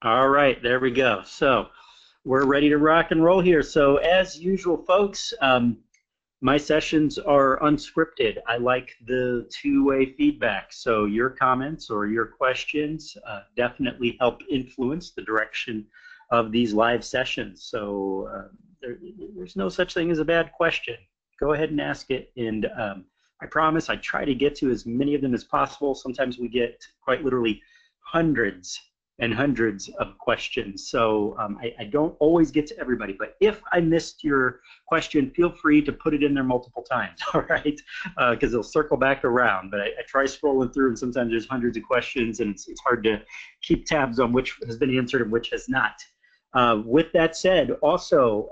All right, there we go. So we're ready to rock and roll here. So as usual, folks, my sessions are unscripted. I like the two-way feedback. So your comments or your questions definitely help influence the direction of these live sessions. So there's no such thing as a bad question. Go ahead and ask it. And I promise I try to get to as many of them as possible. Sometimes we get quite literally hundreds and hundreds of questions. So I don't always get to everybody, but if I missed your question, feel free to put it in there multiple times, all right? Because they'll circle back around. But I try scrolling through, and sometimes there's hundreds of questions, and it's hard to keep tabs on which has been answered and which has not. With that said, also,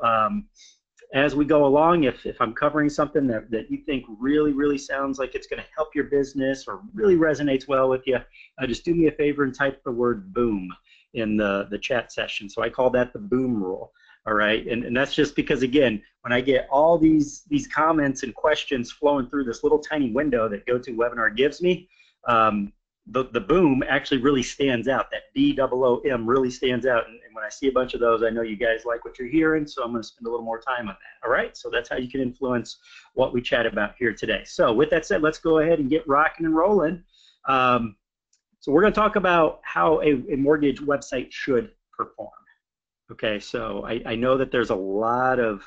as we go along, if I'm covering something that you think really sounds like it's going to help your business or really resonates well with you, just do me a favor and type the word boom in the chat session. So I call that the boom rule. All right, and that's just because, again, when I get all these comments and questions flowing through this little tiny window that GoToWebinar gives me, the boom actually really stands out. That BOOM really stands out. And when I see a bunch of those, I know you guys like what you're hearing, so I'm going to spend a little more time on that. All right, so that's how you can influence what we chat about here today. So with that said, let's go ahead and get rocking and rolling. So we're going to talk about how a mortgage website should perform. Okay, so I know that there's a lot of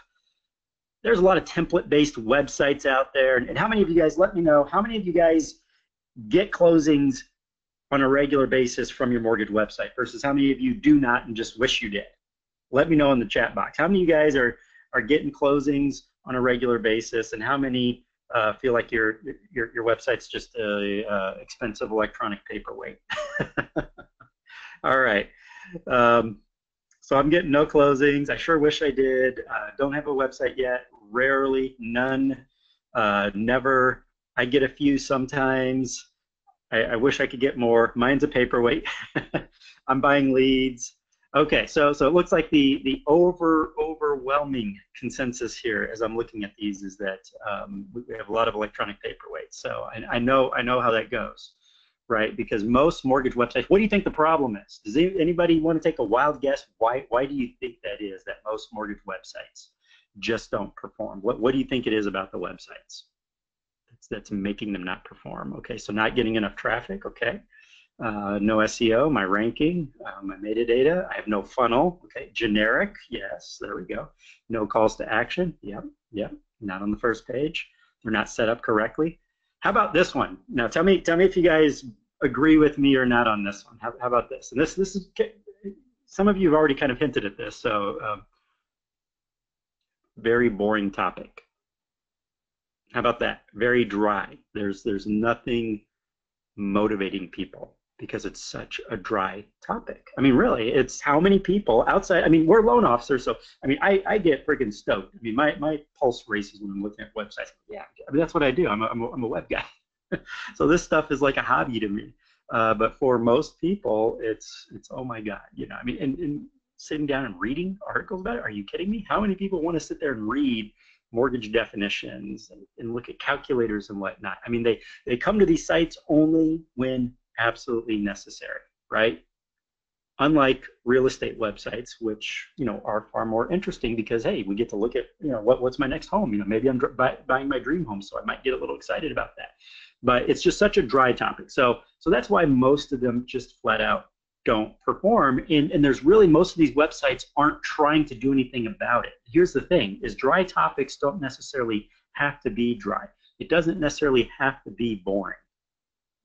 template-based websites out there, and how many of you guys, let me know, how many of you guys get closings on a regular basis from your mortgage website versus how many of you do not and just wish you did? Let me know in the chat box. How many of you guys are getting closings on a regular basis, and how many feel like your website's just a expensive electronic paperweight? All right. So I'm getting no closings. I sure wish I did. Don't have a website yet. Rarely, none, never. I get a few sometimes. I wish I could get more. Mine's a paperweight. I'm buying leads. Okay, so it looks like the overwhelming consensus here, as I'm looking at these, is that we have a lot of electronic paperweights. So I know how that goes, right? Because most mortgage websites. What do you think the problem is? Does anybody want to take a wild guess? Why do you think that is? That most mortgage websites just don't perform? What do you think it is about the websites that's making them not perform? Okay, so not getting enough traffic. Okay. No SEO, my ranking, my metadata. I have no funnel. Okay, generic. Yes, there we go. No calls to action. Yep. Not on the first page. They're not set up correctly. How about this one? Now, tell me if you guys agree with me or not on this one. How about this? And this is, some of you have already kind of hinted at this. So, very boring topic. How about that? Very dry. There's nothing motivating people because it's such a dry topic. I mean, really, it's how many people outside. I mean, we're loan officers, so I mean, I get freaking stoked. I mean, my pulse races when I'm looking at websites. Yeah, I mean, that's what I do. I'm a web guy. So this stuff is like a hobby to me. But for most people, it's oh my god, you know. I mean, and sitting down and reading articles about it. Are you kidding me? How many people want to sit there and read mortgage definitions and look at calculators and whatnot? I mean, they come to these sites only when absolutely necessary, right? Unlike real estate websites, which, you know, are far more interesting because, hey, we get to look at, you know, what's my next home? You know, maybe I'm buying my dream home, so I might get a little excited about that. But it's just such a dry topic. So that's why most of them just flat out don't perform. And there's really, most of these websites aren't trying to do anything about it. Here's the thing, is dry topics don't necessarily have to be dry. It doesn't necessarily have to be boring,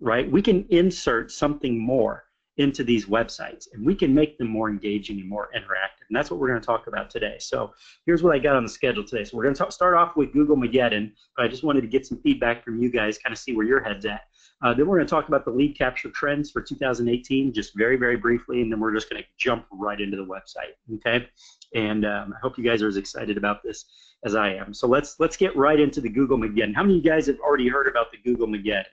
right? We can insert something more into these websites, and we can make them more engaging and more interactive. And that's what we're going to talk about today. So here's what I got on the schedule today. So we're going to start off with Google Mageddon, but I just wanted to get some feedback from you guys, kind of see where your head's at. Then we're going to talk about the lead capture trends for 2018, just very briefly, and then we're just going to jump right into the website, okay? And I hope you guys are as excited about this as I am. So let's get right into the Google Mageddon. How many of you guys have already heard about the Google Mageddon?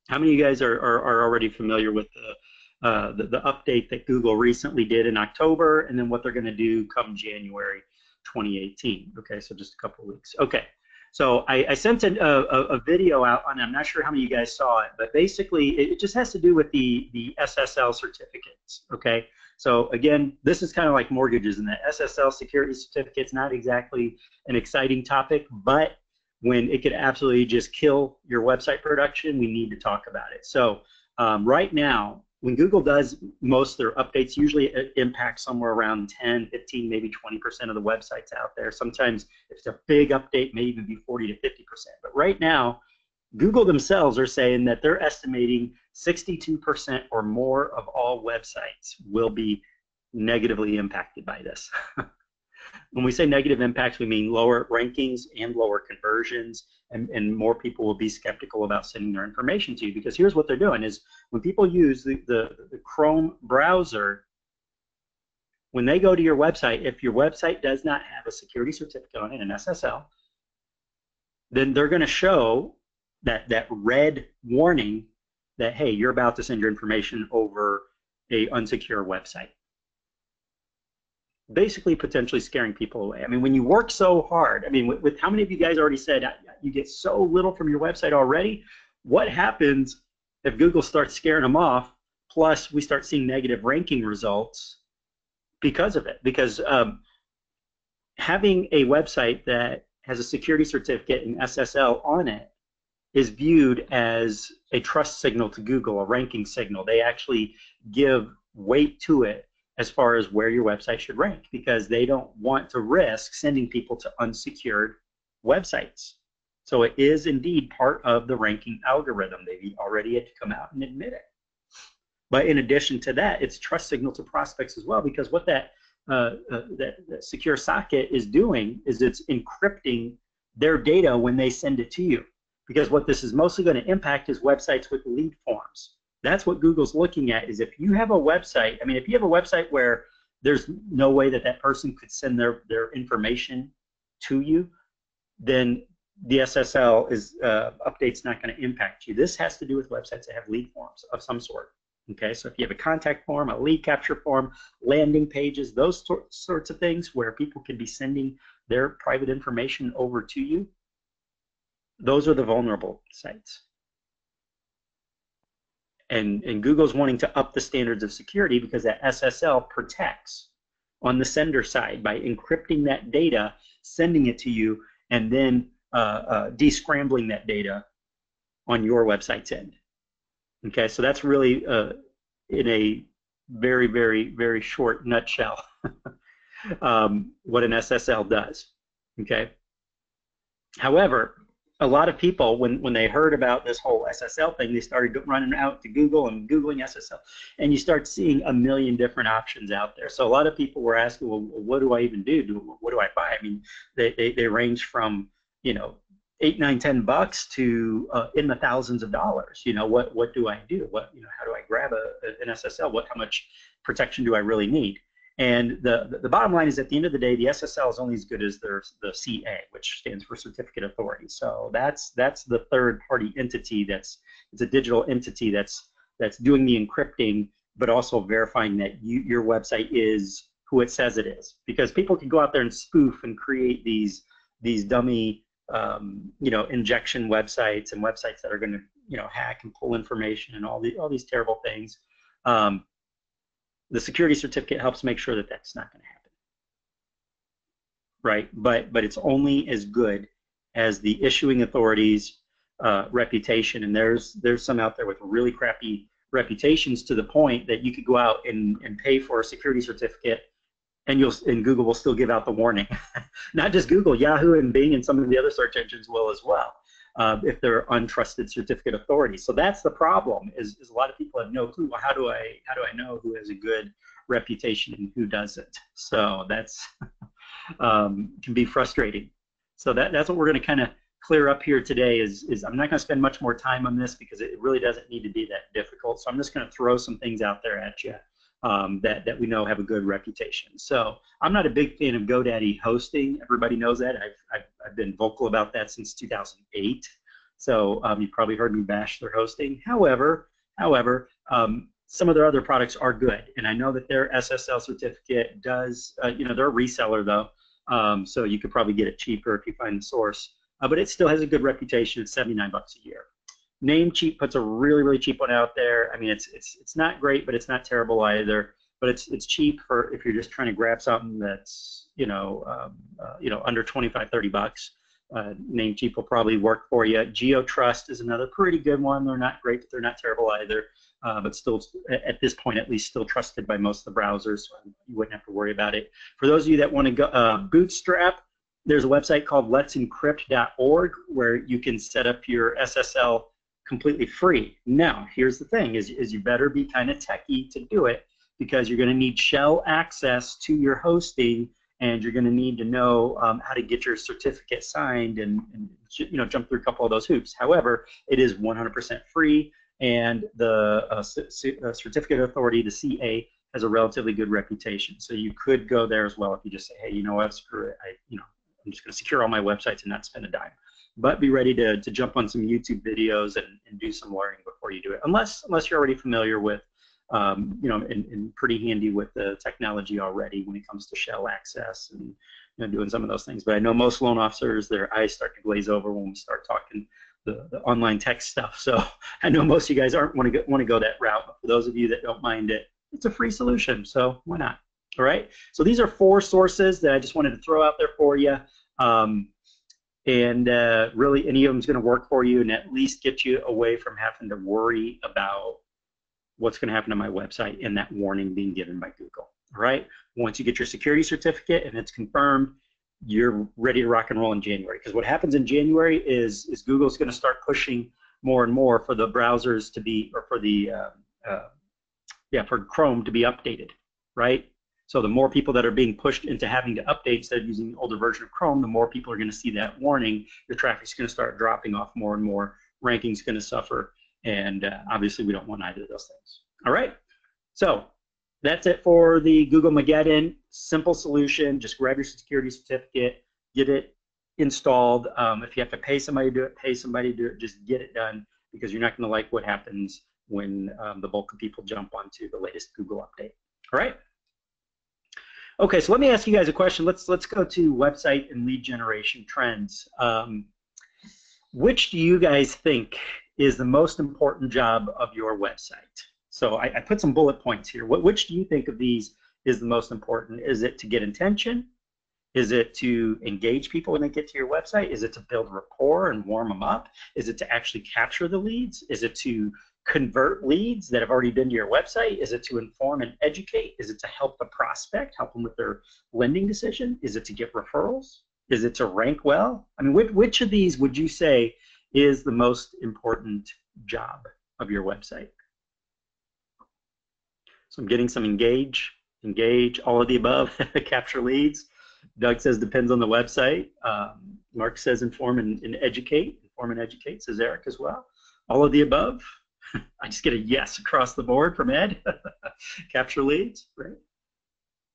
How many of you guys are already familiar with the update that Google recently did in October, and then what they're going to do come January 2018? Okay, so just a couple of weeks. Okay, So I sent a video out on, I'm not sure how many of you guys saw it, but basically it just has to do with the SSL certificates, okay? So again, this is kind of like mortgages, and the SSL security certificate's not exactly an exciting topic, but when it could absolutely just kill your website production, we need to talk about it. So right now, when Google does most of their updates, usually it impacts somewhere around 10, 15, maybe 20% of the websites out there. Sometimes if it's a big update, may even be 40 to 50%. But right now, Google themselves are saying that they're estimating 62% or more of all websites will be negatively impacted by this. When we say negative impacts, we mean lower rankings and lower conversions, and more people will be skeptical about sending their information to you, because here's what they're doing is when people use the Chrome browser, when they go to your website, if your website does not have a security certificate on it, an SSL, then they're going to show that red warning that, hey, you're about to send your information over a unsecure website. Basically potentially scaring people away. I mean, when you work so hard, I mean, with how many of you guys already said you get so little from your website already, what happens if Google starts scaring them off, plus we start seeing negative ranking results because of it? Because having a website that has a security certificate and SSL on it is viewed as a trust signal to Google, a ranking signal. They actually give weight to it as far as where your website should rank, because they don't want to risk sending people to unsecured websites. So it is indeed part of the ranking algorithm. They've already had to come out and admit it. But in addition to that, it's a trust signal to prospects as well, because what that secure socket is doing is it's encrypting their data when they send it to you. Because what this is mostly going to impact is websites with lead forms. That's what Google's looking at, is if you have a website, I mean, if you have a website where there's no way that that person could send their information to you, then the SSL is update's not going to impact you. This has to do with websites that have lead forms of some sort. Okay, so if you have a contact form, a lead capture form, landing pages, those sorts of things where people can be sending their private information over to you, those are the vulnerable sites. And Google's wanting to up the standards of security because that SSL protects on the sender side by encrypting that data, sending it to you, and then descrambling that data on your website's end. Okay, so that's really in a very, very, very short nutshell what an SSL does. Okay. However, a lot of people, when they heard about this whole SSL thing, they started running out to Google and Googling SSL, and you start seeing a million different options out there. So a lot of people were asking, well, what do I even do? What do I buy? I mean, they range from, you know, $8, $9, $10 to in the thousands of dollars. You know, what do I do? How do I grab an SSL? How much protection do I really need? And the bottom line is, at the end of the day, the SSL is only as good as the CA, which stands for Certificate Authority. So that's the third party entity. It's a digital entity that's doing the encrypting, but also verifying that your website is who it says it is. Because people can go out there and spoof and create these dummy injection websites and websites that are going to hack and pull information and all these terrible things. The security certificate helps make sure that that's not going to happen, right? But it's only as good as the issuing authority's reputation, and there's some out there with really crappy reputations, to the point that you could go out and pay for a security certificate, and Google will still give out the warning. Not just Google, Yahoo and Bing and some of the other search engines will as well, if they're untrusted certificate authorities. So that's the problem, is a lot of people have no clue. Well, how do I know who has a good reputation and who doesn't? So that's can be frustrating. So that's what we're going to kind of clear up here today. Is I'm not going to spend much more time on this, because it really doesn't need to be that difficult. So I'm just going to throw some things out there at you that we know have a good reputation. So I'm not a big fan of GoDaddy hosting. Everybody knows that. I've been vocal about that since 2008. So you probably heard me bash their hosting. However, some of their other products are good, and I know that their SSL certificate does. They're a reseller though, so you could probably get it cheaper if you find the source. but it still has a good reputation. It's 79 bucks a year. Namecheap puts a really, really cheap one out there. I mean, it's not great, but it's not terrible either. But it's cheap for if you're just trying to grab something that's under 25, 30 bucks. Namecheap will probably work for you. GeoTrust is another pretty good one. They're not great, but they're not terrible either. But still, at this point, at least, still trusted by most of the browsers. So you wouldn't have to worry about it. For those of you that want to go Bootstrap, there's a website called let'sencrypt.org where you can set up your SSL completely free. Now, here's the thing, is you better be kind of techie to do it, because you're going to need shell access to your hosting, and you're going to need to know how to get your certificate signed and jump through a couple of those hoops. However, it is 100% free, and the Certificate Authority, the CA, has a relatively good reputation. So you could go there as well if you just say, hey, you know what, screw it, I'm just going to secure all my websites and not spend a dime. But be ready to jump on some YouTube videos and do some learning before you do it, unless you're already familiar with, and pretty handy with the technology already when it comes to shell access and doing some of those things. But I know most loan officers, their eyes start to glaze over when we start talking the online tech stuff. So I know most of you guys aren't want to go that route. But for those of you that don't mind it, it's a free solution, so why not? All right. So these are 4 sources that I just wanted to throw out there for you. Really, any of them is going to work for you and at least get you away from having to worry about what's going to happen to my website and that warning being given by Google. All right. Once you get your security certificate and it's confirmed, you're ready to rock and roll in January. Because what happens in January is Google's going to start pushing more and more for the browsers to be, or for the for Chrome to be updated, right? So the more people that are being pushed into having to update instead of using the older version of Chrome, the more people are going to see that warning. Your traffic's going to start dropping off more and more. Ranking's going to suffer, and obviously we don't want either of those things. All right, so that's it for the Google Mageddon. Simple solution. Just grab your security certificate, get it installed. If you have to pay somebody to do it, pay somebody to do it. Just get it done, because you're not going to like what happens when the bulk of people jump onto the latest Google update. All right. Okay, so let me ask you guys a question. Let's go to website and lead generation trends. Which do you guys think is the most important job of your website? So I put some bullet points here. Which do you think of these is the most important? Is it to get attention? Is it to engage people when they get to your website? Is it to build rapport and warm them up? Is it to actually capture the leads? Is it to convert leads that have already been to your website? Is it to inform and educate? Is it to help the prospect, help them with their lending decision? Is it to get referrals? Is it to rank well? I mean, which of these would you say is the most important job of your website? So I'm getting some engage, all of the above, capture leads. Doug says depends on the website. Mark says inform and educate, says Eric as well. All of the above. I just get a yes across the board from Ed. Capture leads, right?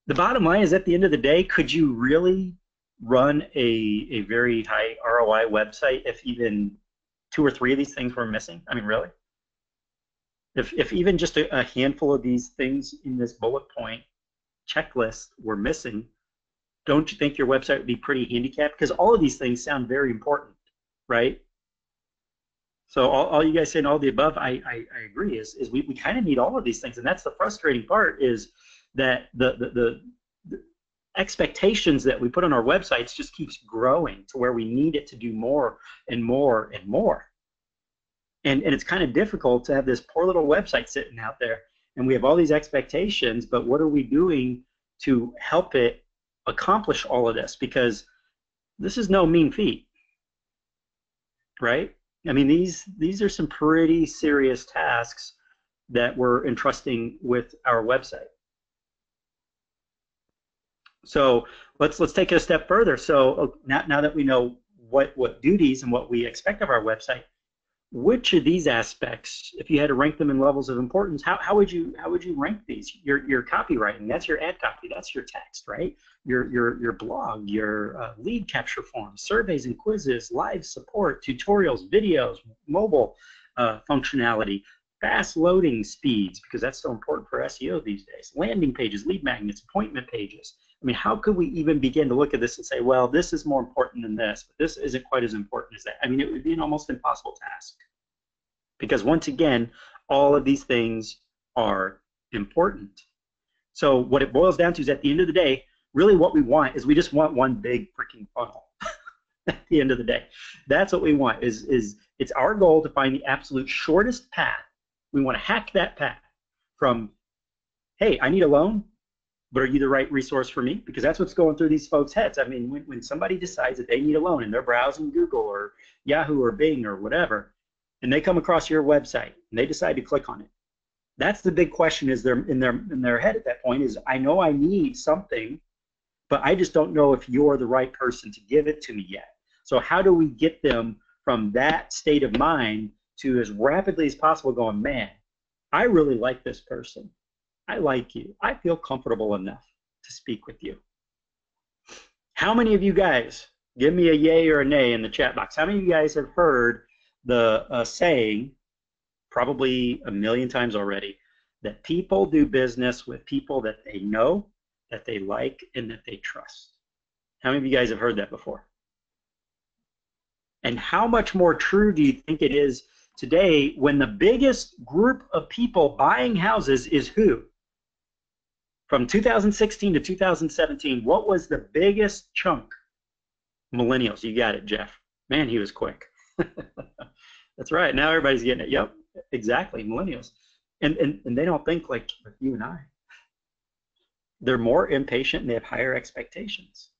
The bottom line is, at the end of the day, could you really run a very high ROI website if even 2 or 3 of these things were missing? I mean, really? If even just a handful of these things in this bullet point checklist were missing, don't you think your website would be pretty handicapped? Because all of these things sound very important, right? So all you guys saying all the above, I agree, is we kind of need all of these things. And that's the frustrating part, is that the expectations that we put on our websites just keeps growing to where we need it to do more and more and more. And it's kind of difficult to have this poor little website sitting out there, and we have all these expectations, but what are we doing to help it accomplish all of this? Because this is no mean feat, right? I mean, these are some pretty serious tasks that we're entrusting with our website. So let's take it a step further. So now that we know what duties and what we expect of our website, which of these aspects, if you had to rank them in levels of importance, how would you rank these? Your copywriting, that's your ad copy, that's your text, right? Your blog, your lead capture forms, surveys and quizzes, live support, tutorials, videos, mobile functionality, fast loading speeds, because that's so important for SEO these days, landing pages, lead magnets, appointment pages, I mean, how could we even begin to look at this and say, well, this is more important than this, but this isn't quite as important as that? I mean, it would be an almost impossible task. Because once again, all of these things are important. So what it boils down to is at the end of the day, really what we want is we just want one big freaking funnel at the end of the day. That's what we want is it's our goal to find the absolute shortest path. We want to hack that path from, hey, I need a loan, but are you the right resource for me? Because that's what's going through these folks' heads. I mean, when somebody decides that they need a loan and they're browsing Google or Yahoo or Bing or whatever, and they come across your website and they decide to click on it, that's the big question is in their head at that point is, I know I need something, but I just don't know if you're the right person to give it to me yet. So how do we get them from that state of mind to as rapidly as possible going, man, I really like this person. I like you. I feel comfortable enough to speak with you. How many of you guys, give me a yay or a nay in the chat box, how many of you guys have heard the saying, probably a million times already, that people do business with people that they know, that they like, and that they trust? How many of you guys have heard that before? And how much more true do you think it is today when the biggest group of people buying houses is who? From 2016 to 2017, what was the biggest chunk? Millennials. You got it, Jeff. Man, he was quick. That's right. Now everybody's getting it. Yep, exactly. Millennials. And they don't think like you and I. They're more impatient and they have higher expectations.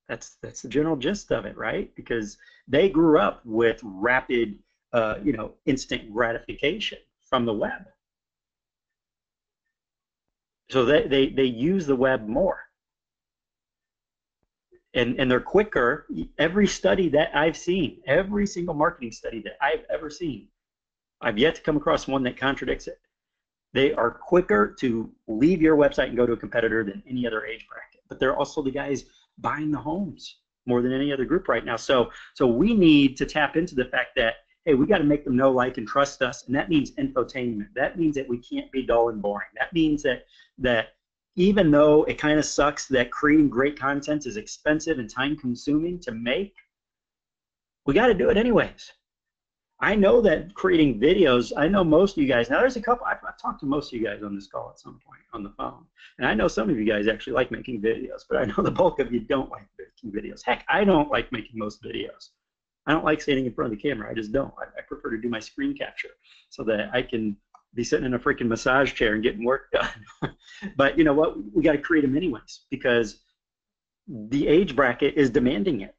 That's the general gist of it, right? Because they grew up with rapid, instant gratification from the web. So they use the web more. And they're quicker. Every study that I've seen, every single marketing study that I've ever seen, I've yet to come across one that contradicts it. They are quicker to leave your website and go to a competitor than any other age bracket. But they're also the guys buying the homes more than any other group right now. So we need to tap into the fact that, hey, we got to make them know, like, and trust us. And that means infotainment. That means that we can't be dull and boring. That means that even though it kind of sucks that creating great content is expensive and time consuming to make, we got to do it anyways. I know that creating videos, I know most of you guys, now there's a couple, I've talked to most of you guys on this call at some point on the phone, and I know some of you guys actually like making videos, but I know the bulk of you don't like making videos. Heck, I don't like making most videos. I don't like standing in front of the camera. I just don't. I prefer to do my screen capture so that I can be sitting in a freaking massage chair and getting work done. But you know what? We got to create them anyways because the age bracket is demanding it.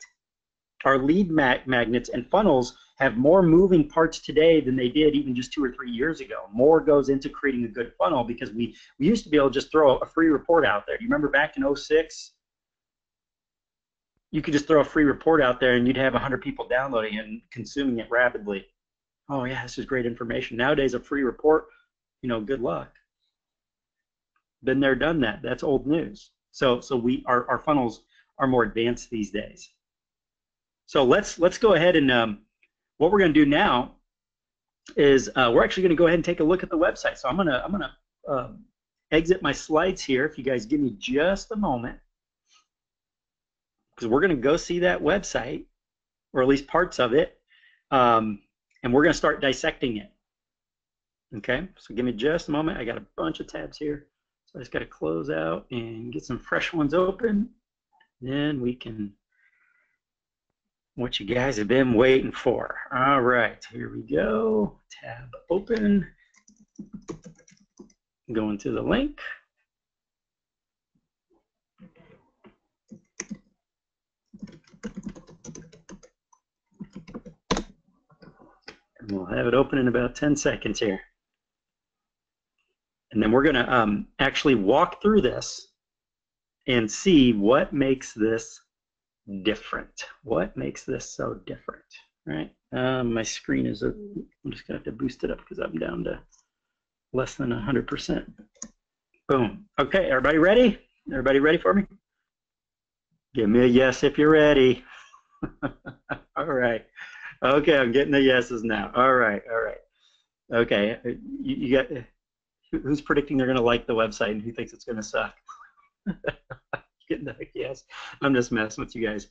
Our lead magnets and funnels have more moving parts today than they did even just 2 or 3 years ago. More goes into creating a good funnel because we used to be able to just throw a free report out there. Do you remember back in 06? You could just throw a free report out there and you'd have 100 people downloading it and consuming it rapidly. Oh yeah, this is great information. Nowadays, a free report, good luck. Been there, done that. That's old news. So our funnels are more advanced these days. So let's go ahead and what we're going to do now is we're actually going to go ahead and take a look at the website. So I'm gonna exit my slides here. If you guys give me just a moment, because we're going to go see that website, or at least parts of it, and we're going to start dissecting it. Okay, so give me just a moment. I got a bunch of tabs here, so I just got to close out and get some fresh ones open. Then we can, what you guys have been waiting for. All right, here we go. Tab open. Going to the link. And we'll have it open in about 10 seconds here. And then we're going to actually walk through this and see what makes this different. What makes this so different, right? My screen is, I'm just going to have to boost it up because I'm down to less than 100%. Boom. Okay, everybody ready? Everybody ready for me? Give me a yes if you're ready. All right. Okay, I'm getting the yeses now. All right, all right. Okay, you got, who's predicting they're going to like the website and who thinks it's going to suck? Getting the heck yes. I'm just messing with you guys.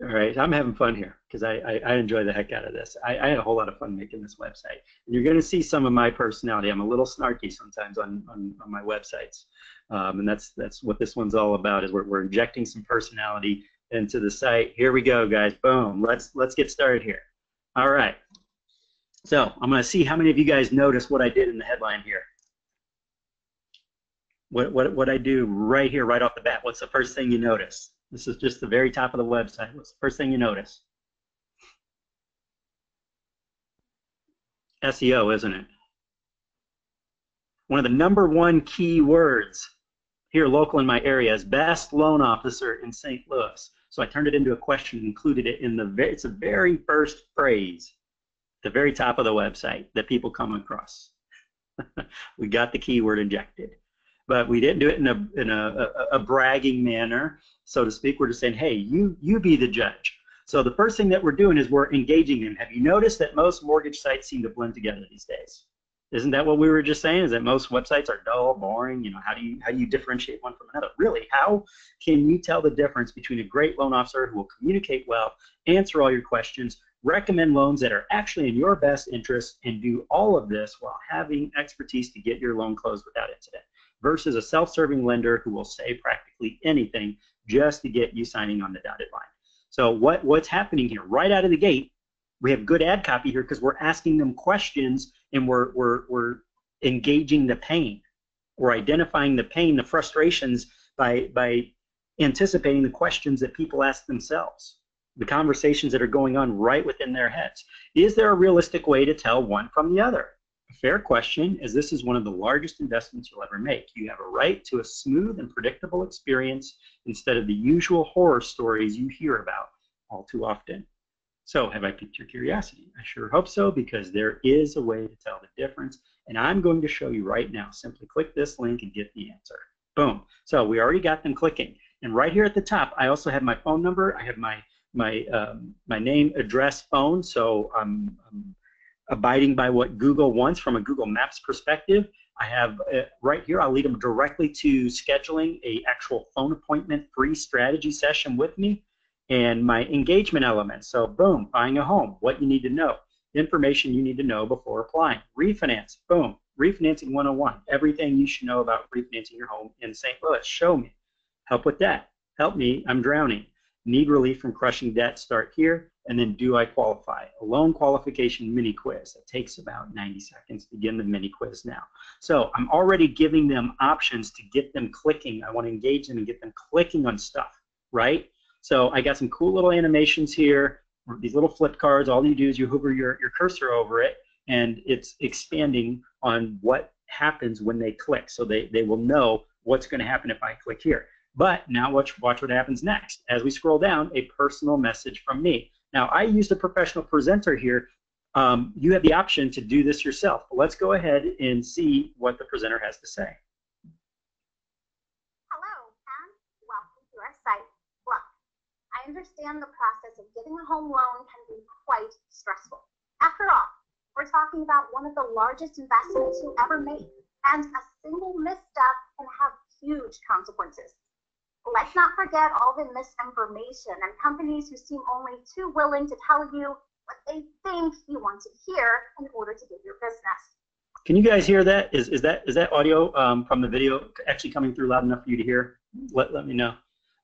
All right, I'm having fun here because I enjoy the heck out of this. I had a whole lot of fun making this website. And you're going to see some of my personality. I'm a little snarky sometimes on my websites. And that's what this one's all about, is we're injecting some personality into the site. Here we go, guys. Boom. Let's get started here. All right. So I'm going to see how many of you guys noticed what I did in the headline here. What I do right here, right off the bat. What's the first thing you notice? This is just the very top of the website. What's the first thing you notice? SEO, isn't it? One of the #1 key words here local in my area is best loan officer in St. Louis. So I turned it into a question and included it in it's the very first phrase, the very top of the website that people come across. We got the keyword injected. But we didn't do it in a bragging manner, so to speak. We're just saying, hey, you be the judge. So the first thing that we're doing is we're engaging them. Have you noticed that most mortgage sites seem to blend together these days? Isn't that what we were just saying? Is that most websites are dull, boring? You know, how do you differentiate one from another? Really, how can you tell the difference between a great loan officer who will communicate well, answer all your questions, recommend loans that are actually in your best interest, and do all of this while having expertise to get your loan closed without incident, versus a self-serving lender who will say practically anything just to get you signing on the dotted line? So what's happening here? Right out of the gate, we have good ad copy here because we're asking them questions and we're engaging the pain. We're identifying the pain, the frustrations by anticipating the questions that people ask themselves, the conversations that are going on right within their heads. Is there a realistic way to tell one from the other? A fair question, as this is one of the largest investments you'll ever make. You have a right to a smooth and predictable experience instead of the usual horror stories you hear about all too often. So have I piqued your curiosity? I sure hope so, because there is a way to tell the difference, and I'm going to show you right now. Simply click this link and get the answer. Boom. So we already got them clicking. And right here at the top, I also have my phone number. I have my name, address, phone. So I'm abiding by what Google wants from a Google Maps perspective. I have right here, I'll lead them directly to scheduling a actual phone appointment free strategy session with me, and my engagement elements. So boom, buying a home, what you need to know, information you need to know before applying. Refinance, boom, refinancing 101, everything you should know about refinancing your home in St. Louis. Show me, help with that, help me, I'm drowning. Need relief from crushing debt, start here. And then, do I qualify? A loan qualification mini quiz. It takes about 90 seconds to begin the mini quiz now. So I'm already giving them options to get them clicking. I want to engage them and get them clicking on stuff, right? So I got some cool little animations here, these little flip cards. All you do is you hover your cursor over it, and it's expanding on what happens when they click. So they will know what's going to happen if I click here. But now watch what happens next. As we scroll down, a personal message from me. Now, I used a professional presenter here. You have the option to do this yourself. Let's go ahead and see what the presenter has to say. Hello, and welcome to our site. Look, I understand the process of getting a home loan can be quite stressful. After all, we're talking about one of the largest investments you'll ever make, and a single misstep can have huge consequences. Let's not forget all the misinformation and companies who seem only too willing to tell you what they think you want to hear in order to get your business. Can you guys hear that? Is that audio from the video actually coming through loud enough for you to hear? Let me know.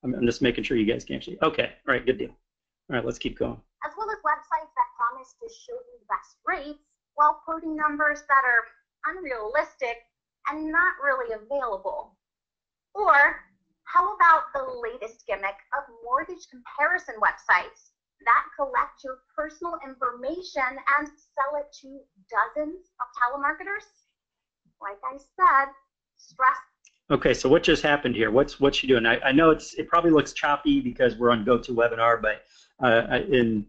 I'm just making sure you guys can actually. Okay, all right, good deal. All right, let's keep going. As well as websites that promise to show you the best rates while quoting numbers that are unrealistic and not really available. Or how about the latest gimmick of mortgage comparison websites that collect your personal information and sell it to dozens of telemarketers? Like I said, stress. Okay, so what just happened here? What's she doing? I know it probably looks choppy because we're on GoToWebinar, but in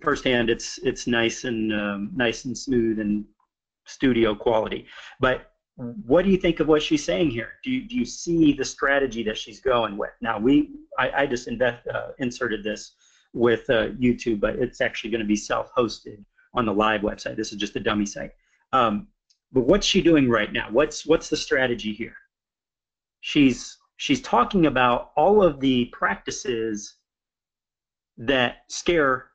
firsthand, it's nice and smooth and studio quality. But what do you think of what she's saying here? Do you see the strategy that she's going with? Now, I just inserted this with YouTube, but it's actually going to be self-hosted on the live website. This is just a dummy site. But what's she doing right now? What's the strategy here? She's she's talking about all of the practices that scare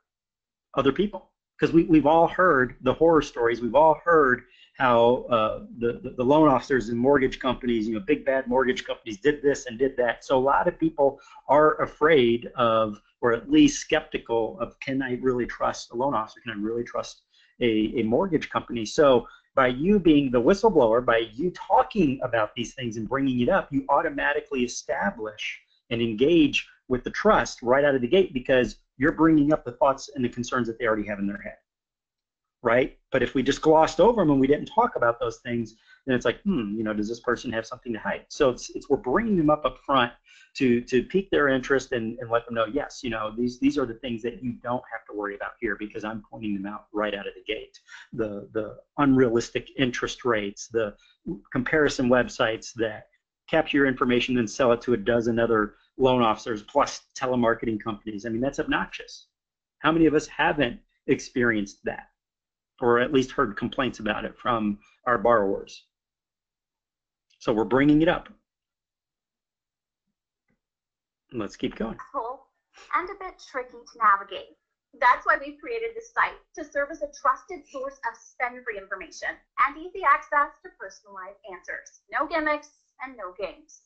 other people, because we've all heard the horror stories. We've all heard how the loan officers and mortgage companies, big bad mortgage companies did this and did that. So a lot of people are afraid of, or at least skeptical of, can I really trust a loan officer? Can I really trust a mortgage company? So by you being the whistleblower, by you talking about these things and bringing it up, you automatically establish and engage with the trust right out of the gate, because you're bringing up the thoughts and the concerns that they already have in their head, right? But if we just glossed over them and we didn't talk about those things, then it's like, does this person have something to hide? So it's we're bringing them up front to pique their interest and let them know, yes, these are the things that you don't have to worry about here, because I'm pointing them out right out of the gate. The unrealistic interest rates, the comparison websites that capture your information and sell it to a dozen other loan officers plus telemarketing companies. I mean, that's obnoxious. How many of us haven't experienced that, or at least heard complaints about it from our borrowers? So we're bringing it up. Let's keep going. And a bit tricky to navigate. That's why we've created this site, to serve as a trusted source of spend-free information and easy access to personalized answers. No gimmicks and no games.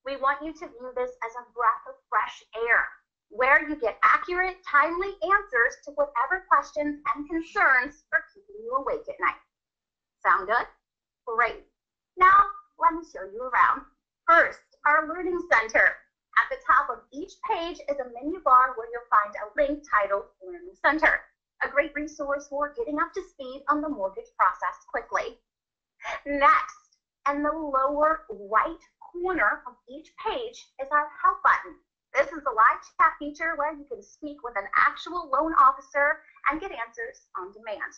We want you to view this as a breath of fresh air, where you get accurate, timely answers to whatever questions and concerns are keeping you awake at night. Sound good? Great. Now, let me show you around. First, our Learning Center. At the top of each page is a menu bar where you'll find a link titled Learning Center, a great resource for getting up to speed on the mortgage process quickly. Next, in the lower right corner of each page is our Help button. This is the live chat feature where you can speak with an actual loan officer and get answers on demand.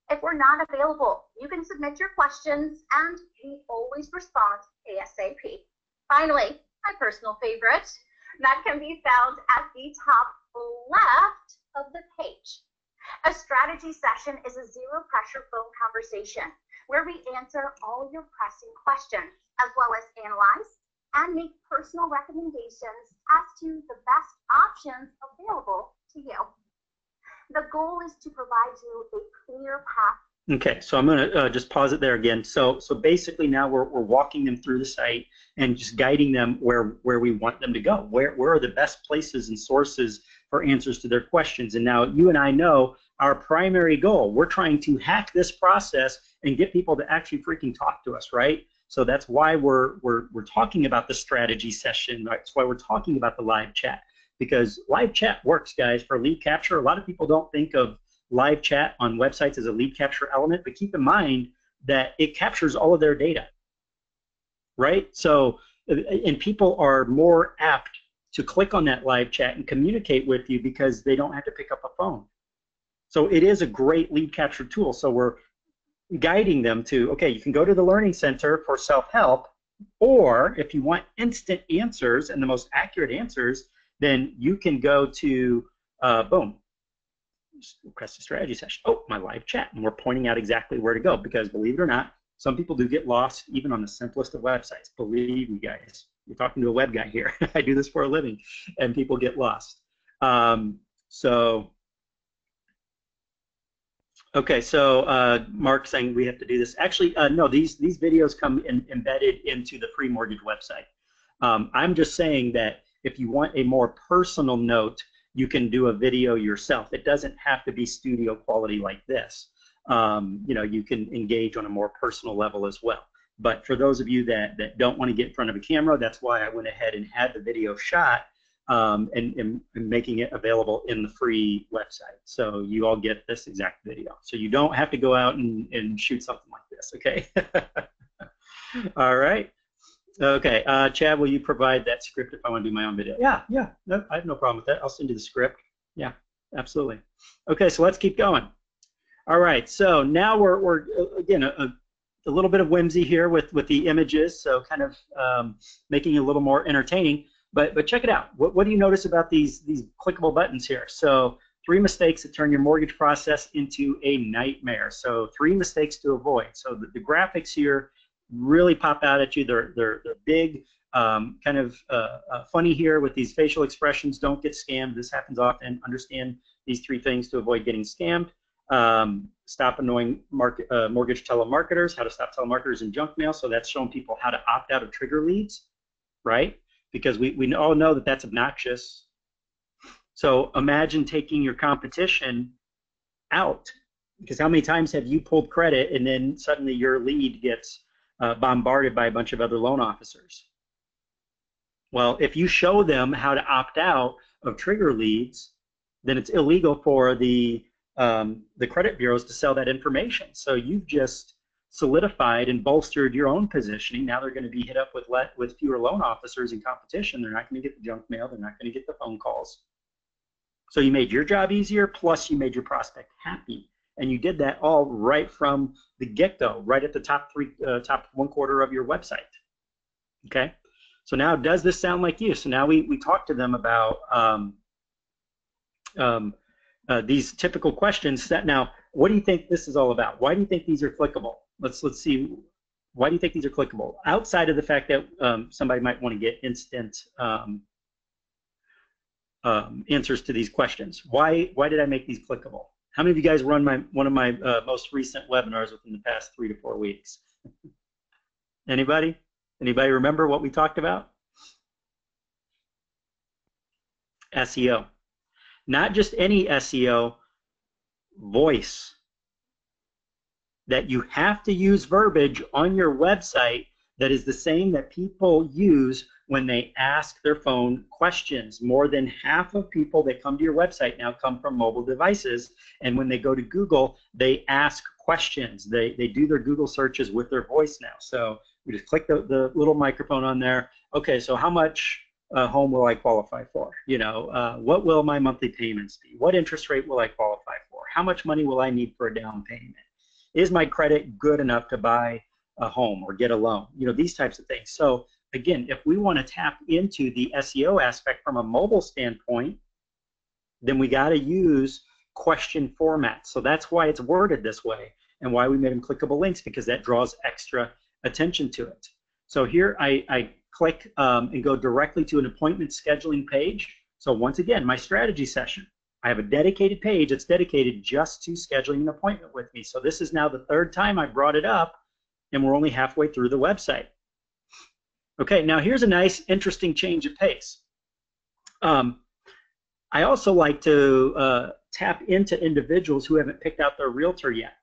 If we're not available, you can submit your questions and we always respond ASAP. Finally, my personal favorite, that can be found at the top left of the page. A strategy session is a zero-pressure phone conversation where we answer all your pressing questions, as well as analyze and make personal recommendations as to the best options available to you. The goal is to provide you a clear path. Okay, so I'm going to just pause it there again. So basically now we're walking them through the site and just guiding them where we want them to go. Where are the best places and sources for answers to their questions? And now you and I know our primary goal. We're trying to hack this process and get people to actually freaking talk to us, right? So that's why we're talking about the strategy session. Right? That's why we're talking about the live chat, because live chat works, guys, for lead capture. A lot of people don't think of live chat on websites as a lead capture element, but keep in mind that it captures all of their data, right? So, and people are more apt to click on that live chat and communicate with you because they don't have to pick up a phone. So it is a great lead capture tool. So we're guiding them to, okay, you can go to the Learning Center for self-help, or if you want instant answers and the most accurate answers, then you can go to, boom, request a strategy session. Oh, my live chat. And we're pointing out exactly where to go, because believe it or not, some people do get lost even on the simplest of websites. Believe me, guys. You're talking to a web guy here. I do this for a living, and people get lost. Okay, so Mark saying we have to do this. Actually, no, these videos come embedded into the free mortgage website. I'm just saying that if you want a more personal note, you can do a video yourself. It doesn't have to be studio quality like this. You can engage on a more personal level as well. But for those of you that don't want to get in front of a camera, that's why I went ahead and had the video shot and making it available in the free website. So you all get this exact video. So you don't have to go out and shoot something like this, okay? All right. Okay, Chad, will you provide that script if I want to do my own video? Yeah, no, I have no problem with that. I'll send you the script. Yeah, absolutely. Okay, so let's keep going. All right, so now we're again, a little bit of whimsy here with the images, so kind of making it a little more entertaining. But check it out. What do you notice about these clickable buttons here? So 3 mistakes that turn your mortgage process into a nightmare. So 3 mistakes to avoid. So the graphics here really pop out at you. They're big, Funny here with these facial expressions. Don't get scammed. This happens often. Understand these 3 things to avoid getting scammed. Stop annoying mortgage telemarketers. How to stop telemarketers and junk mail. So that's showing people how to opt out of trigger leads, right? Because we all know that that's obnoxious. So imagine taking your competition out, because how many times have you pulled credit and then suddenly your lead gets bombarded by a bunch of other loan officers? Well, if you show them how to opt out of trigger leads, then it's illegal for the credit bureaus to sell that information. So you've just solidified and bolstered your own positioning. Now they're going to be hit up with fewer loan officers in competition. They're not going to get the junk mail. They're not going to get the phone calls. So you made your job easier, plus you made your prospect happy. And you did that all right from the get-go, right at the top 1/4 of your website. Okay? So now, does this sound like you? So now we talked to them about these typical questions. Now, what do you think this is all about? Why do you think these are clickable? Let's see. Why do you think these are clickable? Outside of the fact that somebody might want to get instant answers to these questions. Why did I make these clickable? How many of you guys run one of my most recent webinars within the past 3 to 4 weeks? Anybody? Anybody remember what we talked about? SEO. Not just any SEO, voice. That you have to use verbiage on your website that is the same that people use when they ask their phone questions. More than half of people that come to your website now come from mobile devices, and when they go to Google, they ask questions. They do their Google searches with their voice now. So we just click the little microphone on there. Okay, so how much home will I qualify for? What will my monthly payments be? What interest rate will I qualify for? How much money will I need for a down payment? Is my credit good enough to buy a home or get a loan? These types of things. So again, if we want to tap into the SEO aspect from a mobile standpoint, then we got to use question formats. So that's why it's worded this way and why we made them clickable links, because that draws extra attention to it. So here I click and go directly to an appointment scheduling page. So once again, my strategy session. I have a dedicated page that's dedicated just to scheduling an appointment with me. So this is now the 3rd time I brought it up, and we're only halfway through the website. Okay, now here's a nice, interesting change of pace. I also like to tap into individuals who haven't picked out their realtor yet.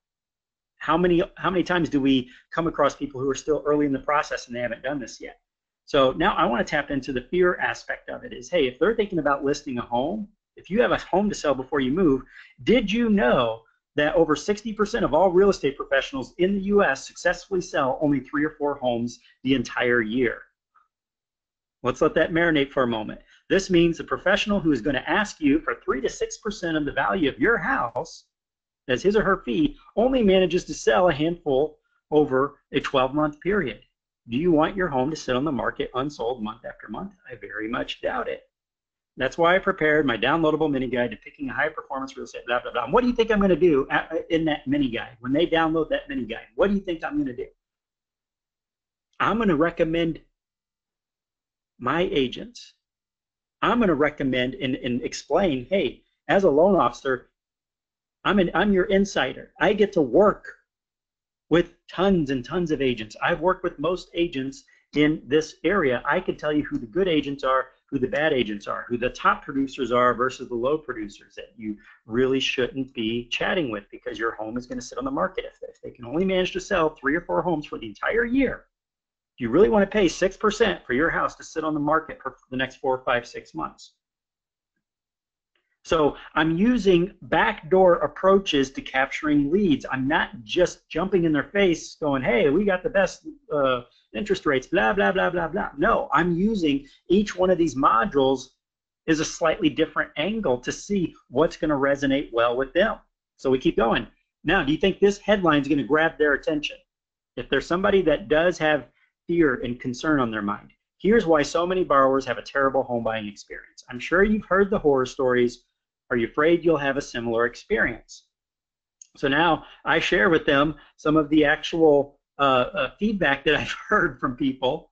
How many times do we come across people who are still early in the process and they haven't done this yet? So now I want to tap into the fear aspect of it. Is, hey, if they're thinking about listing a home, if you have a home to sell before you move, did you know that over 60% of all real estate professionals in the U.S. successfully sell only 3 or 4 homes the entire year? Let's let that marinate for a moment. This means the professional who is going to ask you for 3 to 6% of the value of your house as his or her fee only manages to sell a handful over a 12-month period. Do you want your home to sit on the market unsold month after month? I very much doubt it. That's why I prepared my downloadable mini guide to picking a high performance real estate, blah, blah, blah. What do you think I'm going to do in that mini guide? When they download that mini guide, what do you think I'm going to do? I'm going to recommend my agents. I'm going to recommend and explain, hey, as a loan officer, I'm your insider. I get to work with tons and tons of agents. I've worked with most agents in this area. I can tell you who the good agents are, who the bad agents are, who the top producers are versus the low producers that you really shouldn't be chatting with, because your home is going to sit on the market. If they can only manage to sell 3 or 4 homes for the entire year, do you really want to pay 6% for your house to sit on the market for the next 4, 5, 6 months? So I'm using backdoor approaches to capturing leads. I'm not just jumping in their face going, hey, we got the best interest rates, blah, blah, blah, blah, blah. No, I'm using each one of these modules is a slightly different angle to see what's going to resonate well with them. So we keep going. Now, do you think this headline is going to grab their attention? If there's somebody that does have fear and concern on their mind, here's why so many borrowers have a terrible home buying experience. I'm sure you've heard the horror stories. Are you afraid you'll have a similar experience? So now I share with them some of the actual feedback that I've heard from people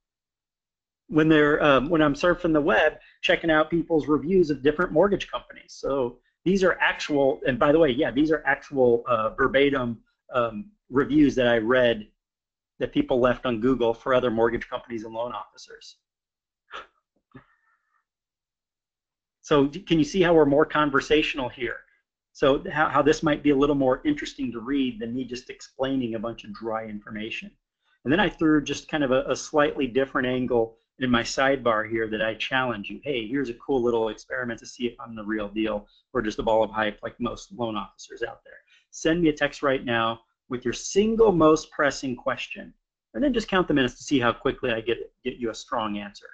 when I'm surfing the web, checking out people's reviews of different mortgage companies. So these are actual, and by the way, yeah, these are actual verbatim reviews that I read that people left on Google for other mortgage companies and loan officers. So can you see how we're more conversational here? So how this might be a little more interesting to read than me just explaining a bunch of dry information. And then I threw just kind of a slightly different angle in my sidebar here that I challenge you. Hey, here's a cool little experiment to see if I'm the real deal or just a ball of hype like most loan officers out there. Send me a text right now with your single most pressing question, and then just count the minutes to see how quickly I get you a strong answer.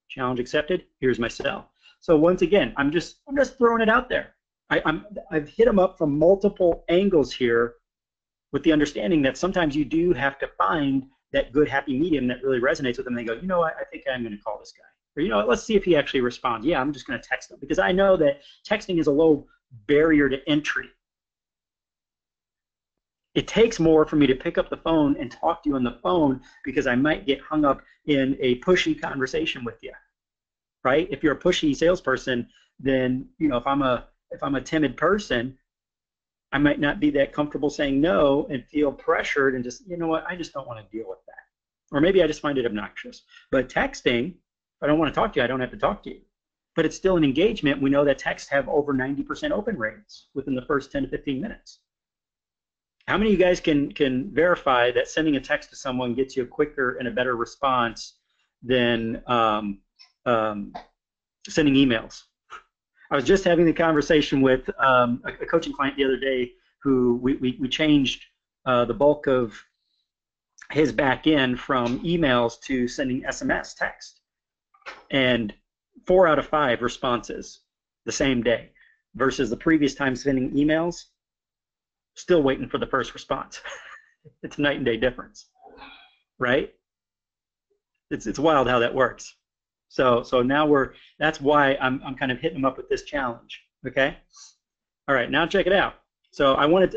Challenge accepted. Here's my cell. So once again, I'm just throwing it out there. I've hit them up from multiple angles here with the understanding that sometimes you do have to find that good happy medium that really resonates with them. They go, you know what, I think I'm going to call this guy. Or, you know what, let's see if he actually responds. Yeah, I'm just going to text him because I know that texting is a low barrier to entry. It takes more for me to pick up the phone and talk to you on the phone because I might get hung up in a pushy conversation with you, right? If you're a pushy salesperson, then, you know, if I'm a timid person, I might not be that comfortable saying no and feel pressured and just, you know what, I just don't want to deal with that. Or maybe I just find it obnoxious. But texting, if I don't want to talk to you, I don't have to talk to you. But it's still an engagement. We know that texts have over 90% open rates within the first 10 to 15 minutes. How many of you guys can verify that sending a text to someone gets you a quicker and a better response than sending emails? I was just having the conversation with a coaching client the other day who we changed the bulk of his back end from emails to sending SMS text. And 4 out of 5 responses the same day versus the previous time sending emails, still waiting for the first response. It's a night and day difference, right? It's wild how that works. So now that's why I'm kind of hitting them up with this challenge, okay? All right, now check it out. So I wanted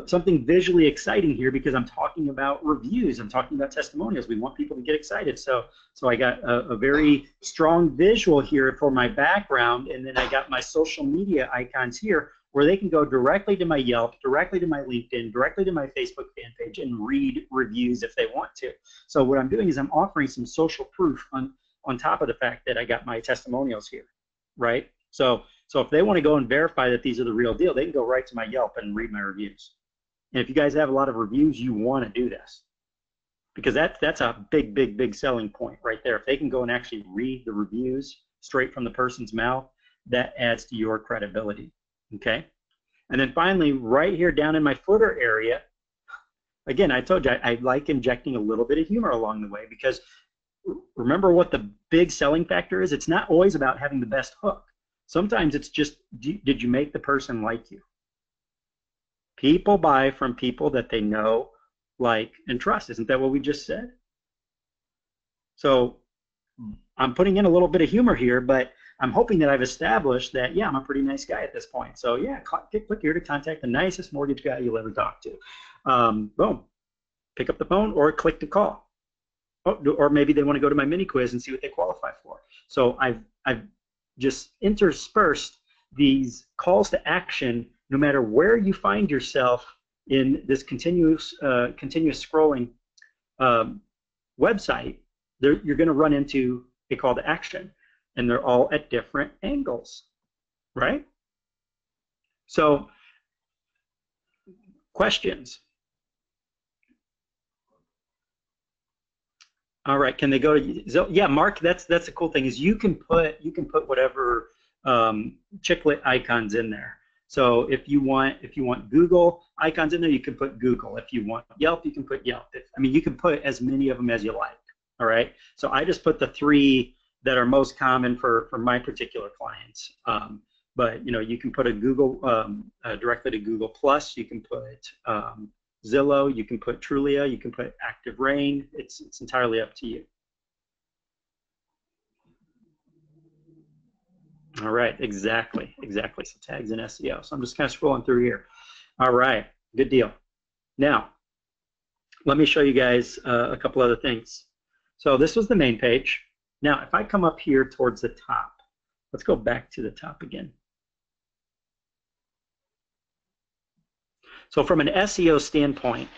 something visually exciting here because I'm talking about reviews. I'm talking about testimonials. We want people to get excited. So I got a very strong visual here for my background, and then I got my social media icons here where they can go directly to my Yelp, directly to my LinkedIn, directly to my Facebook fan page and read reviews if they want to. So what I'm doing is I'm offering some social proof on top of the fact that I got my testimonials here, right? So if they want to go and verify that these are the real deal, they can go right to my Yelp and read my reviews. And if you guys have a lot of reviews, you want to do this because that's a big selling point right there. If they can go and actually read the reviews straight from the person's mouth, that adds to your credibility, okay? And then finally, right here down in my footer area, again, I told you I like injecting a little bit of humor along the way because remember what the big selling factor is? It's not always about having the best hook. Sometimes it's just, did you make the person like you? People buy from people that they know, like, and trust. Isn't that what we just said? So I'm putting in a little bit of humor here, but I'm hoping that I've established that, yeah, I'm a pretty nice guy at this point. So yeah, click here to contact the nicest mortgage guy you'll ever talk to. Boom. Pick up the phone or click to call. Oh, or maybe they want to go to my mini quiz and see what they qualify for. So I've just interspersed these calls to action no matter where you find yourself in this continuous scrolling website. You're going to run into a call to action, and they're all at different angles, right? So questions. All right, can they go to? Yeah, Mark. That's a cool thing is you can put whatever chiclet icons in there. So if you want Google icons in there, you can put Google. If you want Yelp, you can put Yelp. You can put as many of them as you like. All right. So I just put the 3 that are most common for my particular clients. But you can put a Google directly to Google Plus. You can put Zillow, you can put Trulia, you can put Active Rain. It's entirely up to you. All right, exactly. So tags and SEO. So I'm just kind of scrolling through here. All right, good deal. Now, let me show you guys a couple other things. So this was the main page. Now, if I come up here towards the top, let's go back to the top again. So from an SEO standpoint,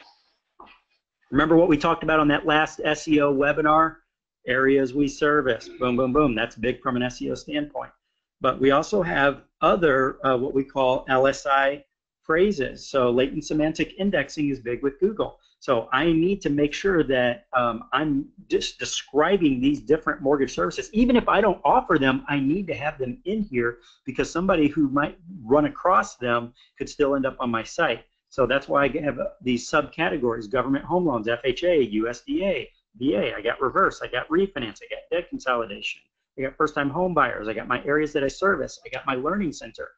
remember what we talked about on that last SEO webinar? Areas we service, boom, boom, boom. That's big from an SEO standpoint. But we also have other what we call LSI phrases. So latent semantic indexing is big with Google. So I need to make sure that I'm just describing these different mortgage services. Even if I don't offer them, I need to have them in here because somebody who might run across them could still end up on my site. So that's why I have these subcategories: government home loans, FHA, USDA, VA. I got reverse, I got refinance, I got debt consolidation, I got first-time home buyers, I got my areas that I service, I got my learning center.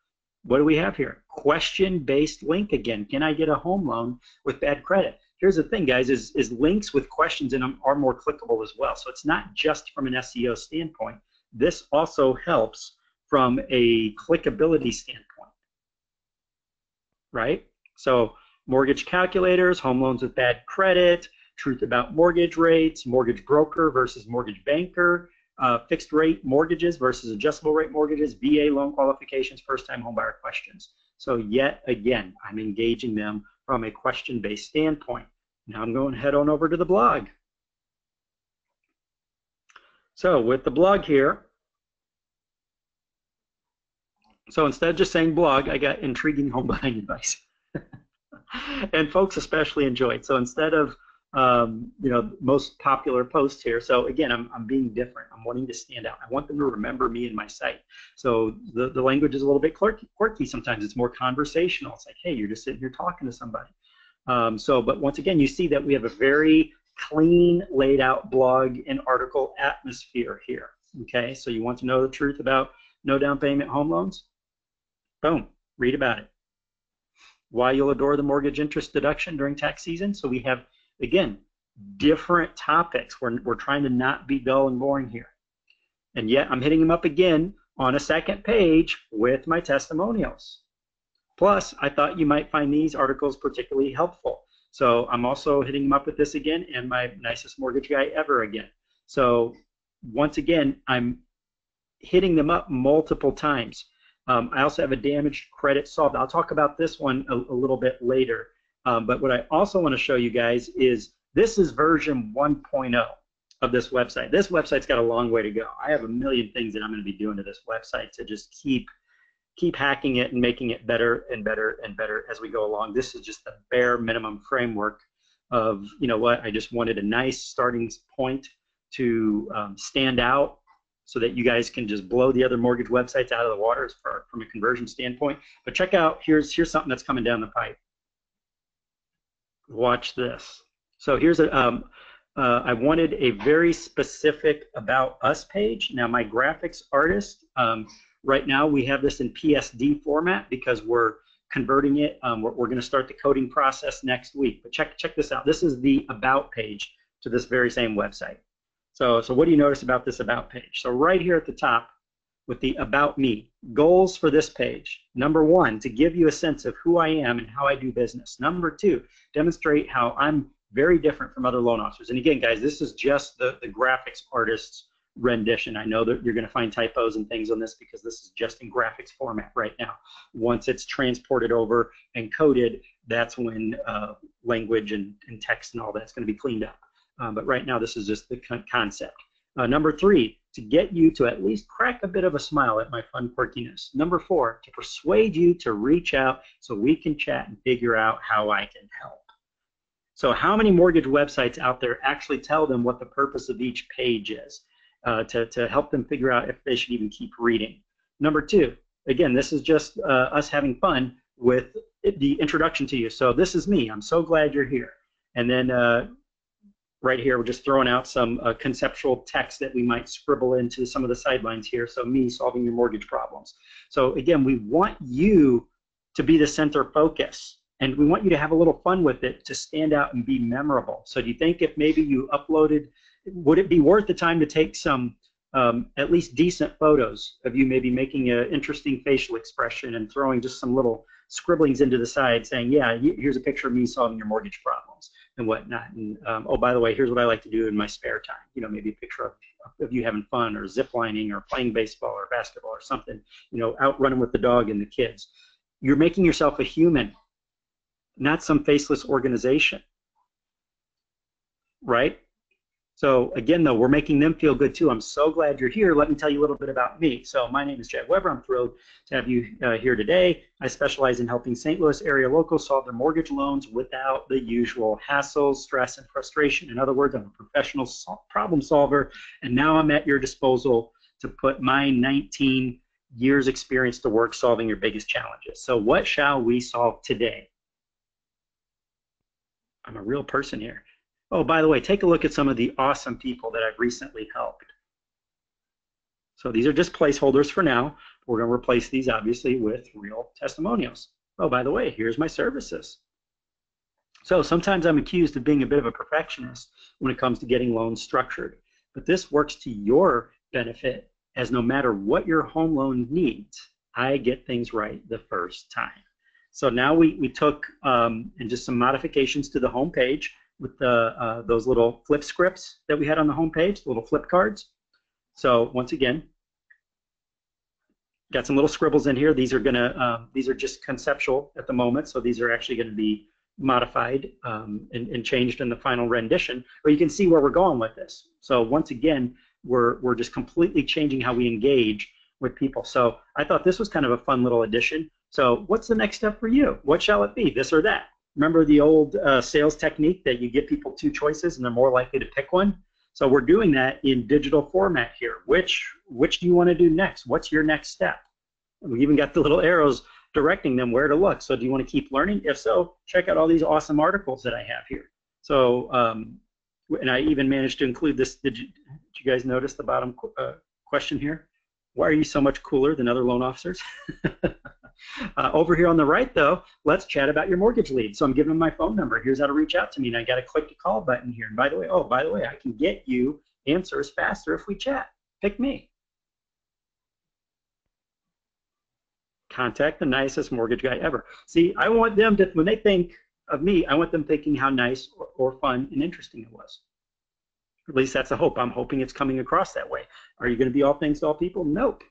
What do we have here? Question-based link again. Can I get a home loan with bad credit? Here's the thing, guys, is links with questions in them are more clickable as well. So it's not just from an SEO standpoint. This also helps from a clickability standpoint, right? So mortgage calculators, home loans with bad credit, truth about mortgage rates, mortgage broker versus mortgage banker, fixed rate mortgages versus adjustable rate mortgages, VA loan qualifications, first-time homebuyer questions. So yet again, I'm engaging them from a question-based standpoint. Now I'm going to head on over to the blog. So with the blog here, so instead of just saying blog, I got intriguing home buying advice. And folks especially enjoy it. So instead of most popular post here. So again, I'm being different. I'm wanting to stand out. I want them to remember me and my site. So the language is a little bit quirky sometimes. It's more conversational. It's like, hey, you're just sitting here talking to somebody. But once again, you see that we have a very clean, laid out blog and article atmosphere here. Okay, so you want to know the truth about no down payment home loans? Boom, read about it. Why you'll adore the mortgage interest deduction during tax season. So we have, again, different topics. We're trying to not be dull and boring here. And yet I'm hitting them up again on a second page with my testimonials. Plus, I thought you might find these articles particularly helpful. So I'm also hitting them up with this again and my nicest mortgage guy ever again. So once again, I'm hitting them up multiple times. I also have a damaged credit solved. I'll talk about this one a little bit later. But what I also want to show you guys is this is version 1.0 of this website. This website's got a long way to go. I have a million things that I'm going to be doing to this website to just keep hacking it and making it better and better and better as we go along. This is just the bare minimum framework of, you know what, I just wanted a nice starting point to stand out so that you guys can just blow the other mortgage websites out of the water from a conversion standpoint. But check out, here's something that's coming down the pipe. Watch this. So here's I wanted a very specific About Us page. Now my graphics artist, right now we have this in PSD format because we're converting it. We're going to start the coding process next week. But check this out. This is the About page to this very same website. So what do you notice about this About page? So right here at the top with the About Me, goals for this page. Number one, to give you a sense of who I am and how I do business. Number two, demonstrate how I'm very different from other loan officers. And again, guys, this is just the graphics artist's rendition. I know that you're going to find typos and things on this because this is just in graphics format right now. Once it's transported over and coded, that's when language and text and all that's going to be cleaned up. But right now, this is just the concept. Number three, to get you to at least crack a bit of a smile at my fun quirkiness. Number four, to persuade you to reach out so we can chat and figure out how I can help. So how many mortgage websites out there actually tell them what the purpose of each page is to help them figure out if they should even keep reading? Number two, again, this is just us having fun with the introduction to you. So this is me. I'm so glad you're here. And then right here, we're just throwing out some conceptual text that we might scribble into some of the sidelines here. So me solving your mortgage problems. So again, we want you to be the center focus. And we want you to have a little fun with it to stand out and be memorable. So do you think if maybe you uploaded, would it be worth the time to take some at least decent photos of you maybe making an interesting facial expression and throwing just some little scribblings into the side saying, yeah, here's a picture of me solving your mortgage problems and whatnot. And oh, by the way, here's what I like to do in my spare time. You know, maybe a picture of you having fun or zip lining or playing baseball or basketball or something, you know, out running with the dog and the kids. You're making yourself a human, not some faceless organization, right? So again, though, we're making them feel good too. I'm so glad you're here. Let me tell you a little bit about me. So my name is Chad Weber. I'm thrilled to have you here today. I specialize in helping St. Louis area locals solve their mortgage loans without the usual hassles, stress, and frustration. In other words, I'm a professional problem solver, and now I'm at your disposal to put my 19 years experience to work solving your biggest challenges. So what shall we solve today? I'm a real person here. Oh, by the way, take a look at some of the awesome people that I've recently helped. So these are just placeholders for now. We're going to replace these, obviously, with real testimonials. Oh, by the way, here's my services. So sometimes I'm accused of being a bit of a perfectionist when it comes to getting loans structured. But this works to your benefit, as no matter what your home loan needs, I get things right the first time. So now we took and just some modifications to the home page with those little flip scripts that we had on the home page, the little flip cards. So once again, got some little scribbles in here. These are just conceptual at the moment, so these are actually going to be modified and changed in the final rendition. But you can see where we're going with this. So once again, we're just completely changing how we engage with people. So I thought this was kind of a fun little addition. So what's the next step for you? What shall it be, this or that? Remember the old sales technique that you give people two choices and they're more likely to pick one? So we're doing that in digital format here. Which do you want to do next? What's your next step? We even got the little arrows directing them where to look. So do you want to keep learning? If so, check out all these awesome articles that I have here. So, and I even managed to include this. Did you guys notice the bottom question here? Why are you so much cooler than other loan officers? Over here on the right, though, let's chat about your mortgage lead. So I'm giving them my phone number. Here's how to reach out to me. And I got to click the call button here. And by the way, I can get you answers faster if we chat. Pick me. Contact the nicest mortgage guy ever. See, I want them to, when they think of me, I want them thinking how nice or fun and interesting it was. At least that's the hope. I'm hoping it's coming across that way. Are you going to be all things to all people? Nope.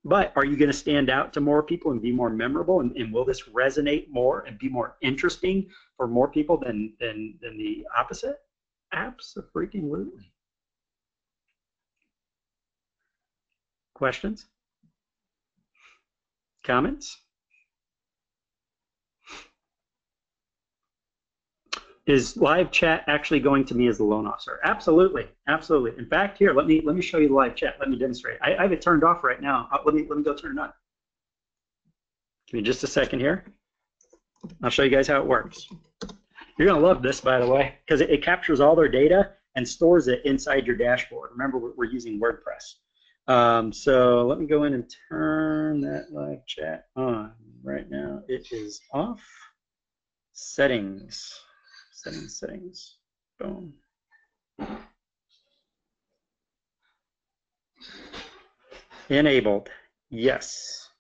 But are you going to stand out to more people and be more memorable? And will this resonate more and be more interesting for more people than the opposite? Absolutely. Questions? Comments? Is live chat actually going to me as the loan officer? Absolutely, absolutely. In fact, here, let me show you the live chat. Let me demonstrate. I have it turned off right now. Let me go turn it on. Give me just a second here. I'll show you guys how it works. You're gonna love this, by the way, because it captures all their data and stores it inside your dashboard. Remember, we're using WordPress. So let me go in and turn that live chat on. Right now, it is off. Settings. Settings. Boom. Enabled. Yes.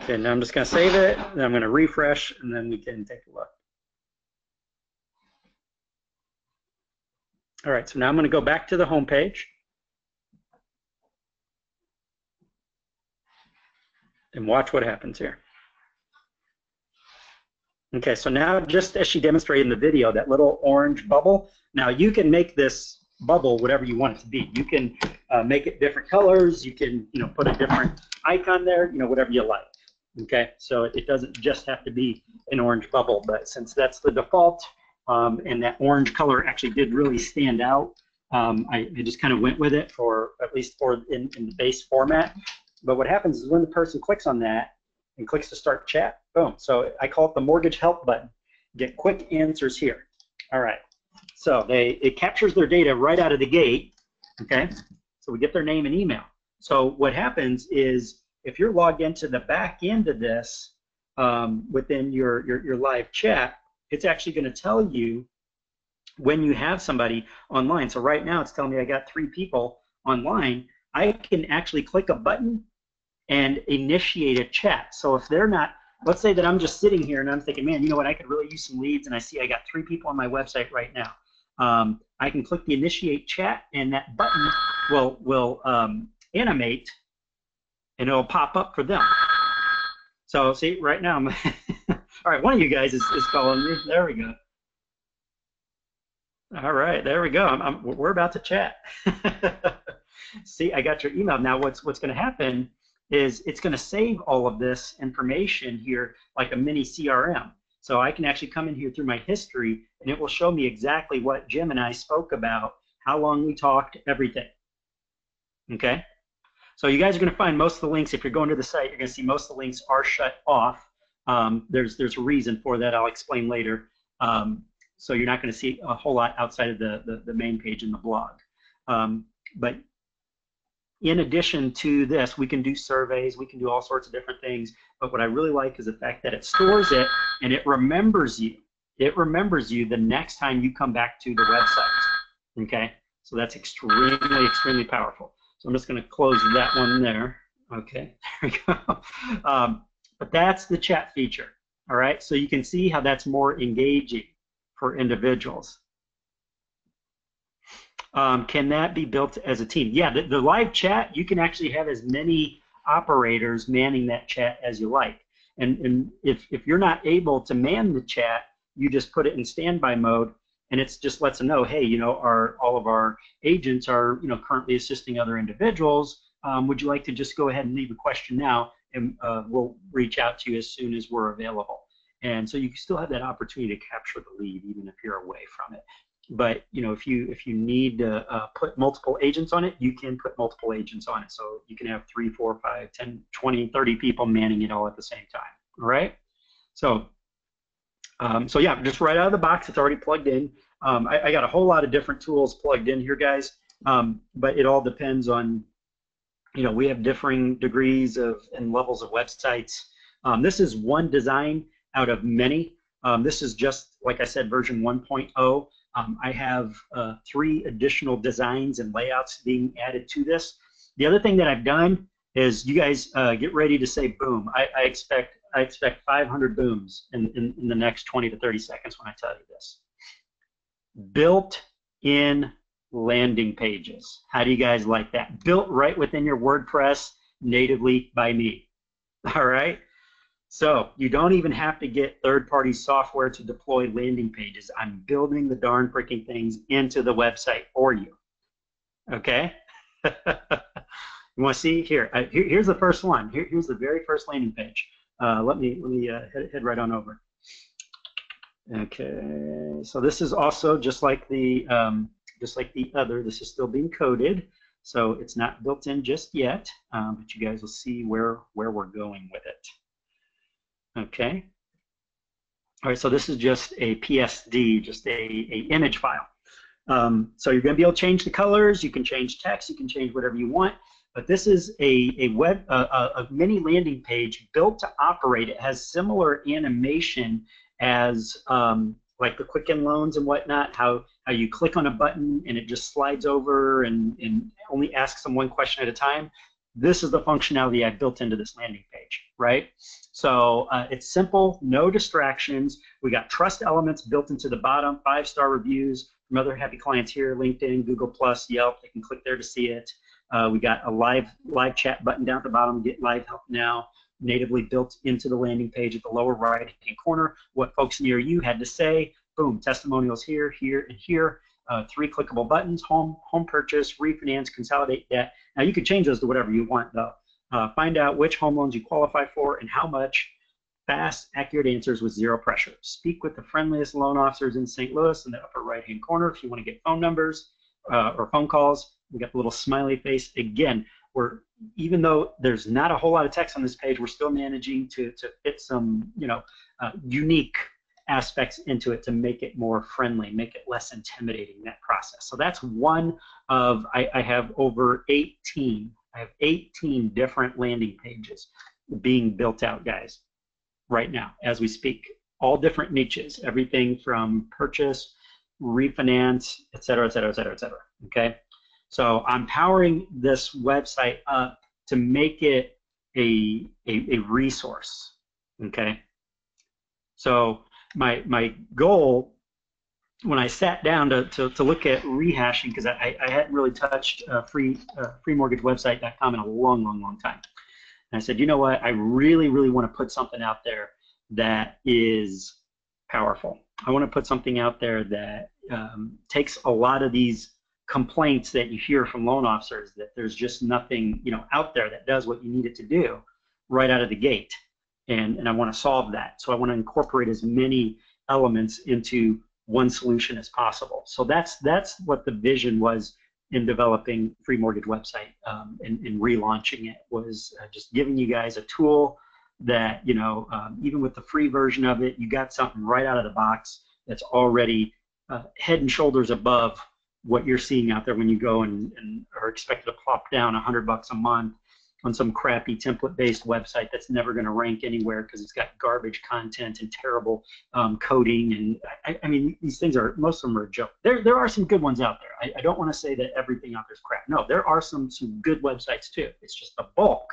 Okay, now I'm just going to save it, then I'm going to refresh, and then we can take a look. All right, so now I'm going to go back to the home page. And watch what happens here. Okay, so now just as she demonstrated in the video, that little orange bubble, now you can make this bubble whatever you want it to be. You can make it different colors. You can, put a different icon there, whatever you like. Okay, so it doesn't just have to be an orange bubble, but since that's the default and that orange color actually did really stand out, I just kind of went with it for at least in the base format. But what happens is when the person clicks on that and clicks to start chat, boom. So I call it the mortgage help button. Get quick answers here. All right. So it captures their data right out of the gate. Okay. So we get their name and email. So what happens is if you're logged into the back end of this within your live chat, it's actually going to tell you when you have somebody online. So right now it's telling me I got 3 people online. I can actually click a button and initiate a chat. So if they're not, let's say that I'm just sitting here and I'm thinking, man, you know what, I could really use some leads, and I see I got 3 people on my website right now. I can click the initiate chat, and that button will animate, and it'll pop up for them. So see, right now, all right, one of you guys is calling me. There we go. All right, there we go. We're about to chat. See, I got your email. Now what's going to happen is it's going to save all of this information here like a mini CRM. So I can actually come in here through my history, and it will show me exactly what Jim and I spoke about, how long we talked, everything. Okay? So you guys are going to find most of the links. If you're going to the site, you're going to see most of the links are shut off. There's a reason for that. I'll explain later. So you're not going to see a whole lot outside of the main page in the blog. But in addition to this, we can do surveys, we can do all sorts of different things. But what I really like is the fact that it stores it and it remembers you. It remembers you the next time you come back to the website. Okay? So that's extremely, extremely powerful. So I'm just going to close that one there. Okay, there we go. But that's the chat feature. All right, so you can see how that's more engaging for individuals. Can that be built as a team? Yeah, the live chat, you can actually have as many operators manning that chat as you like. And if you're not able to man the chat, you just put it in standby mode, and it just lets them know, hey, you know, all of our agents are, you know, currently assisting other individuals. Would you like to just go ahead and leave a question now, and we'll reach out to you as soon as we're available. And so you still have that opportunity to capture the lead even if you're away from it. But you know, if you need to put multiple agents on it, you can put multiple agents on it. So you can have 3, 4, 5, 10, 20, 30 people manning it all at the same time. All right. So so yeah, just right out of the box, it's already plugged in. I got a whole lot of different tools plugged in here, guys. But it all depends on, you know, we have differing degrees of and levels of websites. This is one design out of many. This is just, like I said, version 1.0. I have 3 additional designs and layouts being added to this. The other thing that I've done is, you guys get ready to say boom. I expect 500 booms in the next 20 to 30 seconds when I tell you this. Built-in landing pages. How do you guys like that? Built right within your WordPress natively by me. All right? So you don't even have to get third-party software to deploy landing pages. I'm building the darn freaking things into the website for you. Okay? You want to see? Here's the first one. Here's the very first landing page. Let me head right on over. Okay. So this is also just like the other. This is still being coded, so it's not built in just yet. But you guys will see where we're going with it. Okay. All right, so this is just a PSD, just a image file. So you're going to be able to change the colors, you can change text, you can change whatever you want, but this is a mini landing page built to operate. It has similar animation as like the Quicken Loans and whatnot, how you click on a button and it just slides over and only asks them one question at a time. This is the functionality I built into this landing page, right? So it's simple, no distractions. We got trust elements built into the bottom, 5-star reviews from other happy clients here, LinkedIn, Google+, Yelp. They can click there to see it. We got a live chat button down at the bottom, get live help now, natively built into the landing page at the lower right-hand corner. What folks near you had to say, boom, testimonials here, here, and here. 3 clickable buttons: home purchase, refinance, consolidate debt. Now you can change those to whatever you want though. Find out which home loans you qualify for and how much. Fast, accurate answers with 0 pressure. Speak with the friendliest loan officers in St. Louis in the upper right-hand corner if you want to get phone numbers or phone calls. We got the little smiley face. Again, even though there's not a whole lot of text on this page, we're still managing to fit some, you know, unique aspects into it to make it more friendly, make it less intimidating, that process. So that's one of, I have over 18. I have 18 different landing pages being built out, guys, right now as we speak. All different niches, everything from purchase, refinance, et cetera, et cetera, et cetera, et cetera. Okay? So I'm powering this website up to make it a resource. Okay, so my goal when I sat down to look at rehashing, because I hadn't really touched freemortgagewebsite.com in a long time. And I said, you know what? I really want to put something out there that is powerful. I want to put something out there that takes a lot of these complaints that you hear from loan officers that there's just nothing, out there that does what you need it to do right out of the gate. And I want to solve that. So I want to incorporate as many elements into one solution as possible. So that's what the vision was in developing Free Mortgage Website and relaunching it, was just giving you guys a tool that, even with the free version of it, you got something right out of the box that's already head and shoulders above what you're seeing out there when you go and are expected to plop down $100 a month on some crappy template-based website that's never going to rank anywhere because it's got garbage content and terrible coding. And I mean, these things are, most of them are a joke. There are some good ones out there. I don't want to say that everything out there is crap. No, there are some good websites too. It's just the bulk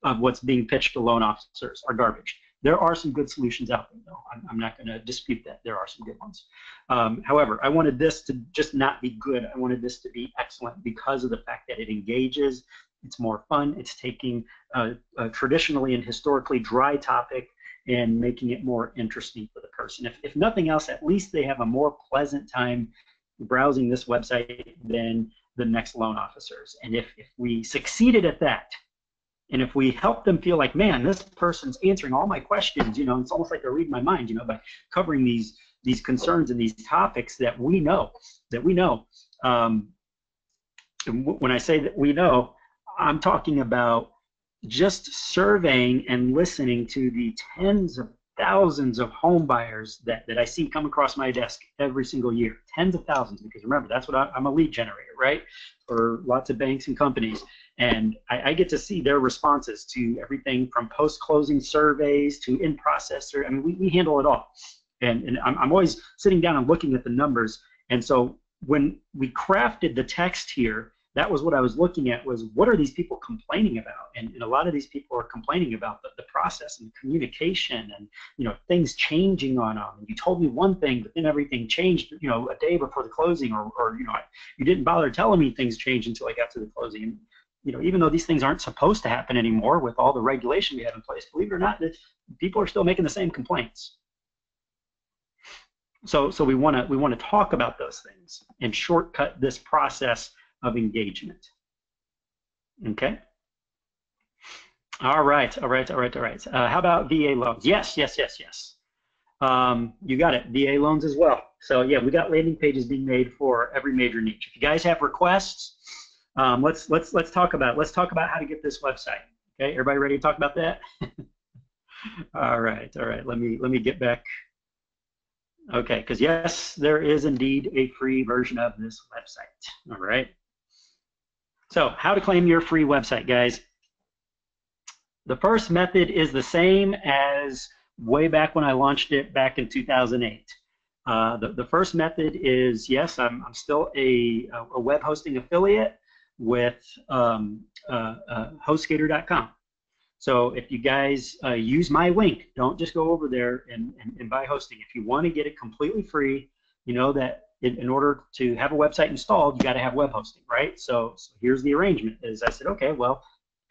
of what's being pitched to loan officers are garbage. There are some good solutions out there, though. I'm not going to dispute that. There are some good ones. However, I wanted this to just not be good. I wanted this to be excellent because of the fact that it engages. It's more fun. It's taking a traditionally and historically dry topic and making it more interesting for the person. If nothing else, at least they have a more pleasant time browsing this website than the next loan officers. And if we succeeded at that, and if we help them feel like, man, this person's answering all my questions, it's almost like they're reading my mind, by covering these concerns and these topics that we know. And when I say that we know, I'm talking about just surveying and listening to the tens of thousands of home buyers that I see come across my desk every single year. Tens of thousands, because remember, that's what I'm a lead generator, right? For lots of banks and companies. And I get to see their responses to everything from post-closing surveys to in-process. I mean, we handle it all. And I'm always sitting down and looking at the numbers. And so when we crafted the text here, that was what I was looking at, was what are these people complaining about? And a lot of these people are complaining about the process and communication and, things changing on them. You told me one thing, but then everything changed, a day before the closing, or you didn't bother telling me things changed until I got to the closing. And, even though these things aren't supposed to happen anymore with all the regulation we have in place, believe it or not, people are still making the same complaints. So we want to talk about those things and shortcut this process of engagement. Okay. All right. How about VA loans? Yes. You got it. VA loans as well. So yeah, we got landing pages being made for every major niche. If you guys have requests, let's talk about how to get this website. Okay, everybody ready to talk about that? All right. Let me get back. Okay, because yes, there is indeed a free version of this website. All right. So how to claim your free website, guys. The first method is the same as way back when I launched it back in 2008. The first method is, yes, I'm still a web hosting affiliate with HostGator.com. So if you guys use my link, don't just go over there and buy hosting. If you want to get it completely free, you know that in order to have a website installed, you got to have web hosting, right? So here's the arrangement. Is I said, okay, well,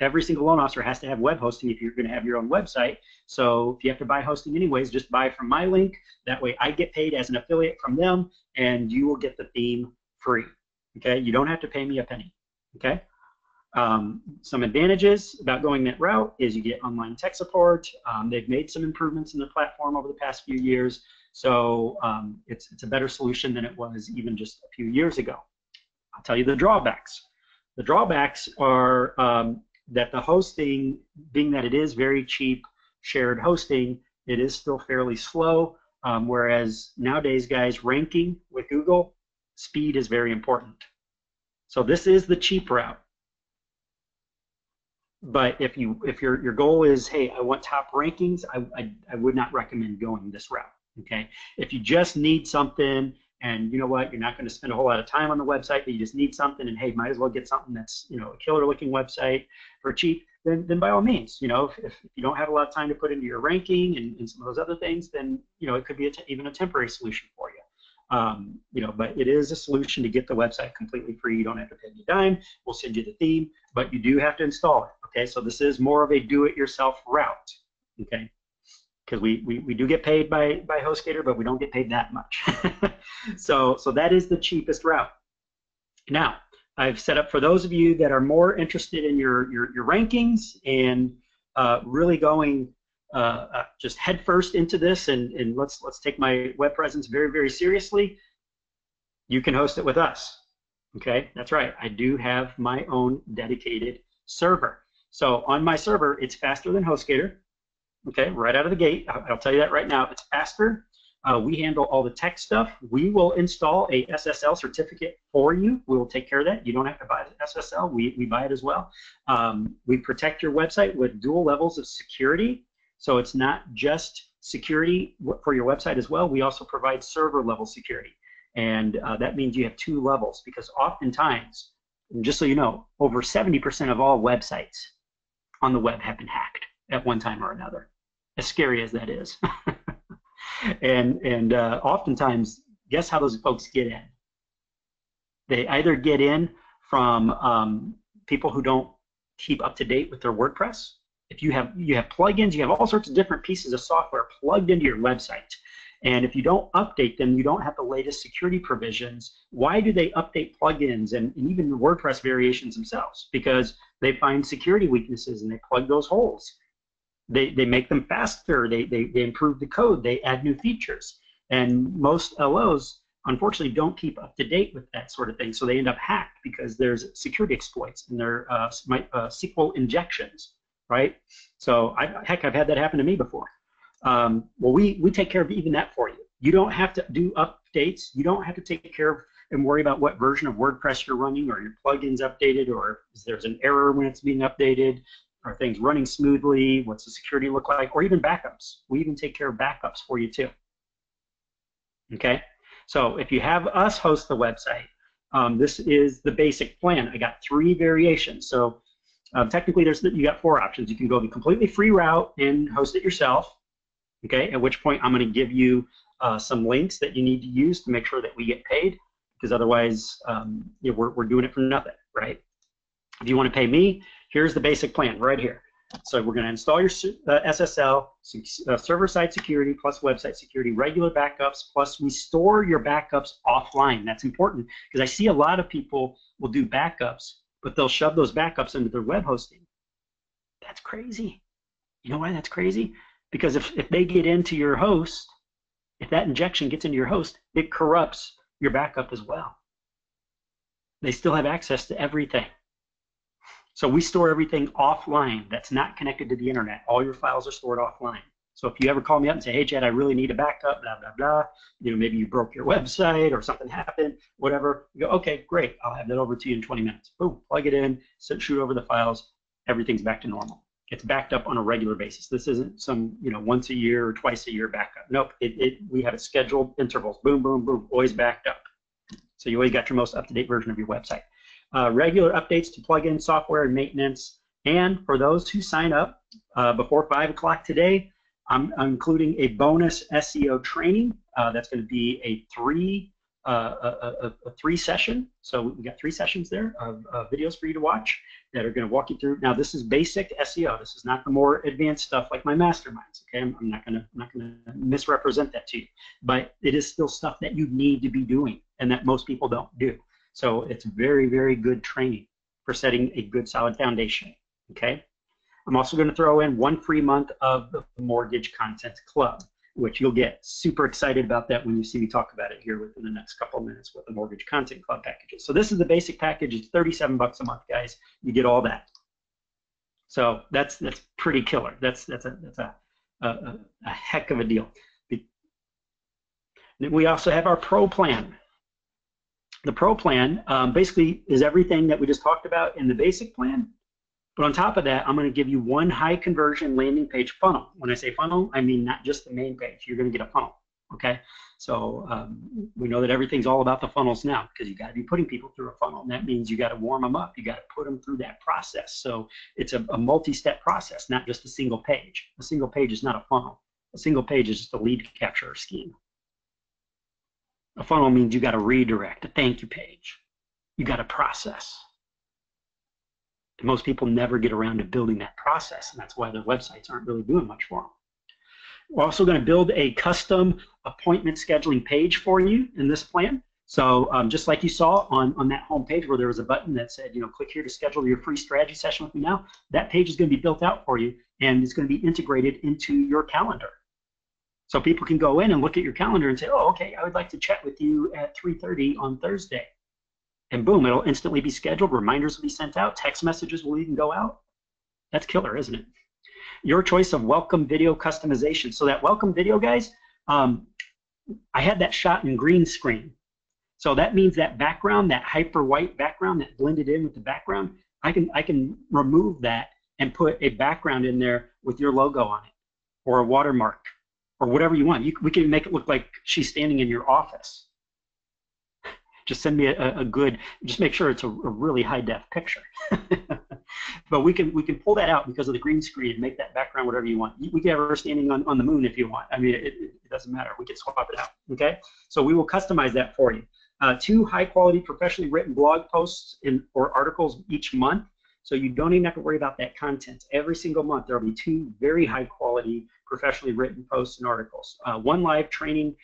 every single loan officer has to have web hosting if you're going to have your own website. So if you have to buy hosting anyways, just buy from my link. That way I get paid as an affiliate from them, and you will get the theme free. Okay, you don't have to pay me a penny. Okay. Some advantages about going that route is you get online tech support. They've made some improvements in the platform over the past few years, so it's a better solution than it was even just a few years ago. I'll tell you the drawbacks. The drawbacks are that the hosting, being that it is very cheap shared hosting, it is still fairly slow, whereas nowadays, guys, ranking with Google, speed is very important. So this is the cheap route. But if your goal is, hey, I want top rankings, I would not recommend going this route. Okay, if you just need something, and you know what, you're not going to spend a whole lot of time on the website, but you just need something, and hey, might as well get something that's, you know, a killer looking website for cheap, then by all means, if you don't have a lot of time to put into your ranking and some of those other things, then it could be even a temporary solution for you. But it is a solution to get the website completely free. You don't have to pay any dime. We'll send you the theme, but you do have to install it. Okay, so this is more of a do-it-yourself route. Okay, because we do get paid by HostGator, but we don't get paid that much. so that is the cheapest route. Now, I've set up for those of you that are more interested in your rankings and really going just head first into this, and let's take my web presence very, very seriously. You can host it with us. Okay, that's right. I do have my own dedicated server. So on my server, it's faster than HostGator. Okay, right out of the gate, I'll tell you that right now. It's faster. We handle all the tech stuff. We will install a SSL certificate for you. We will take care of that. You don't have to buy the SSL. We buy it as well. We protect your website with dual levels of security. So it's not just security for your website as well. We also provide server level security. And that means you have 2 levels, because oftentimes, just so you know, over 70% of all websites on the web have been hacked at one time or another, as scary as that is. and oftentimes, guess how those folks get in? They either get in from people who don't keep up to date with their WordPress. If you have plugins, you have all sorts of different pieces of software plugged into your website. And if you don't update them, you don't have the latest security provisions. Why do they update plugins and even the WordPress variations themselves? Because they find security weaknesses and they plug those holes. They make them faster. They improve the code. They add new features. And most LOs, unfortunately, don't keep up to date with that sort of thing. So they end up hacked because there's security exploits and there are SQL injections, right? So heck, I've had that happen to me before. Well, we take care of even that for you. You don't have to do updates. You don't have to take care of and worry about what version of WordPress you're running, or your plugin's updated, or if there's an error when it's being updated. Are things running smoothly? What's the security look like? Or even backups. We even take care of backups for you too. Okay, so if you have us host the website, this is the basic plan. I got 3 variations. So technically, you got 4 options. You can go the completely free route and host it yourself. Okay, at which point I'm going to give you some links that you need to use to make sure that we get paid, because otherwise we're doing it for nothing, right? If you want to pay me, here's the basic plan right here. So we're going to install your SSL, server-side security plus website security, regular backups, plus we store your backups offline. That's important, because I see a lot of people will do backups, but they'll shove those backups into their web hosting. That's crazy. You know why that's crazy? Because if they get into your host, if that injection gets into your host, it corrupts your backup as well. They still have access to everything. So we store everything offline that's not connected to the internet. All your files are stored offline. So if you ever call me up and say, hey, Chad, I really need a backup, blah, blah, blah, maybe you broke your website or something happened, whatever, you go, okay, great, I'll have that over to you in 20 minutes. Boom, plug it in, shoot over the files, everything's back to normal. It's backed up on a regular basis. This isn't some, once a year or twice a year backup. Nope, we have it scheduled intervals. Boom, boom, boom, always backed up. So you always got your most up-to-date version of your website. Regular updates to plugin software and maintenance. And for those who sign up before 5 o'clock today, I'm including a bonus SEO training. That's going to be a 3 session. So we got 3 sessions there of videos for you to watch that are going to walk you through. Now this is basic SEO. This is not the more advanced stuff like my masterminds. Okay, I'm not going to misrepresent that to you, but it is still stuff that you need to be doing and that most people don't do. So it's very, very good training for setting a good solid foundation. Okay. I'm also going to throw in 1 free month of the Mortgage Content Club, which you'll get super excited about that when you see me talk about it here within the next couple of minutes with the Mortgage Content Club packages. So this is the basic package. It's $37 a month, guys. You get all that. So that's pretty killer. That's a heck of a deal. We also have our Pro plan. The Pro plan basically is everything that we just talked about in the basic plan. But on top of that, I'm going to give you 1 high conversion landing page funnel. When I say funnel, I mean not just the main page. You're going to get a funnel. Okay, so we know that everything's all about the funnels now because you got to be putting people through a funnel, and that means you got to warm them up. You got to put them through that process. So it's a multi-step process, not just a single page. A single page is not a funnel. A single page is just a lead capture scheme. A funnel means you got to redirect, a thank you page. You got to process. And most people never get around to building that process, and that's why their websites aren't really doing much for them. We're also going to build a custom appointment scheduling page for you in this plan. So just like you saw on that home page where there was a button that said, click here to schedule your free strategy session with me now, that page is going to be built out for you, and it's going to be integrated into your calendar. So people can go in and look at your calendar and say, oh, okay, I would like to chat with you at 3:30 on Thursday. And boom, it'll instantly be scheduled. Reminders will be sent out. Text messages will even go out. That's killer, isn't it? Your choice of welcome video customization. So that welcome video, guys, I had that shot in green screen. So that means that background, that hyper white background that blended in with the background, I can remove that and put a background in there with your logo on it, or a watermark, or whatever you want. We can make it look like she's standing in your office. Just send me a good, just make sure it's a really high def picture. But we can pull that out because of the green screen and make that background whatever you want. We can have her standing on the moon if you want. I mean, it doesn't matter. We can swap it out, okay? So we will customize that for you. 2 high quality professionally written blog posts or articles each month. So you don't even have to worry about that content. Every single month, there'll be 2 very high quality professionally written posts and articles. 1 live training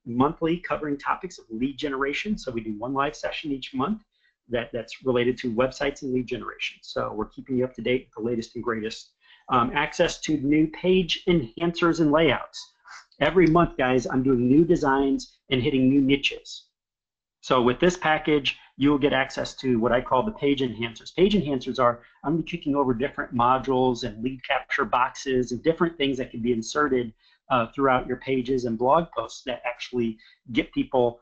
monthly covering topics of lead generation. So we do 1 live session each month that's related to websites and lead generation. So we're keeping you up to date with the latest and greatest. Access to new page enhancers and layouts. Every month, guys, I'm doing new designs and hitting new niches. So with this package, you'll get access to what I call the page enhancers. Page enhancers are, I'm going to be kicking over different modules and lead capture boxes and different things that can be inserted throughout your pages and blog posts that actually get people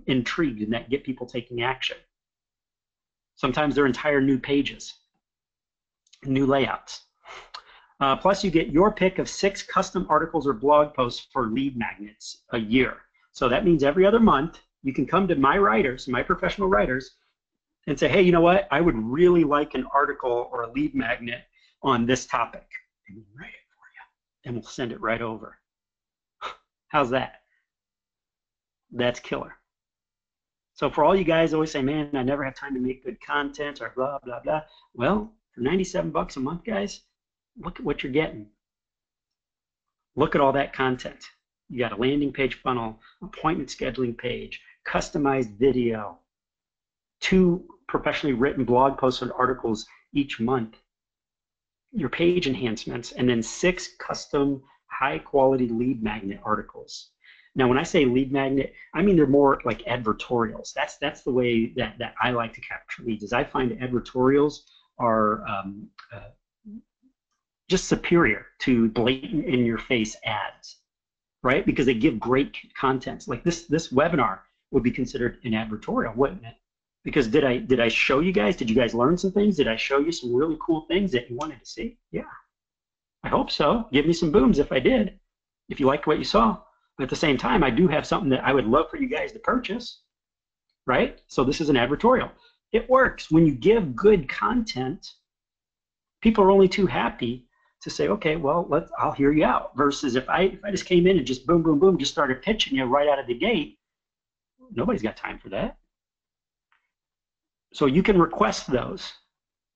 intrigued and that get people taking action. Sometimes they're entire new pages, new layouts. Plus, you get your pick of 6 custom articles or blog posts for lead magnets a year. So that means every other month, you can come to my writers, my professional writers, and say, hey, you know what? I would really like an article or a lead magnet on this topic. And we'll write it for you, and we'll send it right over. How's that? That's killer. So for all you guys always say, man, I never have time to make good content or blah, blah, blah. Well, for 97 bucks a month, guys, look at what you're getting. Look at all that content. You got a landing page funnel, appointment scheduling page, customized video, 2 professionally written blog posts and articles each month, your page enhancements, and then 6 custom high quality lead magnet articles. Now, when I say lead magnet, I mean they're more like advertorials. That's the way that I like to capture leads. Is I find advertorials are just superior to blatant in-your-face ads, right? Because they give great content. Like this webinar would be considered an advertorial, wouldn't it? Because did I show you guys? Did you guys learn some things? Did I show you some really cool things that you wanted to see? Yeah, I hope so. Give me some booms if I did, if you liked what you saw. But at the same time, I do have something that I would love for you guys to purchase, right? So this is an advertorial. It works. When you give good content, people are only too happy to say, okay, well, I'll hear you out. Versus if I just came in and just boom, boom, boom, just started pitching you right out of the gate, nobody's got time for that. So you can request those,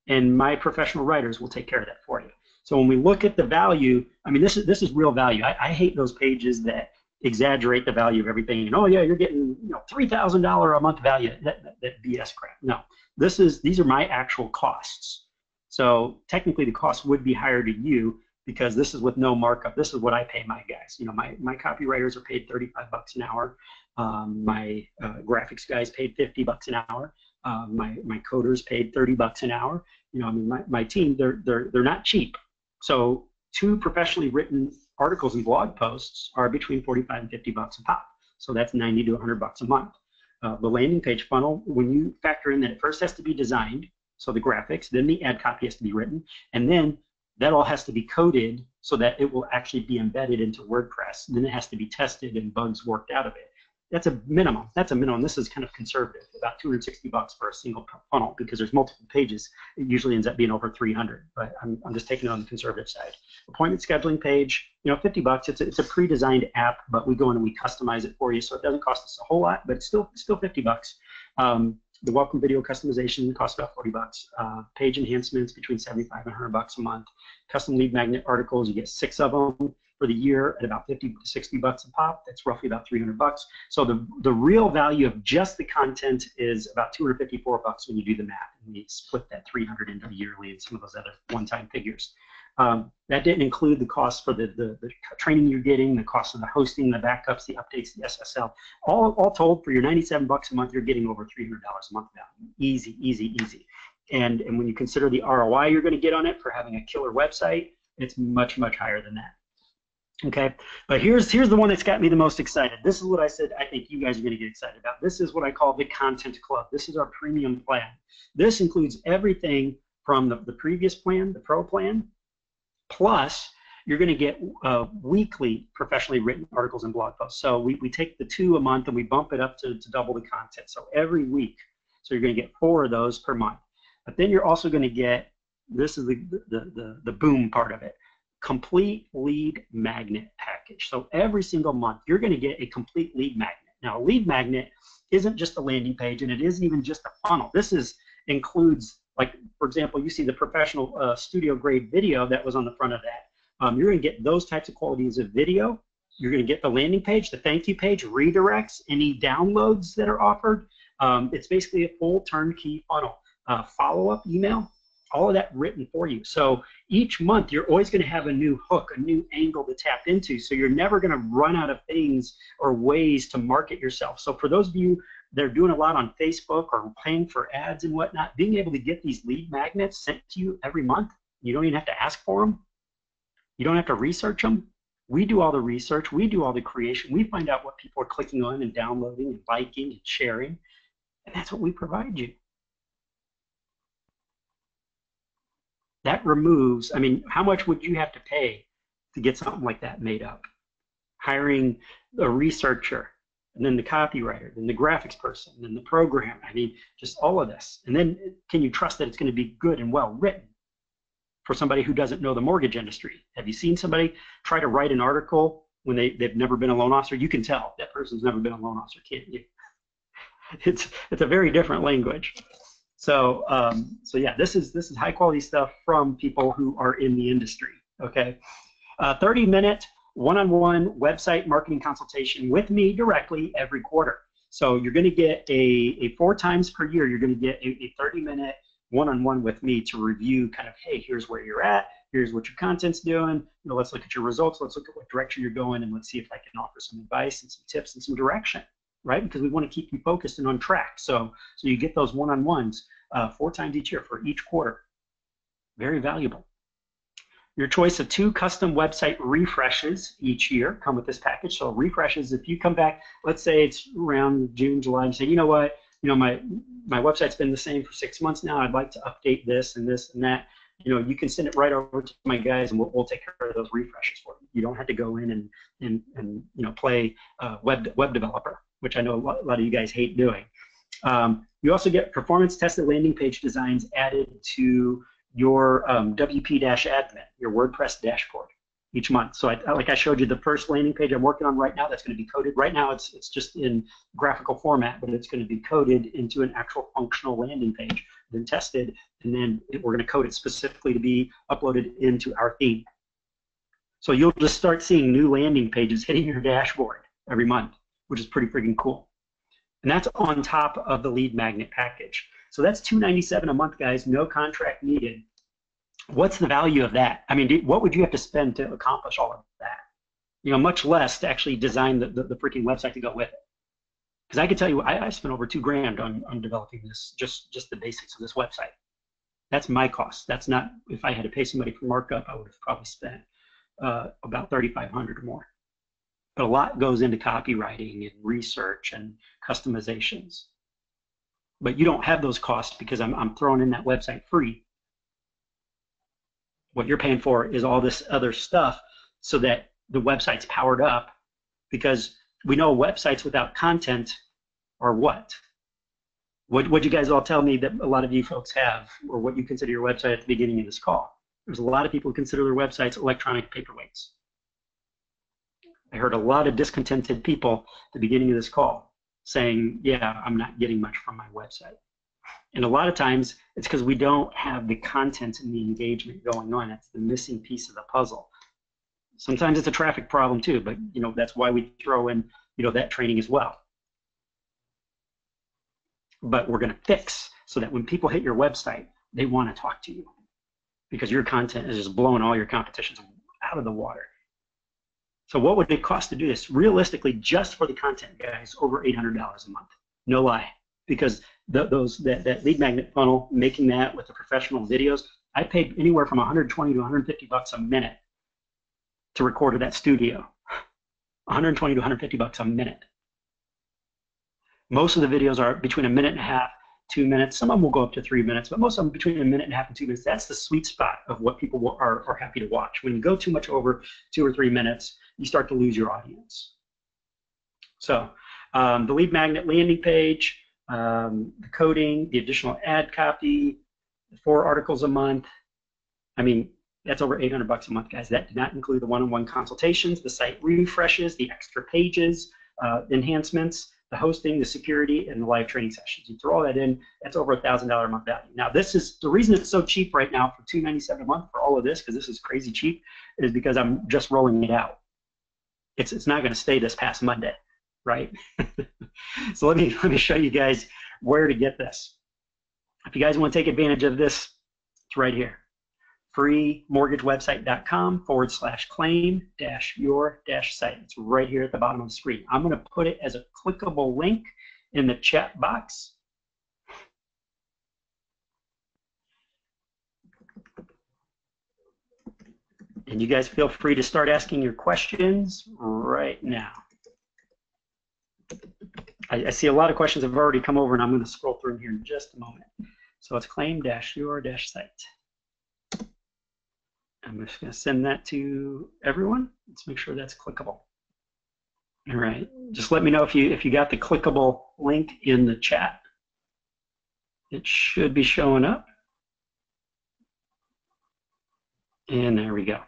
and my professional writers will take care of that for you. So when we look at the value, I mean, this is real value. I hate those pages that exaggerate the value of everything. And oh yeah, you're getting $3,000 a month value. That BS crap. No, these are my actual costs. So technically, the cost would be higher to you because this is with no markup. This is what I pay my guys. My copywriters are paid 35 bucks an hour. My graphics guys paid 50 bucks an hour. My coders paid 30 bucks an hour. I mean, my team, they're not cheap. So 2 professionally written articles and blog posts are between 45 and 50 bucks a pop. So that's 90 to 100 bucks a month. The landing page funnel, when you factor in that it first has to be designed, so the graphics, then the ad copy has to be written, and then that all has to be coded so that it will actually be embedded into WordPress. And then it has to be tested and bugs worked out of it. That's a minimum. That's a minimum. This is kind of conservative, about $260 for a single funnel, because there's multiple pages. It usually ends up being over 300, but I'm just taking it on the conservative side. Appointment scheduling page, $50. It's a pre-designed app, but we go in and we customize it for you, so it doesn't cost us a whole lot, but it's still $50. The welcome video customization costs about $40. Page enhancements between $75 and $100 a month. Custom lead magnet articles, you get 6 of them for the year at about $50 to $60 a pop. That's roughly about $300. So the real value of just the content is about $254 when you do the math and you split that 300 into the yearly and some of those other one-time figures. That didn't include the cost for the training you're getting, the cost of the hosting, the backups, the updates, the SSL. All told, for your $97 a month, you're getting over $300 a month value. Easy, easy, easy. And when you consider the ROI you're going to get on it for having a killer website, it's much, much higher than that. Okay, but here's the one that's got me the most excited. This is what I said I think you guys are going to get excited about. This is what I call the Content Club. This is our premium plan. This includes everything from the previous plan, the Pro plan, plus you're going to get weekly professionally written articles and blog posts. So we take the 2 a month and we bump it up to double the content. So every week. So you're going to get 4 of those per month. But then you're also going to get, this is the boom part of it, complete lead magnet package. So every single month you're going to get a complete lead magnet. Now a lead magnet isn't just a landing page, and it isn't even just a funnel. This includes, like, for example, you see the professional studio grade video that was on the front of that. You're going to get those types of qualities of video. You're going to get the landing page, the thank you page, redirects, any downloads that are offered. It's basically a full turnkey funnel. Follow-up email, all of that written for you. So each month you're always going to have a new hook, a new angle to tap into. So you're never going to run out of things or ways to market yourself. So for those of you that are doing a lot on Facebook or paying for ads and whatnot, being able to get these lead magnets sent to you every month, you don't even have to ask for them. You don't have to research them. We do all the research. We do all the creation. We find out what people are clicking on and downloading and liking and sharing. And that's what we provide you. That removes, I mean, how much would you have to pay to get something like that made up? Hiring a researcher, and then the copywriter, then the graphics person, then the programmer. I mean, just all of this. And then can you trust that it's going to be good and well written for somebody who doesn't know the mortgage industry? Have you seen somebody try to write an article when they've never been a loan officer? You can tell that person's never been a loan officer, can't you? It's a very different language. So yeah, this is high quality stuff from people who are in the industry. Okay, 30-minute one-on-one website marketing consultation with me directly every quarter. So you're going to get a 4 times per year. You're going to get a 30-minute one-on-one with me to review kind of, hey, here's where you're at. Here's what your content's doing. Let's look at your results. Let's look at what direction you're going, and let's see if I can offer some advice and some tips and some direction. Right? Because we want to keep you focused and on track. So you get those one-on-ones 4 times each year for each quarter. Very valuable. Your choice of 2 custom website refreshes each year come with this package. So refreshes, if you come back, let's say it's around June, July, and say, you know what, my website's been the same for 6 months now. I'd like to update this and this and that. You can send it right over to my guys, and we'll take care of those refreshes for you. You don't have to go in and play web developer, which I know a lot of you guys hate doing. You also get performance-tested landing page designs added to your WP-admin, your WordPress dashboard, each month. So like I showed you the first landing page I'm working on right now, that's going to be coded. Right now it's just in graphical format, but it's going to be coded into an actual functional landing page, then tested, and then we're going to code it specifically to be uploaded into our theme. So you'll just start seeing new landing pages hitting your dashboard every month, which is pretty freaking cool. And that's on top of the lead magnet package. So that's $297 a month, guys, no contract needed. What's the value of that? I mean, what would you have to spend to accomplish all of that? Much less to actually design the freaking website to go with it. Because I can tell you, I spent over $2,000 on developing this, just the basics of this website. That's my cost. That's not, if I had to pay somebody for markup, I would have probably spent about $3,500 or more. But a lot goes into copywriting and research and customizations. But you don't have those costs because I'm throwing in that website free. What you're paying for is all this other stuff so that the website's powered up, because we know websites without content are what? What you guys all tell me that a lot of you folks have, or what you consider your website at the beginning of this call? There's a lot of people who consider their websites electronic paperweights. I heard a lot of discontented people at the beginning of this call saying, yeah, I'm not getting much from my website. And a lot of times it's because we don't have the content and the engagement going on. That's the missing piece of the puzzle. Sometimes it's a traffic problem too, but that's why we throw in that training as well. But we're going to fix so that when people hit your website, they want to talk to you, because your content is just blowing all your competitions out of the water. So what would it cost to do this? Realistically, just for the content, guys, over $800 a month. No lie. Because that lead magnet funnel, making that with the professional videos, I paid anywhere from 120 to 150 bucks a minute to record at that studio. 120 to 150 bucks a minute. Most of the videos are between a minute and a half, 2 minutes. Some of them will go up to 3 minutes, but most of them between a minute and a half and 2 minutes. That's the sweet spot of what people are happy to watch. When you go too much over 2 or 3 minutes, you start to lose your audience. So the lead magnet landing page, the coding, the additional ad copy, the 4 articles a month. I mean, that's over 800 bucks a month, guys. That did not include the one-on-one consultations, the site refreshes, the extra pages, enhancements, the hosting, the security, and the live training sessions. You throw all that in, that's over $1,000 a month value. Now, this is the reason it's so cheap right now for $297 a month for all of this, because this is crazy cheap, is because I'm just rolling it out. It's not going to stay this past Monday, right? So let me show you guys where to get this. If you guys want to take advantage of this, it's right here. freemortgagewebsite.com/claim-your-site. It's right here at the bottom of the screen. I'm going to put it as a clickable link in the chat box. And you guys feel free to start asking your questions right now. I see a lot of questions have already come over, and I'm going to scroll through them here in just a moment. So it's claim-your-site. I'm just going to send that to everyone. Let's make sure that's clickable. All right. Just let me know if you got the clickable link in the chat. It should be showing up. And there we go.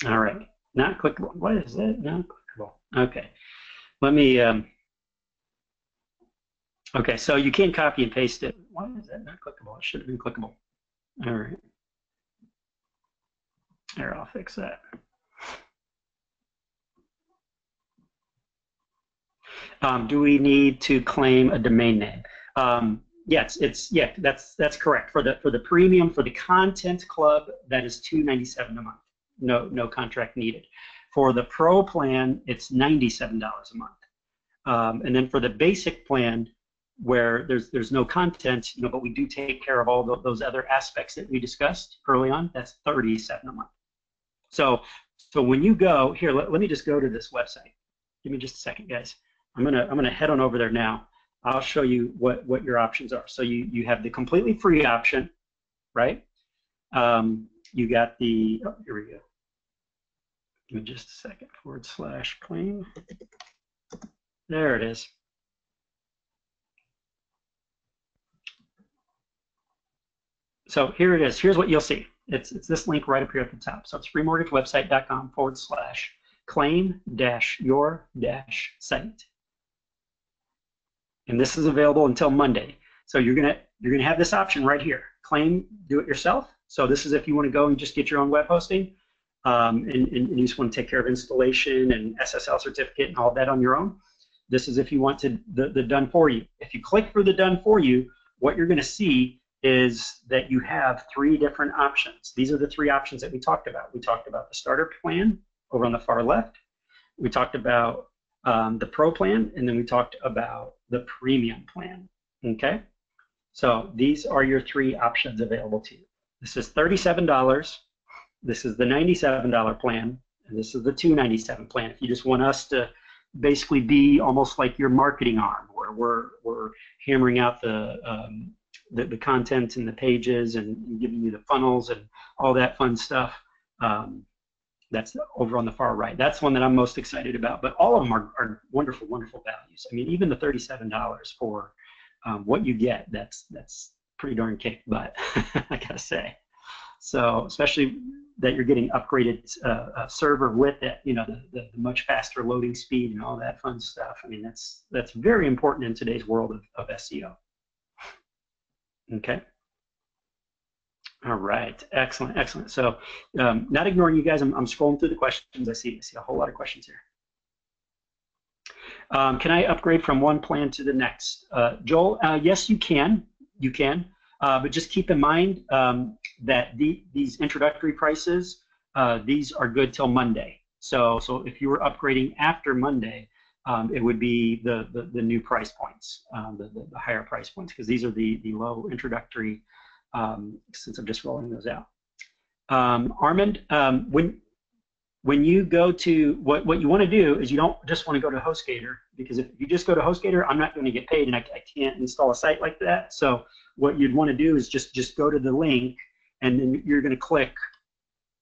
All right. Not clickable. What is that? Not clickable. Okay. Let me. Okay. So you can copy and paste it. Why is that not clickable? It should have been clickable. All right. Here, I'll fix that. Do we need to claim a domain name? Yes, that's correct. For the premium, for the content club, that is $297 a month. No contract needed. For the pro plan, it's $97 a month. And then for the basic plan, where there's no content, but we do take care of all those other aspects that we discussed early on, that's $37 a month. So when you go here, let me just go to this website. Give me just a second, guys. I'm gonna head on over there now. I'll show you what your options are. So you have the completely free option, right? You got the, oh, here we go. Give me just a second, /claim. There it is. So here it is. Here's what you'll see. It's this link right up here at the top. So it's freemortgagewebsite.com/claim-your-site. And this is available until Monday. So you're gonna have this option right here. Claim, do it yourself. So this is if you want to go and just get your own web hosting, and you just want to take care of installation and SSL certificate and all that on your own. This is if you want to the done for you. If you click for the done for you, what you're going to see is that you have 3 different options. These are the 3 options that we talked about. We talked about the starter plan over on the far left. We talked about the pro plan, and then we talked about the premium plan. Okay, so these are your 3 options available to you. This is $37. This is the $97 plan, and this is the $297 plan. If you just want us to basically be almost like your marketing arm, where we're hammering out the the content and the pages and giving you the funnels and all that fun stuff. That's over on the far right. That's one that I'm most excited about. But all of them are wonderful, wonderful values. I mean, even the $37 for what you get, that's pretty darn kick butt, I gotta say. So especially that you're getting upgraded server with it, you know, the much faster loading speed and all that fun stuff. I mean, that's very important in today's world of SEO. Okay. All right. Excellent. Excellent. So not ignoring you guys. I'm scrolling through the questions. I see a whole lot of questions here. Can I upgrade from one plan to the next? Joel, yes, you can. You can. But just keep in mind that these introductory prices, these are good till Monday. So if you were upgrading after Monday, it would be the new price points, the higher price points, because these are the low introductory, since I'm just rolling those out. Armand, when you go to, what you want to do is you don't just want to go to HostGator, because if you just go to HostGator, I'm not going to get paid and I can't install a site like that. So what you'd want to do is just go to the link, and then you're going to click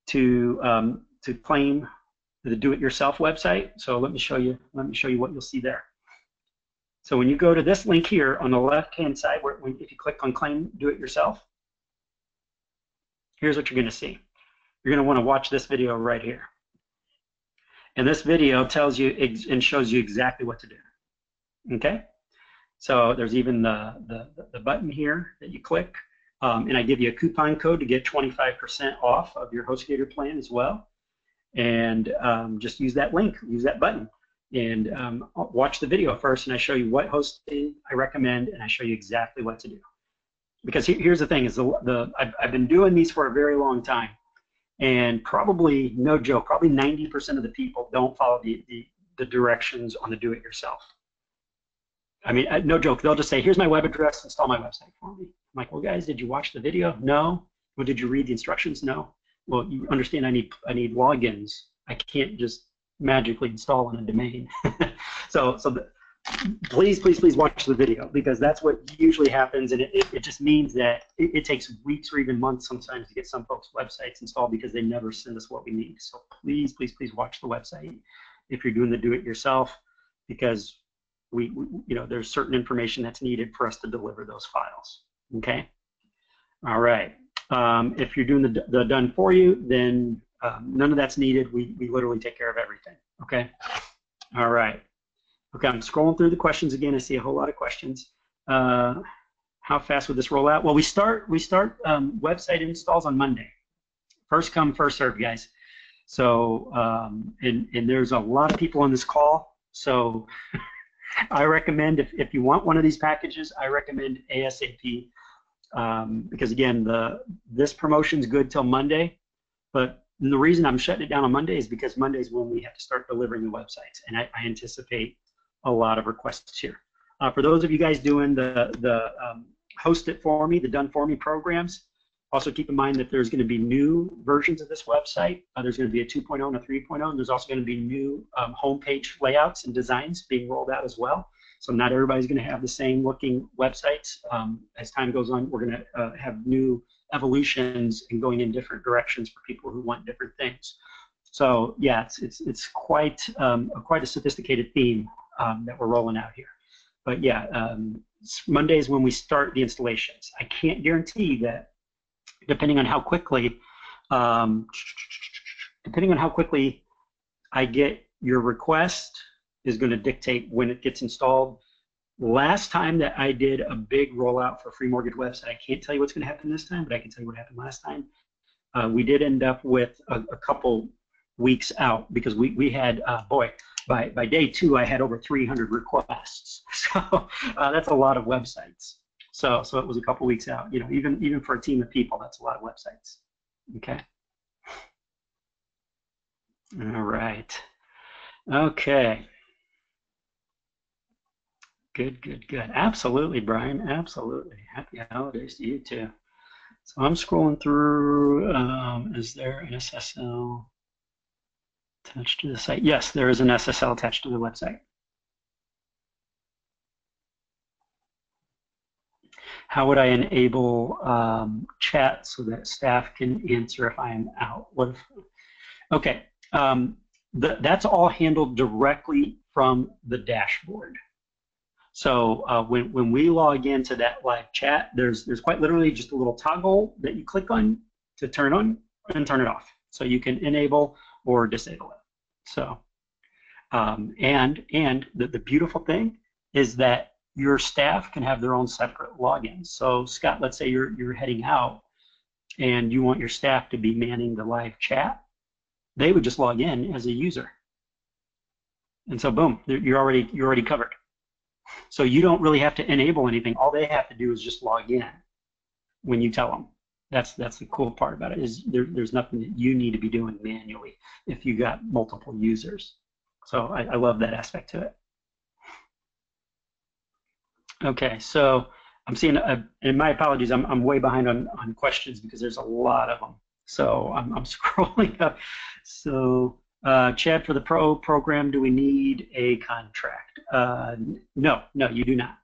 to claim the do-it-yourself website. So let me show you what you'll see there. So when you go to this link here on the left-hand side, if you click on claim do-it-yourself, here's what you're going to see. You're going to want to watch this video right here. And this video tells you and shows you exactly what to do. Okay? So there's even the button here that you click. And I give you a coupon code to get 25% off of your HostGator plan as well. And just use that link, use that button, and watch the video first. And I show you what hosting I recommend, and I show you exactly what to do. Because here's the thing: is I've been doing these for a very long time. And probably, no joke, probably 90% of the people don't follow the directions on the do-it-yourself. I mean, no joke, they'll just say, here's my web address, install my website for me. I'm like, well, guys, did you watch the video? No. Well, did you read the instructions? No. Well, you understand I need logins. I can't just magically install on a domain. Please watch the video, because that's what usually happens, and it just means that it takes weeks or even months sometimes to get some folks' websites installed because they never send us what we need. So please watch the website if you're doing the do-it-yourself, because we there's certain information that's needed for us to deliver those files. Okay. All right. If you're doing the done for you, then none of that's needed. We literally take care of everything. Okay. All right. Okay, I'm scrolling through the questions again. I see a whole lot of questions. How fast would this roll out? Well, we start website installs on Monday. First come, first serve, guys. So, and there's a lot of people on this call. So I recommend, if you want one of these packages, I recommend ASAP, because again, this promotion's good till Monday, but the reason I'm shutting it down on Monday is because Monday is when we have to start delivering the websites, and I anticipate a lot of requests here. For those of you guys doing the host it for me, the done for me programs, also keep in mind that there's going to be new versions of this website. There's going to be a 2.0 and a 3.0, and there's also going to be new homepage layouts and designs being rolled out as well. So not everybody's going to have the same looking websites. As time goes on, we're going to have new evolutions and going in different directions for people who want different things. So yeah, it's quite a sophisticated theme that we're rolling out here. But yeah, Monday is when we start the installations. I can't guarantee that, depending on how quickly I get your request is going to dictate when it gets installed. Last time that I did a big rollout for free mortgage website, I can't tell you what's going to happen this time, but I can tell you what happened last time. We did end up with a couple weeks out, because we had, by day 2, I had over 300 requests. So that's a lot of websites. So it was a couple weeks out. Even for a team of people, that's a lot of websites. Okay. All right. Okay. Good. Absolutely, Brian. Absolutely. Happy holidays to you too. So I'm scrolling through. Is there an SSL attached to the site? Yes, there is an SSL attached to the website. How would I enable chat so that staff can answer if I am out? What if, okay, that's all handled directly from the dashboard. So when we log into that live chat, there's quite literally just a little toggle that you click on to turn on and turn it off. So you can enable or disable it. So and the beautiful thing is that your staff can have their own separate logins. So Scott, let's say you're heading out and you want your staff to be manning the live chat. They would just log in as a user. And so boom, you're already covered. So you don't really have to enable anything. All they have to do is just log in when you tell them. That's the cool part about it, is there's nothing that you need to be doing manually if you got multiple users. So I love that aspect to it. Okay, so I'm seeing, and my apologies, I'm way behind on questions because there's a lot of them. So I'm scrolling up. So Chad, for the Pro program, do we need a contract? No, you do not.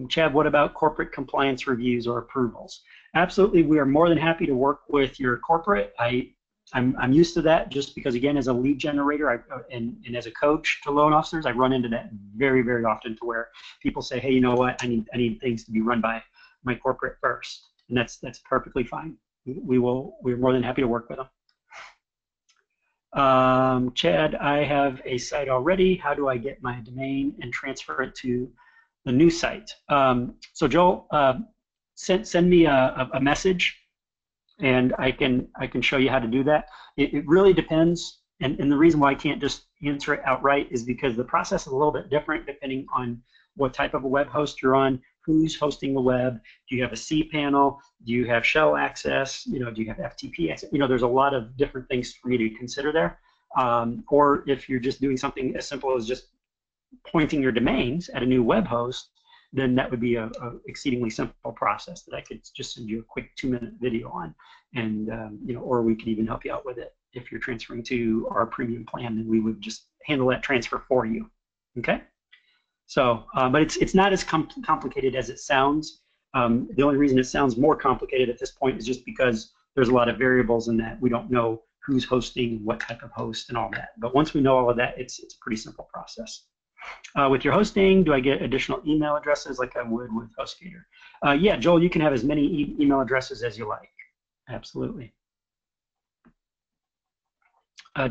Chad, what about corporate compliance reviews or approvals? Absolutely, we are more than happy to work with your corporate. I'm used to that just because, again, as a lead generator and as a coach to loan officers, I run into that very, very often, to where people say, hey, you know what, I need things to be run by my corporate first, and that's perfectly fine. We're more than happy to work with them. Chad, I have a site already. How do I get my domain and transfer it to the new site? So Joel, send me a message, and I can show you how to do that. It really depends, and the reason why I can't just answer it outright is because the process is a little bit different depending on what type of a web host you're on, who's hosting the web. Do you have a cPanel? Do you have shell access? Do you have FTP access? There's a lot of different things for you to consider there. Or if you're just doing something as simple as just pointing your domains at a new web host, then that would be a exceedingly simple process that I could just send you a quick 2-minute video on, and or we could even help you out with it. If you're transferring to our premium plan, then we would just handle that transfer for you. Okay. So, but it's not as complicated as it sounds. The only reason it sounds more complicated at this point is just because there's a lot of variables in that we don't know who's hosting, what type of host, and all that. But once we know all of that, it's a pretty simple process. With your hosting, do I get additional email addresses like I would with HostGator? Yeah, Joel, you can have as many email addresses as you like. Absolutely.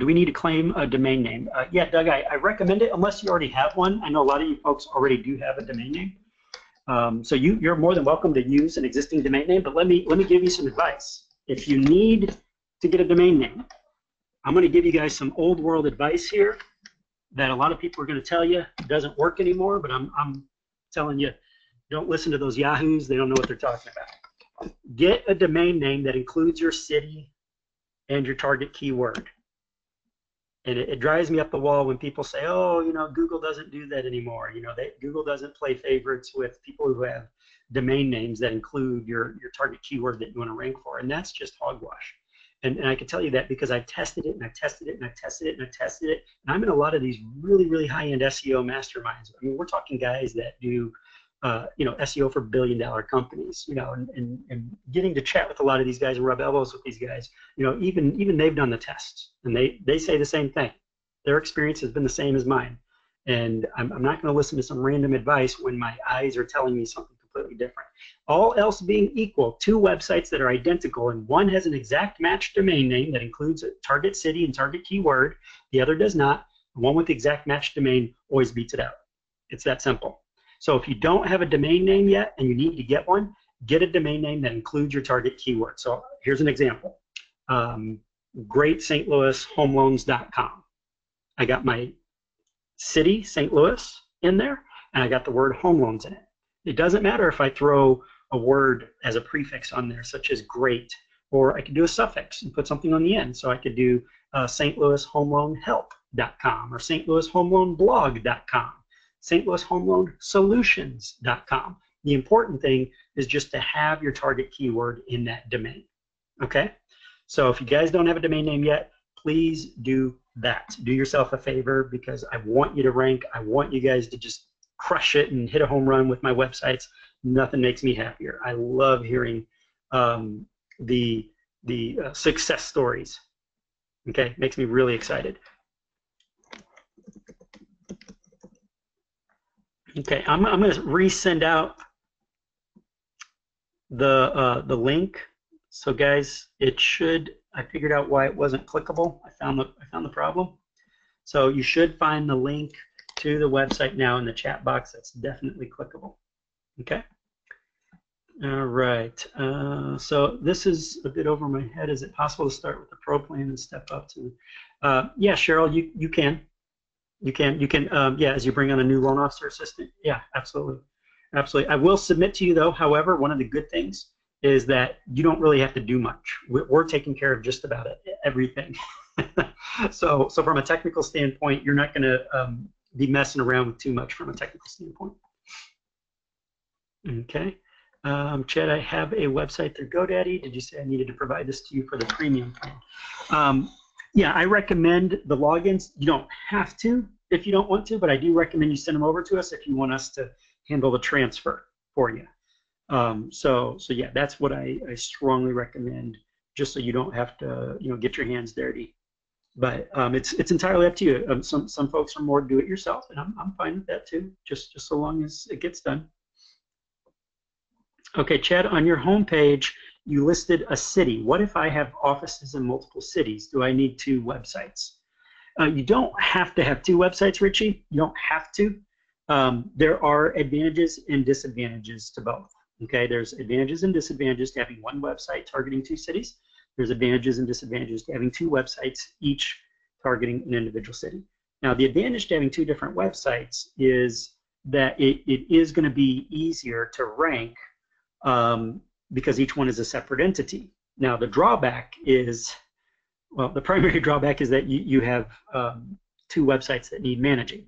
Do we need to claim a domain name? Yeah, Doug, I recommend it unless you already have one. I know a lot of you folks already do have a domain name. So you're more than welcome to use an existing domain name, but let me give you some advice. If you need to get a domain name, I'm going to give you guys some old world advice here that a lot of people are going to tell you doesn't work anymore, but I'm telling you, don't listen to those yahoos. They don't know what they're talking about. Get a domain name that includes your city and your target keyword. And it drives me up the wall when people say, oh, Google doesn't do that anymore. Google doesn't play favorites with people who have domain names that include your target keyword that you want to rank for. And that's just hogwash. And I can tell you that because I've tested it and I've tested it and I've tested it and I've tested it. And I'm in a lot of these really, really high-end SEO masterminds. I mean, we're talking guys that do SEO for billion-dollar companies, and getting to chat with a lot of these guys and rub elbows with these guys, even they've done the tests, and they say the same thing. Their experience has been the same as mine, and I'm not going to listen to some random advice when my eyes are telling me something completely different. All else being equal, 2 websites that are identical, and one has an exact match domain name that includes a target city and target keyword, the other does not. The one with the exact match domain always beats it out. It's that simple. So if you don't have a domain name yet and you need to get one, get a domain name that includes your target keyword. So here's an example. GreatStLouisHomeLoans.com. I got my city, St. Louis, in there, and I got the word home loans in it. It doesn't matter if I throw a word as a prefix on there, such as great, or I could do a suffix and put something on the end. So I could do stlouishomeloanhelp.com or stlouishomeloanblog.com. stlouishomeloansolutions.com. The important thing is just to have your target keyword in that domain. Okay? So if you guys don't have a domain name yet, please do that. Do yourself a favor, because I want you to rank. I want you guys to just crush it and hit a home run with my websites, nothing makes me happier. I love hearing the success stories. Okay, makes me really excited. Okay, I'm going to resend out the link. So guys, it should. I figured out why it wasn't clickable. I found the problem. So you should find the link to the website now in the chat box. That's definitely clickable. Okay. All right. So this is a bit over my head. Is it possible to start with the pro plan and step up to? Yeah, Cheryl, you can. You can. Yeah, as you bring on a new loan officer assistant. Yeah, absolutely. Absolutely. I will submit to you though, however, one of the good things is that you don't really have to do much. We're taking care of just about everything. So from a technical standpoint, you're not going to be messing around with too much from a technical standpoint. Okay. Chad, I have a website through GoDaddy. Did you say I needed to provide this to you for the premium plan? Yeah, I recommend the logins. You don't have to if you don't want to, but I do recommend you send them over to us if you want us to handle the transfer for you. So yeah, that's what I strongly recommend, just so you don't have to get your hands dirty. But it's entirely up to you. Some folks are more do it yourself, and I'm fine with that too, just so long as it gets done. Okay, Chad, on your homepage, you listed a city. What if I have offices in multiple cities? Do I need 2 websites? You don't have to have 2 websites, Richie. You don't have to. There are advantages and disadvantages to both. Okay, there's advantages and disadvantages to having 1 website targeting 2 cities. There's advantages and disadvantages to having 2 websites, each targeting an individual city. Now, the advantage to having 2 different websites is that it is going to be easier to rank because each one is a separate entity. Now, the drawback is, well, the primary drawback is that you have 2 websites that need managing,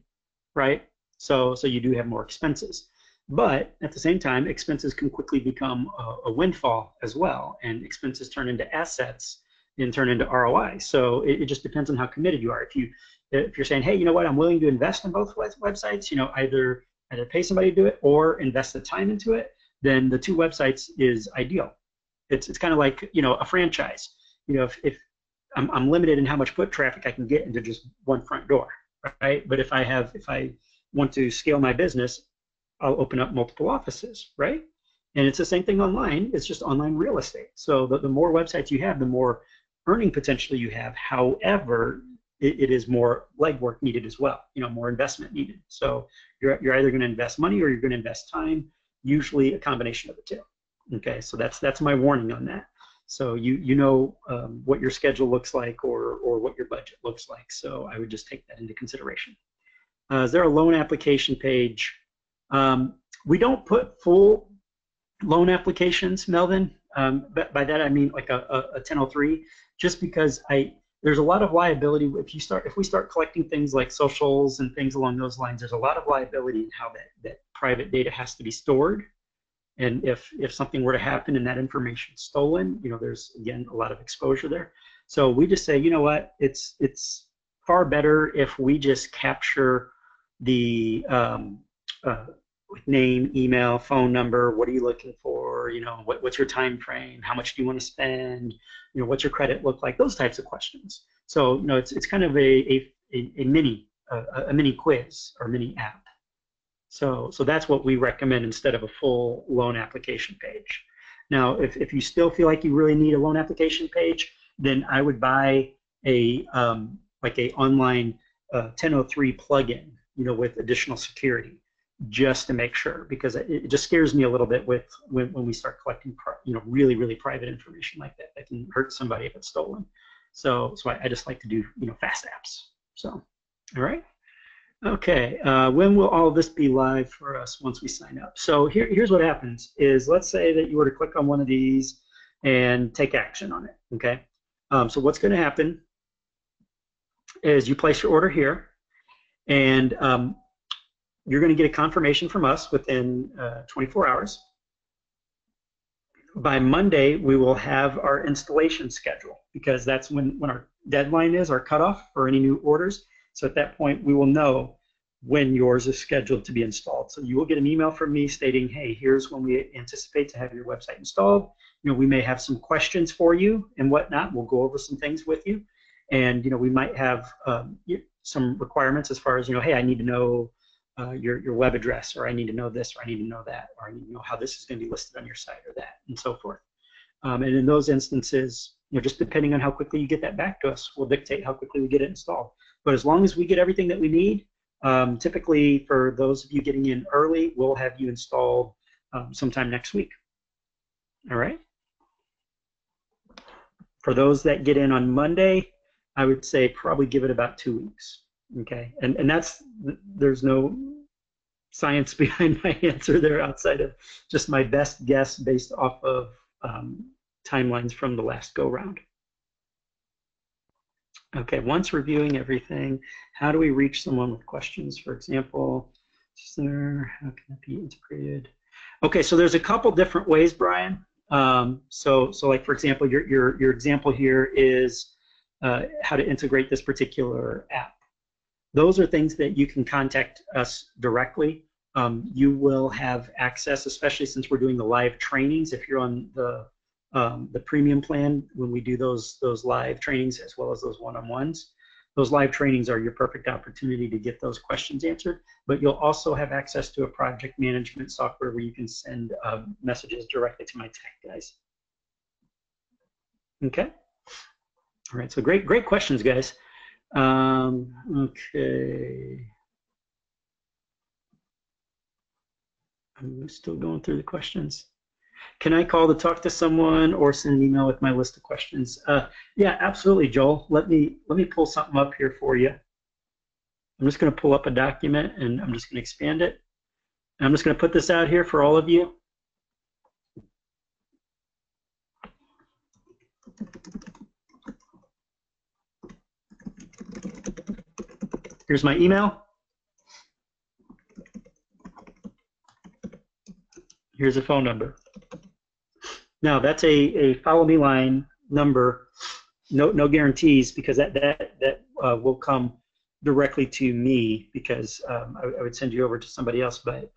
right? So you do have more expenses. But at the same time, expenses can quickly become a windfall as well, and expenses turn into assets and turn into ROI. So it just depends on how committed you are. If you're saying, hey, you know what, I'm willing to invest in both websites, either pay somebody to do it or invest the time into it, then the 2 websites is ideal. It's kind of like a franchise. If I'm limited in how much foot traffic I can get into just one front door, right? But if I want to scale my business, I'll open up multiple offices, right? And it's the same thing online. It's just online real estate. So the more websites you have, the more earning potential you have. However, it is more legwork needed as well. More investment needed. So you're either going to invest money or you're going to invest time. Usually a combination of the 2. Okay, so that's my warning on that. So you know what your schedule looks like or what your budget looks like. So I would just take that into consideration. Is there a loan application page? We don't put full loan applications, Melvin. But by that I mean like a 1003, just because there's a lot of liability if we start collecting things like socials and things along those lines. There's a lot of liability in how that private data has to be stored. And if something were to happen and that information is stolen, there's again a lot of exposure there. So we just say, you know what, it's far better if we just capture the name, email, phone number. What are you looking for? What's your time frame? How much do you want to spend? What's your credit look like? Those types of questions. So it's kind of a mini quiz or mini app. So that's what we recommend instead of a full loan application page. Now, if you still feel like you really need a loan application page, then I would buy like a online 1003 plugin, with additional security, just to make sure, because it just scares me a little bit with when we start collecting really, really private information like that can hurt somebody if it's stolen. So I just like to do fast apps. So all right. Okay, when will all of this be live for us once we sign up? So here's what happens is, let's say that you were to click on one of these and take action on it, okay? So what's going to happen is you place your order here, and you're going to get a confirmation from us within 24 hours. By Monday, we will have our installation schedule, because that's when our deadline is, our cutoff for any new orders. So at that point, we will know when yours is scheduled to be installed. So you will get an email from me stating, hey, here's when we anticipate to have your website installed. We may have some questions for you and whatnot. We'll go over some things with you. And, we might have some requirements as far as, hey, I need to know your web address, or I need to know this, or I need to know that, or I need to know how this is going to be listed on your site, or that, and so forth. And in those instances, just depending on how quickly you get that back to us, will dictate how quickly we get it installed. But as long as we get everything that we need, typically for those of you getting in early, we'll have you installed sometime next week. All right. For those that get in on Monday, I would say probably give it about 2 weeks. Okay. And there's no science behind my answer there outside of just my best guess based off of timelines from the last go round. Okay, once reviewing everything, how do we reach someone with questions? For example, how can it be integrated? Okay, so there's a couple different ways, Brian. So like for example, your example here is how to integrate this particular app. Those are things that you can contact us directly. You will have access, especially since we're doing the live trainings. If you're on the premium plan, when we do those live trainings as well as those one-on-ones, those live trainings are your perfect opportunity to get those questions answered. But you'll also have access to a project management software where you can send messages directly to my tech guys. Okay. All right. So great questions, guys. Okay. I'm still going through the questions. Can I call to talk to someone or send an email with my list of questions? Yeah, absolutely, Joel. Let me pull something up here for you. I'm just going to pull up a document and I'm just going to expand it. And I'm just going to put this out here for all of you. Here's my email. Here's a phone number. Now that's a follow me line number. No guarantees, because that will come directly to me, because I would send you over to somebody else. But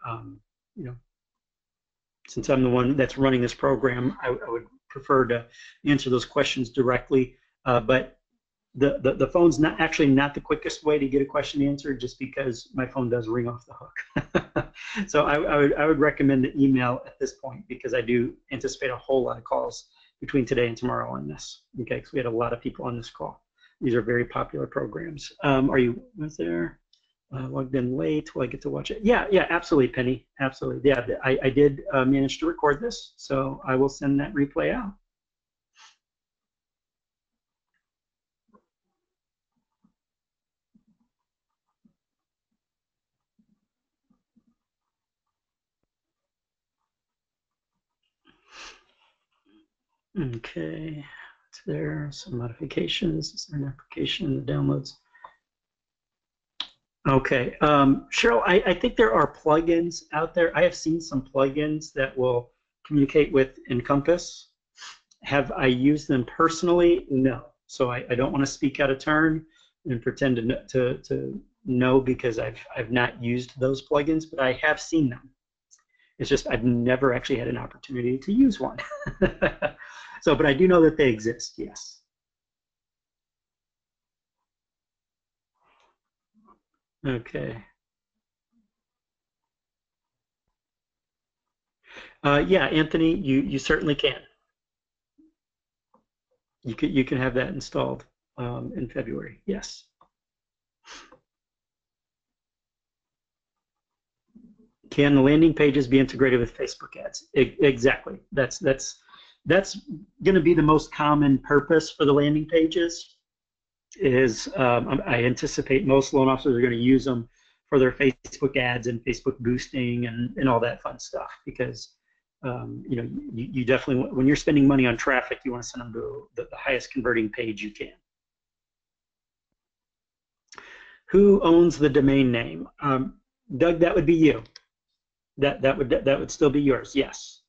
since I'm the one that's running this program, I would prefer to answer those questions directly. But the phone's not the quickest way to get a question answered, just because my phone does ring off the hook. So I would recommend the email at this point, because I do anticipate a whole lot of calls between today and tomorrow on this. Okay, because we had a lot of people on this call. These are very popular programs. Was there logged in late? Will I get to watch it? Yeah, absolutely, Penny. Absolutely. Yeah, I did manage to record this, so I will send that replay out. Okay, it's there. Some modifications. Is there an application that downloads? Okay, Cheryl, I think there are plugins out there. I have seen some plugins that will communicate with Encompass. Have I used them personally? No. So I don't want to speak out of turn and pretend to know, because I've not used those plugins, but I have seen them. It's just I've never actually had an opportunity to use one. So, but I do know that they exist, yes. Okay. Yeah, Anthony, you certainly can. You can have that installed in February, yes. Can the landing pages be integrated with Facebook ads? Exactly. That's going to be the most common purpose for the landing pages. I anticipate most loan officers are going to use them for their Facebook ads and Facebook boosting and all that fun stuff, because you definitely, when you're spending money on traffic, you want to send them to the highest converting page you can. Who owns the domain name? Doug, that would be you. That would still be yours, yes.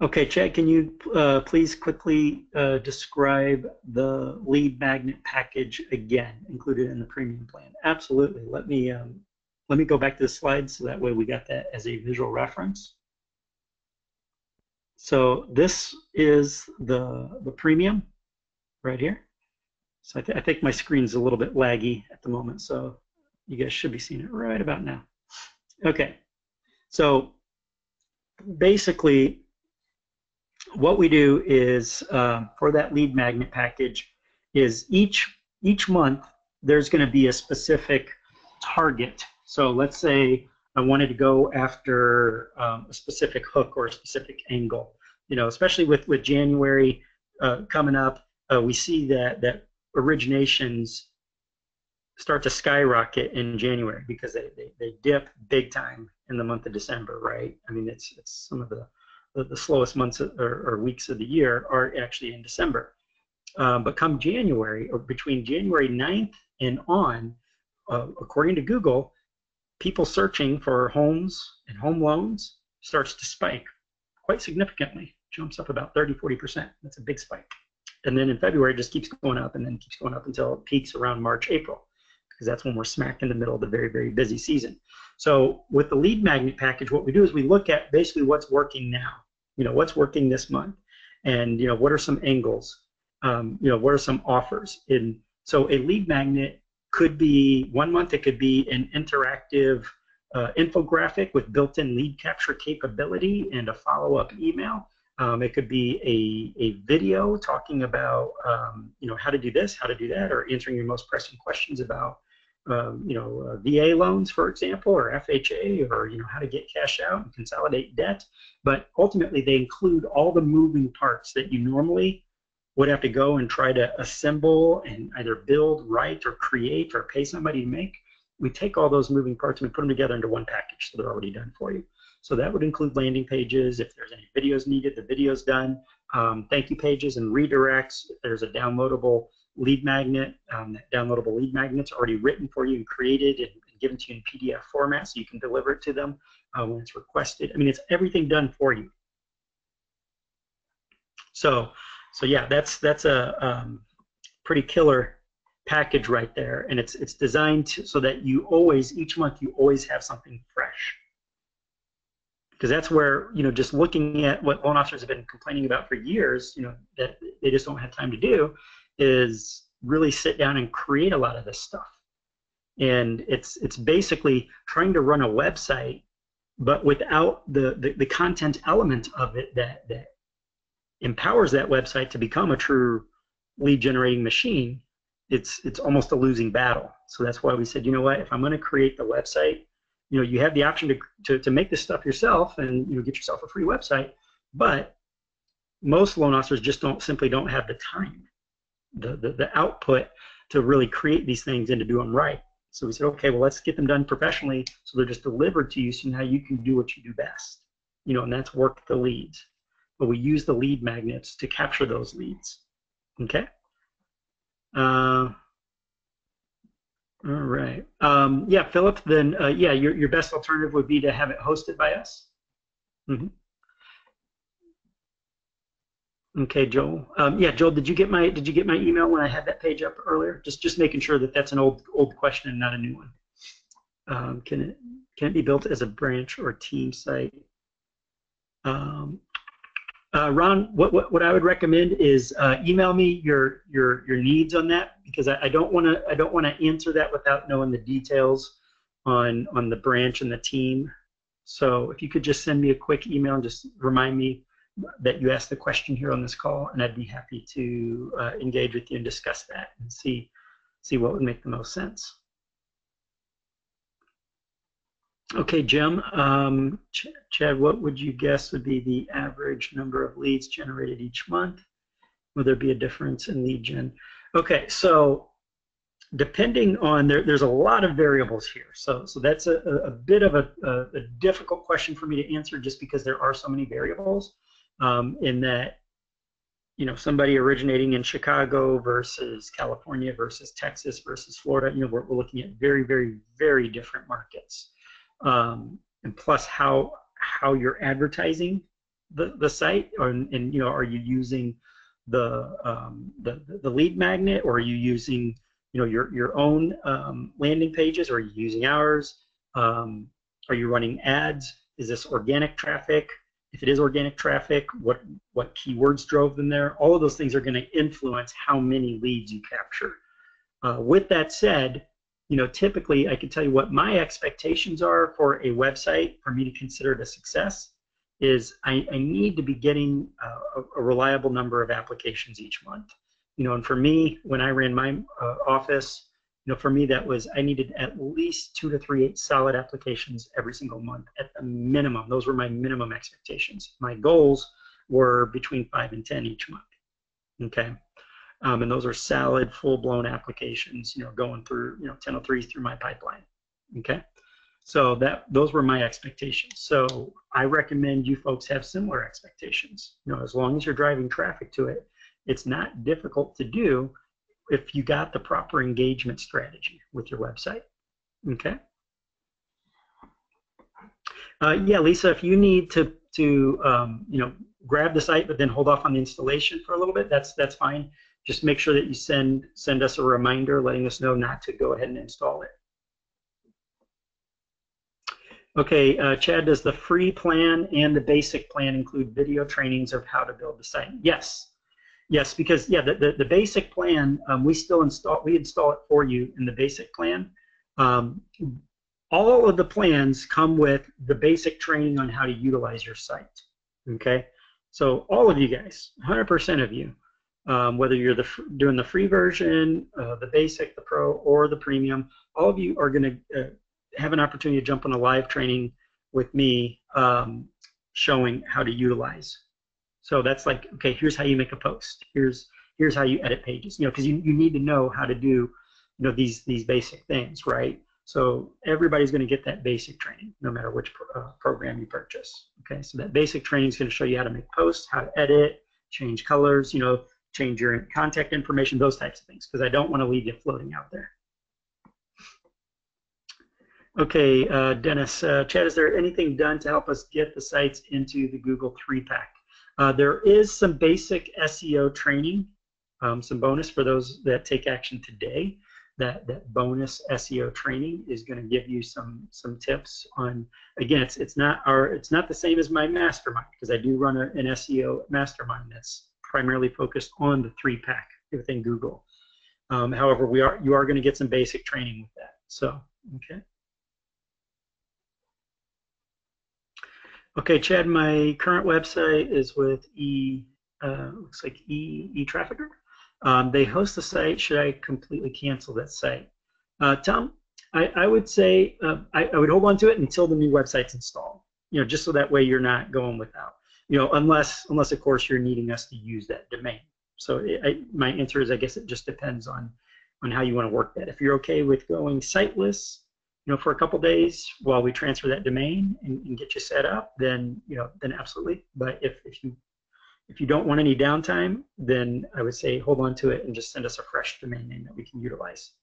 Okay, Chad, can you please quickly describe the lead magnet package again, included in the premium plan? Absolutely. Let me go back to the slides so that way we got that as a visual reference. So this is the premium right here. So I think my screen's a little bit laggy at the moment, so you guys should be seeing it right about now. Okay, so basically what we do is for that lead magnet package is each month there's going to be a specific target. So let's say I wanted to go after a specific hook or a specific angle. You know, especially with January coming up, we see that originations start to skyrocket in January because they dip big time in the month of December, right? I mean, it's some of the slowest months or weeks of the year are actually in December. But come January, or between January 9th and on, according to Google, people searching for homes and home loans starts to spike quite significantly, jumps up about 30–40%. That's a big spike. And then in February, it just keeps going up and then keeps going up until it peaks around March, April, because that's when we're smack in the middle of the very, very busy season. So with the lead magnet package, what we do is we look at basically what's working now, you know, what's working this month, and, you know, what are some angles, you know, what are some offers. And so a lead magnet could be, one month it could be an interactive infographic with built-in lead capture capability and a follow-up email. It could be a video talking about, you know, how to do this, how to do that, or answering your most pressing questions about, you know, VA loans, for example, or FHA, or, you know, how to get cash out and consolidate debt. But ultimately, they include all the moving parts that you normally would have to go and try to assemble and either build, write, or create, or pay somebody to make. We take all those moving parts and we put them together into one package, so they're already done for you. So that would include landing pages. If there's any videos needed, the video's done. Thank you pages and redirects. If there's a downloadable lead magnet, that downloadable lead magnet's already written for you and created and given to you in PDF format, so you can deliver it to them when it's requested. I mean, it's everything done for you. So yeah, that's a pretty killer package right there, and it's designed so that you always, each month, you always have something fresh. Because that's where, you know, just looking at what loan officers have been complaining about for years, you know, that they just don't have time to do, is really sit down and create a lot of this stuff. And it's basically trying to run a website, but without the content element of it that empowers that website to become a true lead generating machine. It's almost a losing battle. So that's why we said, you know what, if I'm going to create the website, you know, you have the option to make this stuff yourself and, you know, get yourself a free website, but most loan officers just simply don't have the time, the output to really create these things and to do them right. So we said, okay, well, let's get them done professionally, so they're just delivered to you, so now you can do what you do best, you know, and that's work the leads. But we use the lead magnets to capture those leads. Okay. All right. Yeah, Philip, then, yeah, your best alternative would be to have it hosted by us. Mm-hmm. Okay, Joel. Yeah, Joel, did you get my email when I had that page up earlier? Just making sure that that's an old question and not a new one. Can it be built as a branch or team site? Ron, what I would recommend is email me your needs on that, because I don't want to answer that without knowing the details on the branch and the team. So if you could just send me a quick email and just remind me that you asked the question here on this call, and I'd be happy to engage with you and discuss that and see what would make the most sense. Okay, Jim, Chad, what would you guess would be the average number of leads generated each month? Will there be a difference in lead gen? Okay, so depending on, there's a lot of variables here. So that's a bit of a difficult question for me to answer, just because there are so many variables, in that, you know, somebody originating in Chicago versus California versus Texas versus Florida, you know, we're looking at very, very, very different markets. And plus how you're advertising the site, or and you know, are you using the lead magnet, or are you using, you know, your own landing pages, or are you using ours? Are you running ads? Is this organic traffic? If it is organic traffic, what keywords drove them there? All of those things are going to influence how many leads you capture. With that said, you know, typically I can tell you what my expectations are for a website for me to consider it a success is I need to be getting a reliable number of applications each month. You know, and for me, when I ran my office, you know, for me that was I needed at least 2 to 3 solid applications every single month at the minimum. Those were my minimum expectations. My goals were between 5 and 10 each month. Okay. And those are solid, full-blown applications, you know, going through, you know, 1003s through my pipeline. Okay. So those were my expectations. So I recommend you folks have similar expectations. You know, as long as you're driving traffic to it, it's not difficult to do if you got the proper engagement strategy with your website. Okay. Yeah, Lisa, if you need to you know, grab the site but then hold off on the installation for a little bit, that's fine. Just make sure that you send us a reminder letting us know not to go ahead and install it. Okay, Chad, does the free plan and the basic plan include video trainings of how to build the site? Yes. Yes, because yeah, the basic plan, we install it for you in the basic plan. All of the plans come with the basic training on how to utilize your site. Okay, so all of you guys, 100% of you, whether you're doing the free version, the basic, the pro, or the premium, all of you are going to have an opportunity to jump on a live training with me showing how to utilize. So that's like, okay, here's how you make a post. Here's how you edit pages. You know, because you need to know how to do, you know, these basic things, right? So everybody's going to get that basic training, no matter which program you purchase. Okay, so that basic training is going to show you how to make posts, how to edit, change colors, you know, change your contact information, those types of things, because I don't want to leave you floating out there. Okay, Dennis, Chad, is there anything done to help us get the sites into the Google 3-pack? There is some basic SEO training, some bonus for those that take action today. That bonus SEO training is going to give you some tips on. Again, it's not the same as my mastermind, because I do run an SEO mastermind that's primarily focused on the 3-pack within Google. However, you are going to get some basic training with that. So okay. Okay, Chad, my current website is with looks like eTrafficker. They host the site. Should I completely cancel that site? Tom, I would say I would hold on to it until the new website's installed. You know, just so that way you're not going without. You know, unless of course you're needing us to use that domain. So my answer is, I guess it just depends on how you want to work that. If you're okay with going siteless, you know, for a couple days while we transfer that domain and get you set up, then, you know, then absolutely. But if you don't want any downtime, then I would say hold on to it and just send us a fresh domain name that we can utilize.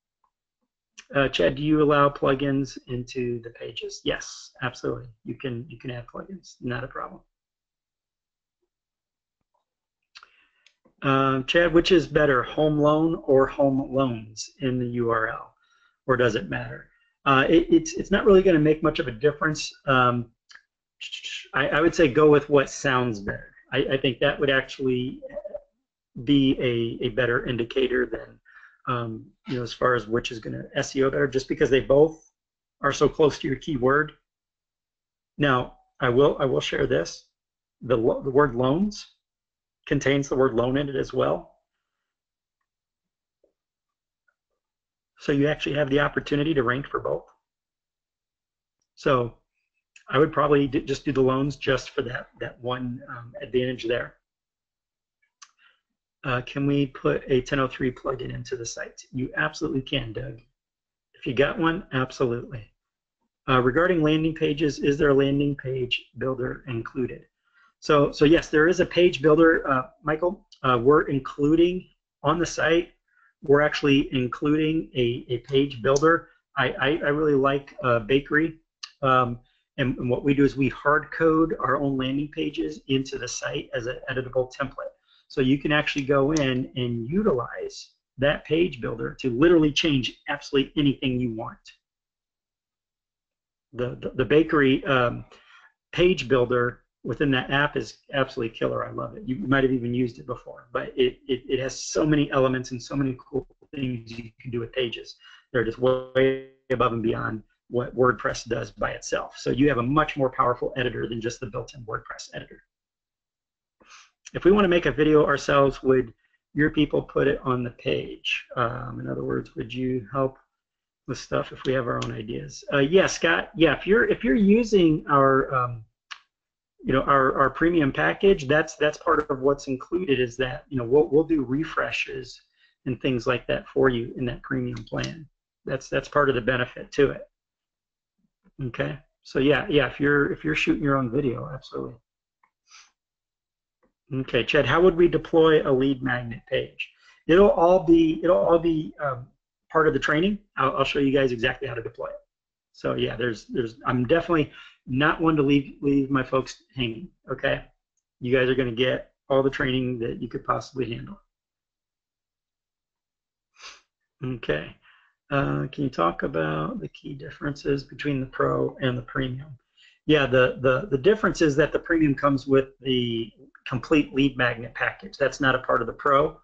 Chad, do you allow plugins into the pages? Yes, absolutely. You can add plugins, not a problem. Chad, which is better, home loan or home loans in the URL, or does it matter? It's not really going to make much of a difference. I would say go with what sounds better. I think that would actually be a better indicator than you know, as far as which is going to SEO better, just because they both are so close to your keyword. Now, I will share this. The word loans contains the word loan in it as well. So you actually have the opportunity to rank for both. So I would probably just do the loans just for that one advantage there. Can we put a 1003 plugin into the site? You absolutely can, Doug. If you got one, absolutely. Regarding landing pages, is there a landing page builder included? So yes, there is a page builder, Michael. We're including on the site, we're actually including a page builder. I really like Bakery. And what we do is we hard code our own landing pages into the site as an editable template. So you can actually go in and utilize that page builder to literally change absolutely anything you want. The bakery page builder within that app is absolutely killer. I love it. You might have even used it before, but it has so many elements and so many cool things you can do with pages. They're just way above and beyond what WordPress does by itself. So you have a much more powerful editor than just the built-in WordPress editor. If we want to make a video ourselves, would your people put it on the page? In other words, would you help with stuff if we have our own ideas? Yeah, Scott. Yeah, if you're using our our premium package, that's part of what's included. Is that we'll do refreshes and things like that for you in that premium plan. That's part of the benefit to it. Okay, so yeah, if you're shooting your own video, absolutely. Okay, Chad, how would we deploy a lead magnet page? It'll all be part of the training. I'll show you guys exactly how to deploy it. So yeah, I'm definitely not one to leave my folks hanging. Okay, you guys are going to get all the training that you could possibly handle. Okay. Can you talk about the key differences between the Pro and the Premium? Yeah, the difference is that the Premium comes with the complete lead magnet package. That's not a part of the Pro,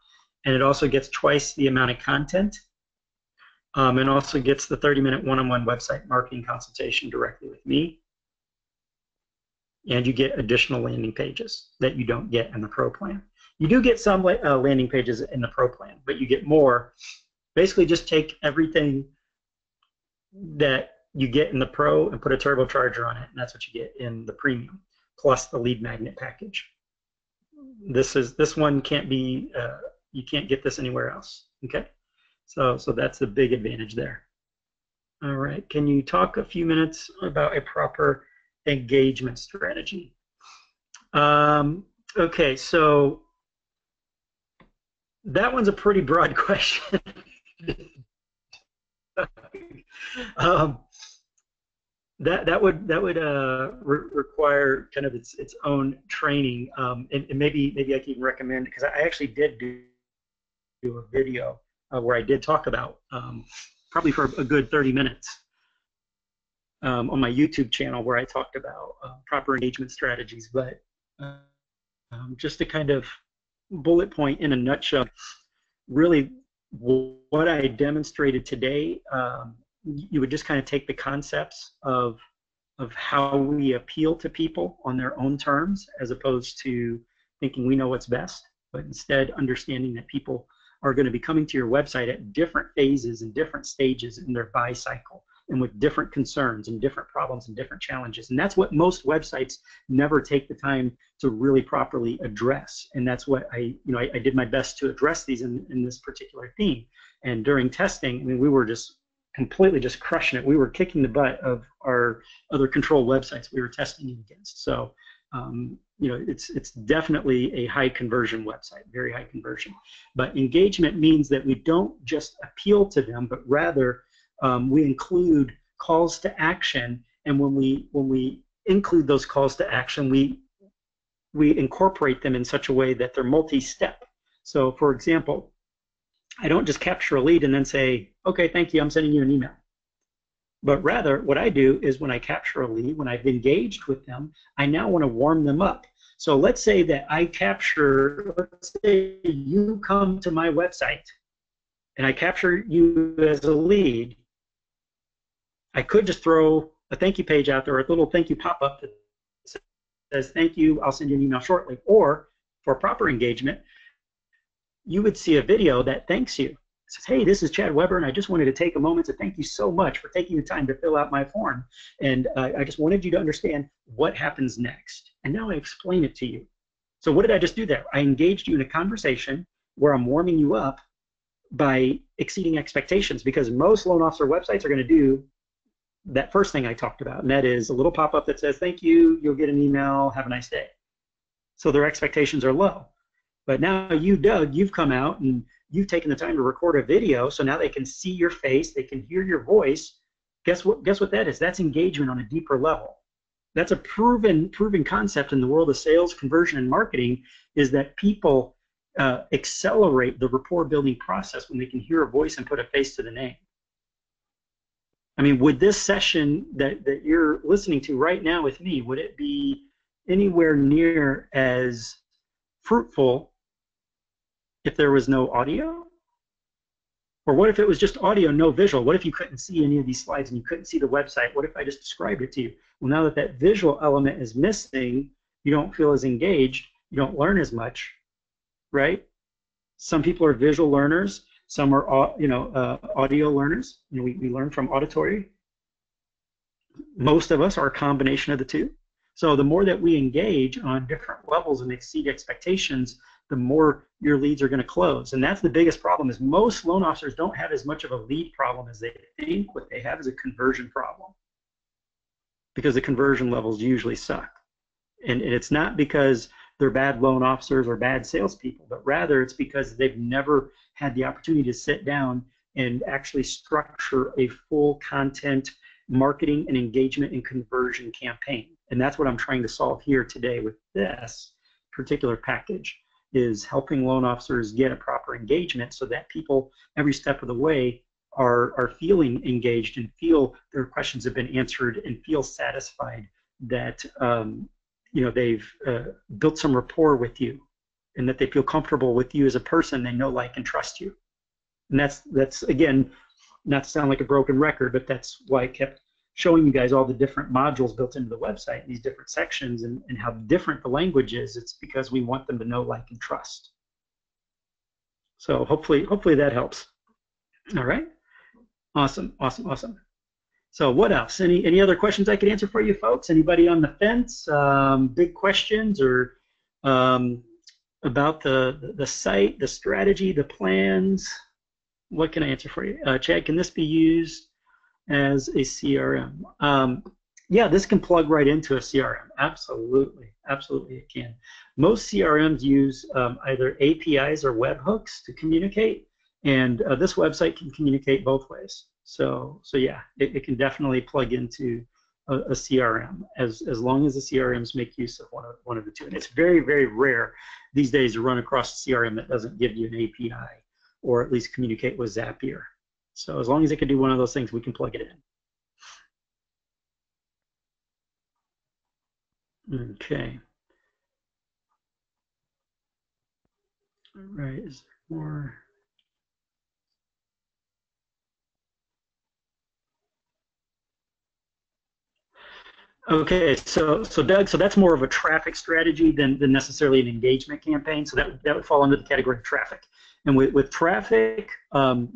and it also gets twice the amount of content, and also gets the 30-minute one-on-one website marketing consultation directly with me, and you get additional landing pages that you don't get in the Pro plan. You do get some landing pages in the Pro plan, but you get more. Basically, just take everything that you get in the Pro and put a turbocharger on it, and that's what you get in the Premium, plus the lead magnet package. This one can't be, you can't get this anywhere else. Okay, so that's a big advantage there. All right, can you talk a few minutes about a proper engagement strategy? Okay, so that one's a pretty broad question. That would require kind of its own training, and maybe I can recommend, because I actually did do a video where I did talk about probably for a good 30 minutes on my YouTube channel, where I talked about proper engagement strategies. But just to kind of bullet point in a nutshell, really what I demonstrated today, you would just kind of take the concepts of how we appeal to people on their own terms, as opposed to thinking we know what's best, but instead understanding that people are going to be coming to your website at different phases and different stages in their buy cycle, and with different concerns and different problems and different challenges. And that's what most websites never take the time to really properly address. And that's what I did my best to address these in this particular theme. And during testing, I mean, we were just completely just crushing it. We were kicking the butt of our other control websites we were testing against. So, it's definitely a high conversion website, very high conversion. But engagement means that we don't just appeal to them, but rather we include calls to action. And when we include those calls to action, we incorporate them in such a way that they're multi-step. So, for example, I don't just capture a lead and then say, okay, thank you, I'm sending you an email. But rather, what I do is when I capture a lead, when I've engaged with them, I now want to warm them up. So let's say that let's say you come to my website and I capture you as a lead. I could just throw a thank you page out there, or a little thank you pop-up that says, thank you, I'll send you an email shortly. Or for proper engagement, you would see a video that thanks you. It says, hey, this is Chad Weber, and I just wanted to take a moment to thank you so much for taking the time to fill out my form. And I just wanted you to understand what happens next. And now I explain it to you. So what did I just do there? I engaged you in a conversation where I'm warming you up by exceeding expectations, because most loan officer websites are going to do that first thing I talked about, and that is a little pop-up that says, thank you, you'll get an email, have a nice day. So their expectations are low. But now you, Doug, you've come out and you've taken the time to record a video, so now they can see your face, they can hear your voice. Guess what that is? That's engagement on a deeper level. that's a proven concept in the world of sales, conversion, and marketing, is that people accelerate the rapport building process when they can hear a voice and put a face to the name. I mean, would this session that you're listening to right now with me, would it be anywhere near as fruitful if there was no audio? Or what if it was just audio, no visual? What if you couldn't see any of these slides and you couldn't see the website? What if I just described it to you? Well, now that that visual element is missing, you don't feel as engaged, you don't learn as much, right? Some people are visual learners, some are audio learners. We learn from auditory. Most of us are a combination of the two. So the more that we engage on different levels and exceed expectations, the more your leads are going to close. And that's the biggest problem, is most loan officers don't have as much of a lead problem as they think. What they have is a conversion problem, because the conversion levels usually suck. And it's not because they're bad loan officers or bad salespeople, but rather it's because they've never had the opportunity to sit down and actually structure a full content marketing and engagement and conversion campaign. And that's what I'm trying to solve here today with this particular package, is helping loan officers get a proper engagement so that people every step of the way are feeling engaged and feel their questions have been answered and feel satisfied that they've built some rapport with you and that they feel comfortable with you as a person. They know, like, and trust you. And that's again, not to sound like a broken record, but that's why I kept showing you guys all the different modules built into the website, these different sections, and how different the language is. It's because we want them to know, like, and trust. So hopefully that helps. All right. Awesome. So what else? Any other questions I could answer for you folks? Anybody on the fence? Big questions or about the site, the strategy, the plans? What can I answer for you? Chad, can this be used as a CRM? Yeah, this can plug right into a CRM. Absolutely it can. Most CRMs use either APIs or webhooks to communicate, and this website can communicate both ways. So yeah, it can definitely plug into a CRM as long as the CRMs make use of one of the two. And it's very, very rare these days to run across a CRM that doesn't give you an API or at least communicate with Zapier. So as long as it can do one of those things, we can plug it in. Okay. All right, is there more? Okay, so Doug, so that's more of a traffic strategy than necessarily an engagement campaign. So that would fall under the category of traffic. And with traffic, a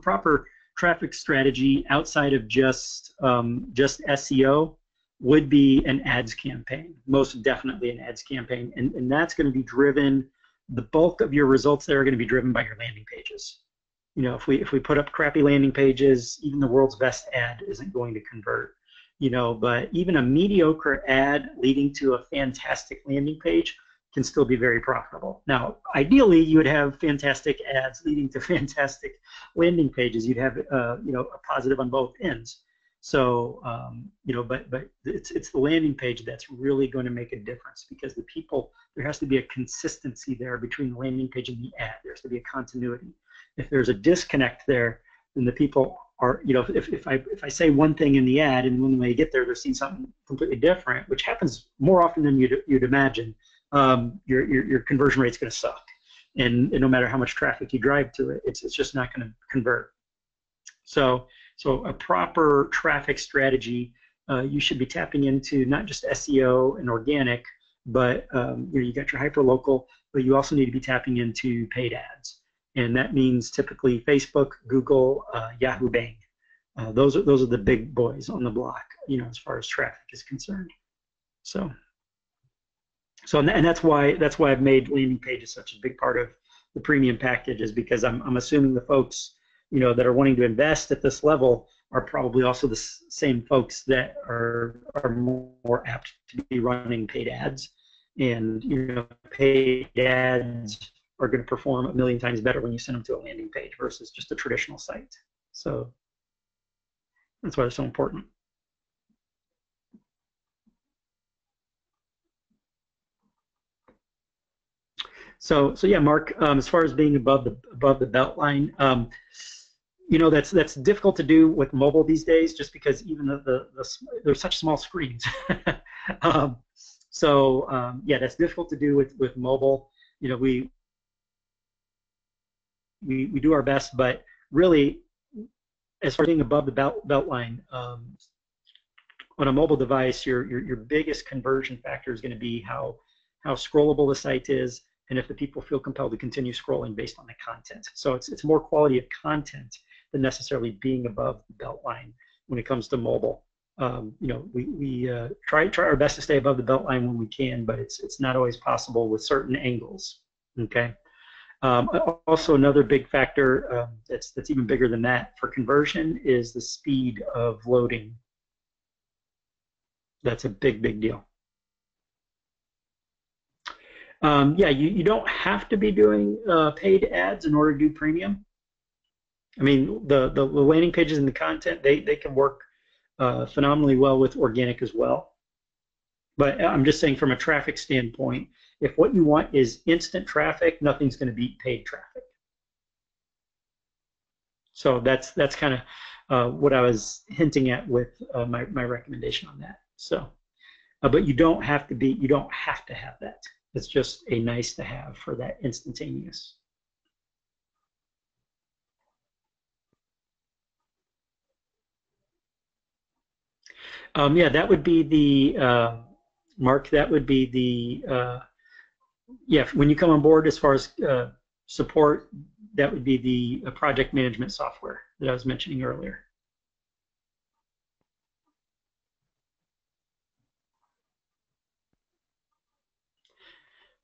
proper traffic strategy outside of just SEO would be an ads campaign, most definitely an ads campaign, and that's going to be driven. The bulk of your results there are going to be driven by your landing pages. If we put up crappy landing pages, even the world's best ad isn't going to convert. But even a mediocre ad leading to a fantastic landing page can still be very profitable. Now, ideally, you would have fantastic ads leading to fantastic landing pages. You'd have, a positive on both ends. So, but it's the landing page that's really going to make a difference, because there has to be a consistency there between the landing page and the ad. There has to be a continuity. If there's a disconnect there, then the people are, if I say one thing in the ad and when they get there, they're seeing something completely different, which happens more often than you'd imagine, your conversion rate's going to suck. And no matter how much traffic you drive to it, it's just not going to convert. So a proper traffic strategy, you should be tapping into not just SEO and organic, but you got your hyperlocal, but you also need to be tapping into paid ads. And that means typically Facebook, Google, Yahoo, Bing. Those are the big boys on the block, as far as traffic is concerned. So and that's why I've made landing pages such a big part of the premium package, is because I'm assuming the folks that are wanting to invest at this level are probably also the same folks that are more apt to be running paid ads, and paid ads are going to perform a million times better when you send them to a landing page versus just a traditional site. So that's why they're so important. So yeah, Mark, as far as being above the belt line, that's difficult to do with mobile these days, just because even they're such small screens. um, yeah, that's difficult to do with mobile. We do our best, but really, as far as being above the belt line, on a mobile device, your biggest conversion factor is going to be how scrollable the site is, and if the people feel compelled to continue scrolling based on the content. So it's more quality of content than necessarily being above the belt line when it comes to mobile. We try our best to stay above the belt line when we can, but it's not always possible with certain angles. Okay. Also, another big factor that's even bigger than that for conversion is the speed of loading. That's a big deal. Yeah, you don't have to be doing paid ads in order to do premium. I mean, the landing pages and the content, they can work phenomenally well with organic as well. But I'm just saying from a traffic standpoint, if what you want is instant traffic, nothing's going to beat paid traffic. So that's kind of what I was hinting at with my recommendation on that. So, but you don't have to have that. It's just a nice to have for that instantaneous. Yeah, that would be the Mark. That would be yeah. When you come on board, as far as support, that would be the project management software that I was mentioning earlier.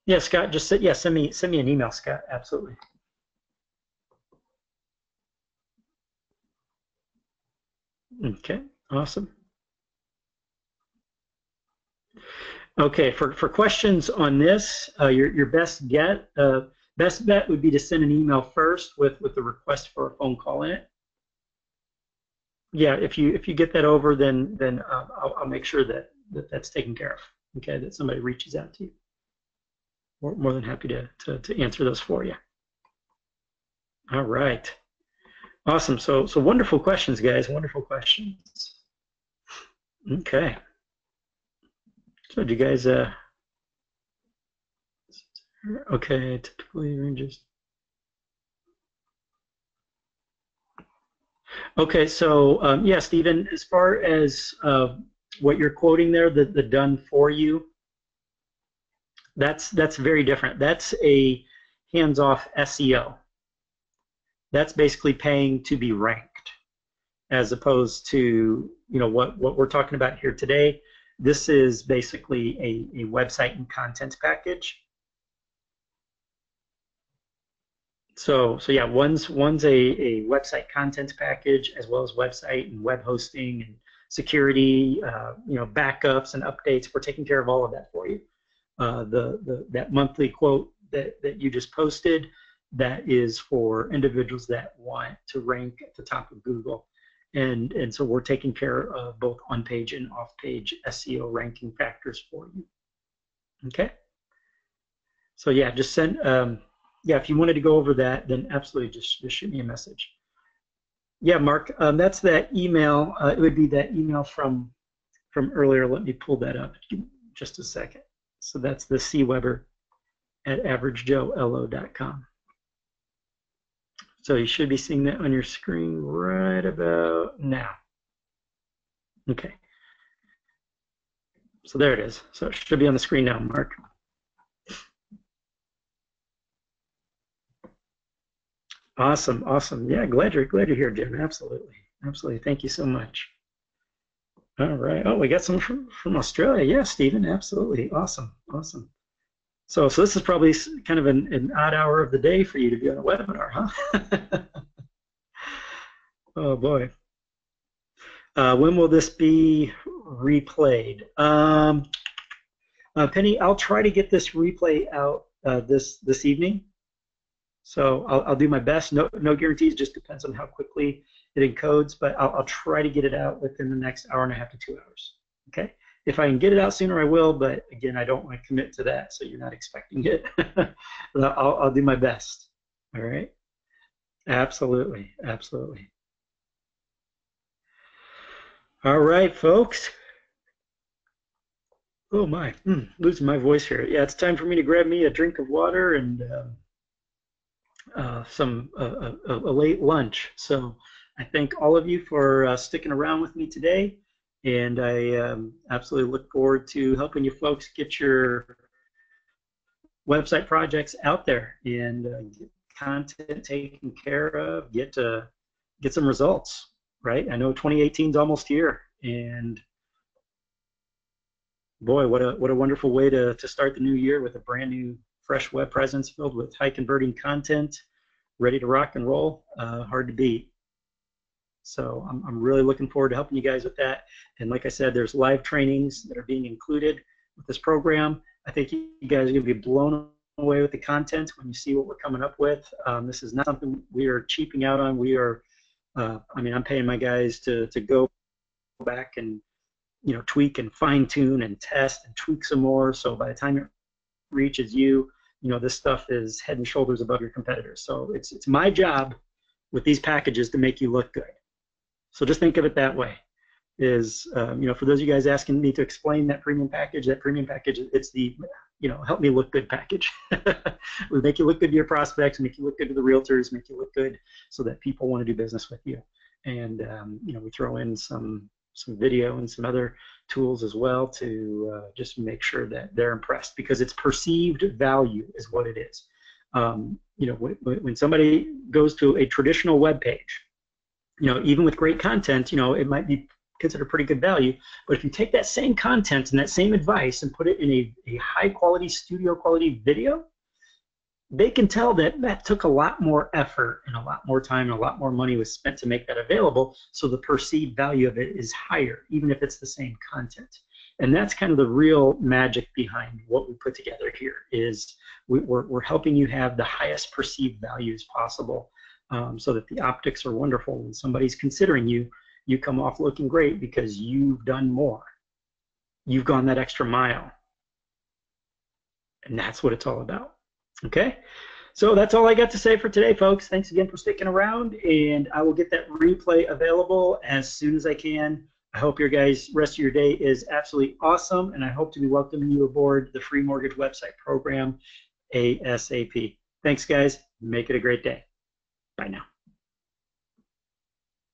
Yeah, Scott, just yeah, send me an email, Scott. Absolutely. Okay, awesome. Okay, for questions on this, your best bet would be to send an email first with the request for a phone call in it. Yeah, if you get that over, then I'll make sure that's taken care of. Okay, that somebody reaches out to you. More than happy to answer those for you. All right, awesome. So wonderful questions, guys. Wonderful questions. Okay, so do you guys okay, typically ranges. Okay, so yeah, Stephen, as far as what you're quoting there, the done for you, that's very different. That's a hands-off SEO. That's basically paying to be ranked, as opposed to what we're talking about here today. This is basically a website and content package. So yeah, one's a website content package, as well as website and web hosting and security, backups and updates. We're taking care of all of that for you. That monthly quote that you just posted, that is for individuals that want to rank at the top of Google. And so we're taking care of both on-page and off-page SEO ranking factors for you. Okay. So yeah, just send yeah, if you wanted to go over that, then absolutely just shoot me a message. Yeah, Mark, that's that email. It would be that email from earlier. Let me pull that up just a second. So that's the cweber@averagejoelo.com. So you should be seeing that on your screen right about now. Okay. So there it is. So it should be on the screen now, Mark. Awesome, awesome. Yeah, glad you're here, Jim. Absolutely, absolutely. Thank you so much. All right. Oh, we got some from Australia. Yeah, Stephen. Absolutely. Awesome, awesome. So this is probably kind of an odd hour of the day for you to be on a webinar, huh? Oh boy. When will this be replayed? Penny, I'll try to get this replay out this evening. So I'll do my best. No guarantees. Just depends on how quickly it encodes. But I'll try to get it out within the next hour and a half to 2 hours. Okay. if I can get it out sooner, I will. But again, I don't want to commit to that, so you're not expecting it. I'll do my best. All right. Absolutely. Absolutely. All right, folks. Oh my, losing my voice here. Yeah, it's time for me to grab me a drink of water and some a late lunch. So I thank all of you for sticking around with me today, and I absolutely look forward to helping you folks get your website projects out there and get content taken care of, get some results. Right? I know 2018 is almost here, and boy, what a wonderful way to start the new year with a brand new, fresh web presence filled with high converting content, ready to rock and roll. Hard to beat. So I'm really looking forward to helping you guys with that. And like I said, there's live trainings that are being included with this program. I think you guys are going to be blown away with the content when you see what we're coming up with. This is not something we are cheaping out on. We are, I mean, I'm paying my guys to go back and tweak and fine tune and test and tweak some more. So by the time it reaches you, this stuff is head and shoulders above your competitors. So it's my job with these packages to make you look good. So just think of it that way. Is for those of you guys asking me to explain that premium package, it's the help me look good package. We make you look good to your prospects, make you look good to the realtors, make you look good so that people want to do business with you. And we throw in some video and some other tools as well to just make sure that they're impressed, because it's perceived value is what it is. When somebody goes to a traditional web page, even with great content, it might be considered pretty good value. But if you take that same content and that same advice and put it in a high quality, studio quality video, they can tell that took a lot more effort and a lot more time and a lot more money was spent to make that available. So the perceived value of it is higher, even if it's the same content. And that's kind of the real magic behind what we put together here is we're helping you have the highest perceived values possible, so that the optics are wonderful. When somebody's considering you, you come off looking great because you've done more. You've gone that extra mile. And that's what it's all about. Okay, so that's all I got to say for today, folks. Thanks again for sticking around, and I will get that replay available as soon as I can. I hope your guys' rest of your day is absolutely awesome, and I hope to be welcoming you aboard the free mortgage website program ASAP. Thanks, guys. Make it a great day. Bye now.